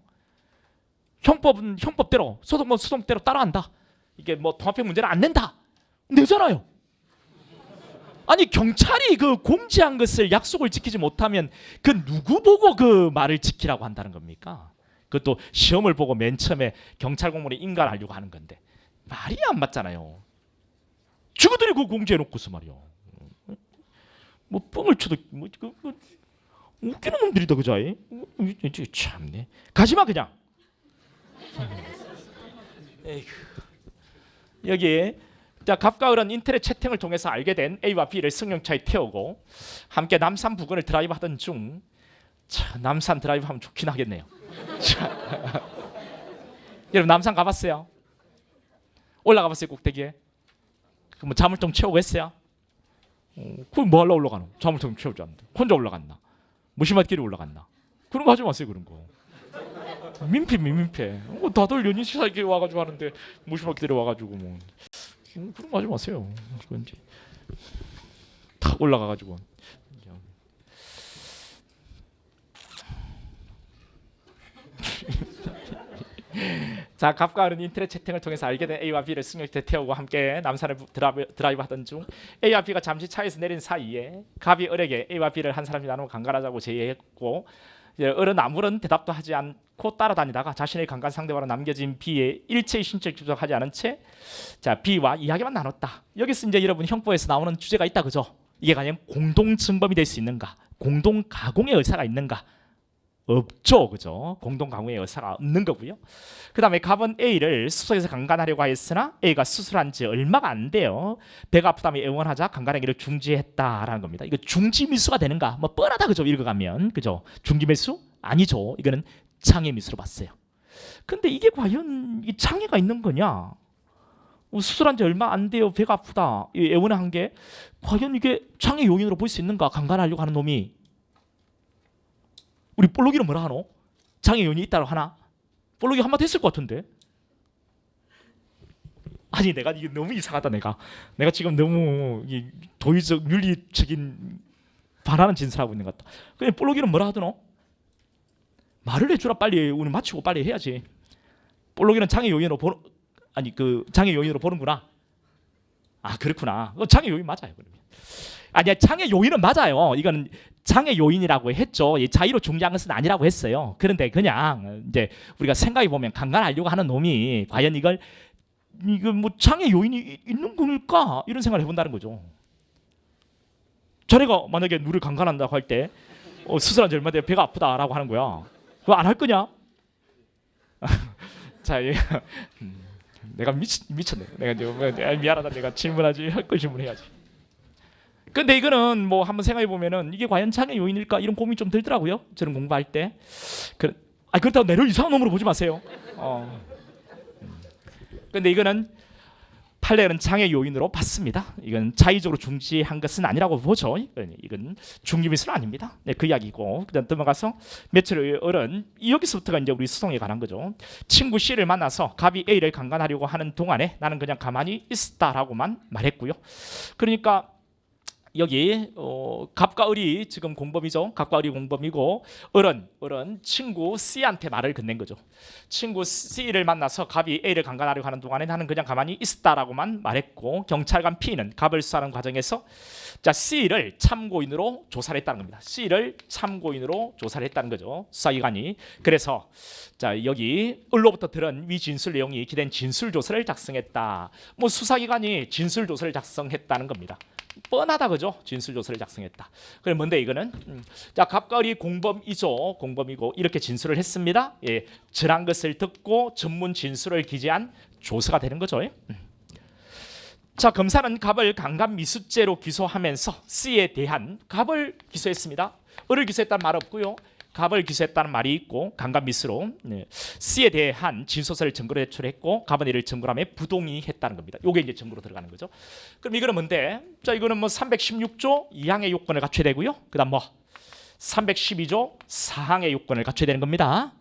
형법은 형법대로, 소송은 소송대로 따라한다. 이게 뭐 통합형 문제는 안 된다. 내잖아요. 아니 경찰이 그 공지한 것을 약속을 지키지 못하면 그 누구 보고 그 말을 지키라고 한다는 겁니까? 그것도 시험을 보고 맨 처음에 경찰 공무원에 인가하려고 하는 건데 말이 안 맞잖아요. 저거들이 그 공지해놓고서 말이야. 뭐 뻥을 쳐도 뭐 웃기는 놈들이다 그자. 참네. 가지마 그냥. 에이구. 여기. 자, 갑과 을은 인터넷 채팅을 통해서 알게 된 A와 B를 승용차에 태우고 함께 남산 부근을 드라이브하던 중 남산 드라이브하면 좋긴 하겠네요. 여러분 남산 가봤어요? 올라가봤어요 꼭대기에? 그럼 자물통 채우고 했어요? 그럼 뭐 하려고 올라가노? 자물통 채우지 않는데 혼자 올라갔나? 무심한끼리 올라갔나? 그런 거 하지 마세요 그런 거. 민폐. 다들 연인 시사에 와가지고 하는데 무심한끼리 와가지고 뭐. 그런 거 하지 마세요. 그런지 탁 올라가가지고 자, 갑과 을은 인터넷 채팅을 통해서 알게 된 A와 B를 승용차에 태우고 함께 남산을 드라이브하던 중 A와 B가 잠시 차에서 내린 사이에 갑이 을에게 A와 B를 한 사람이 나누어 강간하자고 제의했고 을은 아무런 대답도 하지 않고 따라다니다가 자신의 강간 상대와로 남겨진 B의 일체의 신체를 추적하지 않은 채 B와 이야기만 나눴다. 여기서 이제 여러분 형법에서 나오는 주제가 있다 그죠? 이게 과연 공동 증범이 될 수 있는가? 공동 가공의 의사가 있는가? 없죠, 그죠? 공동 가공의 의사가 없는 거고요. 그 다음에 갑은 A를 숲속에서 강간하려고 했으나 A가 수술한 지 얼마가 안 돼요. 배가 아프다며 애원하자 강간행위를 중지했다라는 겁니다. 이거 중지미수가 되는가? 뭐 뻔하다 그죠? 읽어가면 그죠? 중지미수? 아니죠. 이거는 장애미수로 봤어요. 근데 이게 과연 이 장애가 있는 거냐? 수술한 지 얼마 안 돼요. 배가 아프다. 애원한 게 과연 이게 장애 요인으로 볼 수 있는가? 강간하려고 하는 놈이. 우리 볼록이는 뭐라 하노? 장애 요인이 있다고 하나? 볼록이 한마디 했을 것 같은데. 아니 내가 이게 너무 이상하다 내가 지금 너무 도의적 윤리적인 반하는 짓을 하고 있는 것 같다. 그냥 볼록이는 뭐라 하더노? 말을 해주라 빨리. 오늘 마치고 빨리 해야지. 볼록이는 장애 요인으로 장애 요인으로 보는구나. 아 그렇구나. 장애 요인 맞아요 그러면. 아니야 장애 요인은 맞아요. 이거는 장애 요인이라고 했죠. 자의로 중지한 것은 아니라고 했어요. 그런데 그냥 이제 우리가 생각해 보면 강간하려고 하는 놈이 과연 이거 뭐 장애 요인이 있는 겁니까? 이런 생각을 해본다는 거죠. 자네가 만약에 누를 강간한다고 할 때 수술한 지 얼마 돼요. 배가 아프다라고 하는 거야. 그거 안 할 거냐? 자, 내가 미쳤네. 내가 미안하다. 내가 질문하지 할 걸 질문해야지. 근데 이거는 뭐 한번 생각해 보면은 이게 과연 장애 요인일까 이런 고민이 좀 들더라고요. 저는 공부할 때. 그렇다고 내를 이상한 놈으로 보지 마세요. 근데 이거는 판례는 장애 요인으로 봤습니다. 이건 자의적으로 중지한 것은 아니라고 보죠. 이건 중지미수는 아닙니다. 네, 그 이야기고 그다음 넘어가서 며칠 을은 여기서부터가 이제 우리 수송에 관한 거죠. 친구 C를 만나서 갑이 A를 강간하려고 하는 동안에 나는 그냥 가만히 있었다라고만 말했고요. 그러니까 여기 갑과 을이 지금 공범이죠. 갑과 을이 공범이고 을은 친구 C한테 말을 건넨 거죠. 친구 C를 만나서 갑이 A를 강간하려고 하는 동안에 나는 그냥 가만히 있었다라고만 말했고 경찰관 P는 갑을 수사하는 과정에서 C를 참고인으로 조사를 했다는 겁니다. C를 참고인으로 조사를 했다는 거죠. 수사기관이. 그래서 여기 을로부터 들은 위 진술 내용이 기댄 진술조서를 작성했다. 뭐 수사기관이 진술조서를 작성했다는 겁니다. 뻔하다 그죠? 진술조서를 작성했다. 그럼 뭔데 이거는? 자, 갑과 을이 공범이죠. 공범이고 이렇게 진술을 했습니다. 예, 전한 것을 듣고 전문 진술을 기재한 조서가 되는 거죠. 자, 검사는 갑을 강간미수죄로 기소하면서 C에 대한 갑을 기소했습니다. 을을 기소했다는 말 없고요. 갑을 기소했다는 말이 있고 강간미수로 C에 대한 진술서를 증거로 제출했고 갑은 이를 증거함에 부동의했다는 겁니다. 이게 이제 증거로 들어가는 거죠. 그럼 이거는 뭔데? 자, 이거는 뭐 316조 2항의 요건을 갖춰야 되고요. 그다음 뭐 312조 4항의 요건을 갖춰야 되는 겁니다.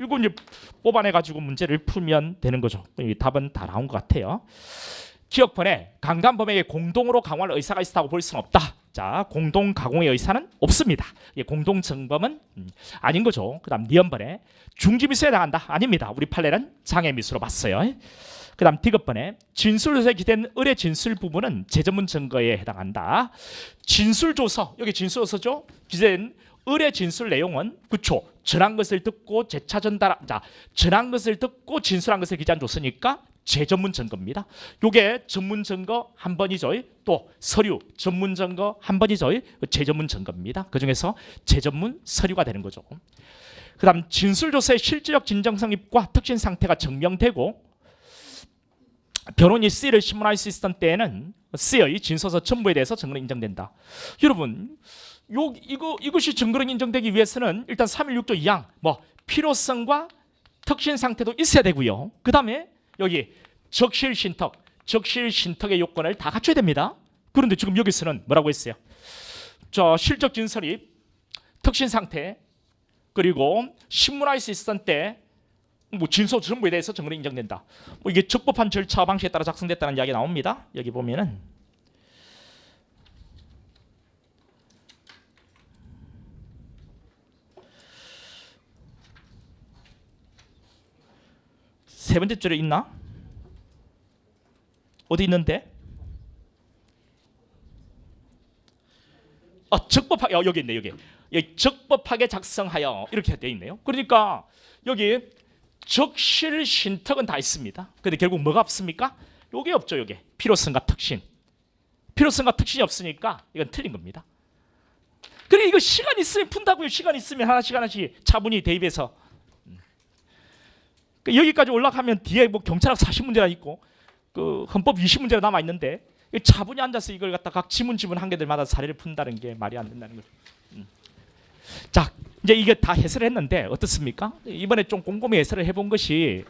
이거 이제 뽑아내 가지고 문제를 풀면 되는 거죠. 답은 다 나온 것 같아요. 기억번에 강간범에게 공동으로 강화할 의사가 있다고 볼 수는 없다. 자, 공동 가공의 의사는 없습니다. 공동 정범은 아닌 거죠. 그다음 니은번에 중지미수에 해당한다. 아닙니다. 우리 판례는 장애미수로 봤어요. 그다음 디귿번에 진술조서에 기재된 을의 진술 부분은 재전문 증거에 해당한다. 진술조서, 여기 진술조서죠. 기재된 을의 진술 내용은 그쵸. 전한 것을 듣고 재차 전달, 자, 전한 것을 듣고 진술한 것을 기재한 조서니까 재전문 증거입니다. 요게 전문 증거 한 번이죠. 또 서류 전문 증거 한 번이죠. 재전문 증거입니다. 그 중에서 재전문 서류가 되는 거죠. 그다음 진술조서의 실질적 진정성 입과 특신 상태가 증명되고 변호인이 C를 신문할 수 있었던 때에는 C의 진술서 전부에 대해서 증거로 인정된다. 여러분, 이것이 증거로 인정되기 위해서는 일단 316조 2항 뭐 필요성과 특신 상태도 있어야 되고요. 그다음에 여기 적실신탁의 요건을 다 갖춰야 됩니다. 그런데 지금 여기서는 뭐라고 했어요? 자, 실적 진설이 특신 상태 그리고 신문할 수 있었던 때 뭐 진술 전부에 대해서 증거로 인정된다. 뭐 이게 적법한 절차 방식에 따라 작성됐다는 이야기 나옵니다. 여기 보면은 세 번째 줄에 있나? 어디 있는데? 적법하게 여기 있네. 여기 적법하게 작성하여 이렇게 되어 있네요. 그러니까 여기 적실 신탁은 다 있습니다. 근데 결국 뭐가 없습니까? 요게 없죠. 요게 필요성과 특신이 없으니까 이건 틀린 겁니다. 그래 이거 시간 있으면 푼다고요. 시간 있으면 하나씩 차분히 대입해서 여기까지 올라가면 뒤에 뭐 경찰학 40문제가 있고 그 헌법 20문제가 남아 있는데 차분히 앉아서 이걸 갖다 각 지문 한 개들마다 사례를 푼다는 게 말이 안 된다는 거죠. 자, 이제 이게 다 해설을 했는데 어떻습니까? 이번에 좀 꼼꼼히 해설을 해본 것이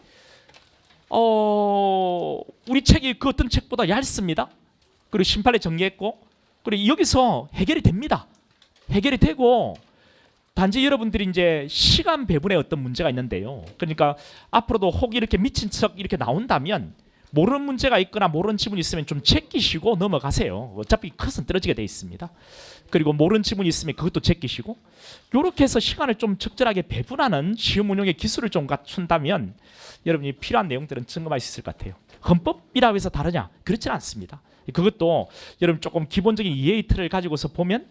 우리 책이 그 어떤 책보다 얇습니다. 그리고 심판에 정리했고 그리고 여기서 해결이 됩니다. 해결이 되고 단지 여러분들이 이제 시간 배분에 어떤 문제가 있는데요. 그러니까 앞으로도 혹 이렇게 미친 척 이렇게 나온다면 모르는 문제가 있거나 모르는 지문이 있으면 좀 제끼시고 넘어가세요. 어차피 컷은 떨어지게 돼 있습니다. 그리고 모르는 지문이 있으면 그것도 제끼시고 이렇게 해서 시간을 좀 적절하게 배분하는 시험 운용의 기술을 좀 갖춘다면 여러분이 필요한 내용들은 점검할 수 있을 것 같아요. 헌법이라고 해서 다르냐? 그렇지는 않습니다. 그것도 여러분 조금 기본적인 이해의 틀을 가지고서 보면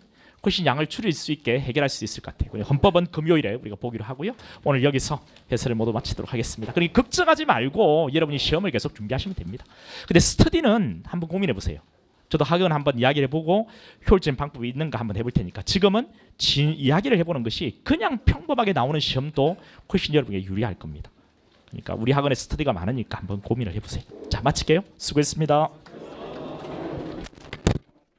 훨씬 양을 줄일 수 있게 해결할 수 있을 것 같아요. 헌법은 금요일에 우리가 보기로 하고요. 오늘 여기서 해설을 모두 마치도록 하겠습니다. 그러니까 걱정하지 말고 여러분이 시험을 계속 준비하시면 됩니다. 근데 스터디는 한번 고민해 보세요. 저도 학원 한번 이야기를 해보고 효율적인 방법이 있는가 한번 해볼 테니까 지금은 이야기를 해보는 것이 그냥 평범하게 나오는 시험도 훨씬 여러분에게 유리할 겁니다. 그러니까 우리 학원에 스터디가 많으니까 한번 고민을 해보세요. 자, 마칠게요. 수고했습니다.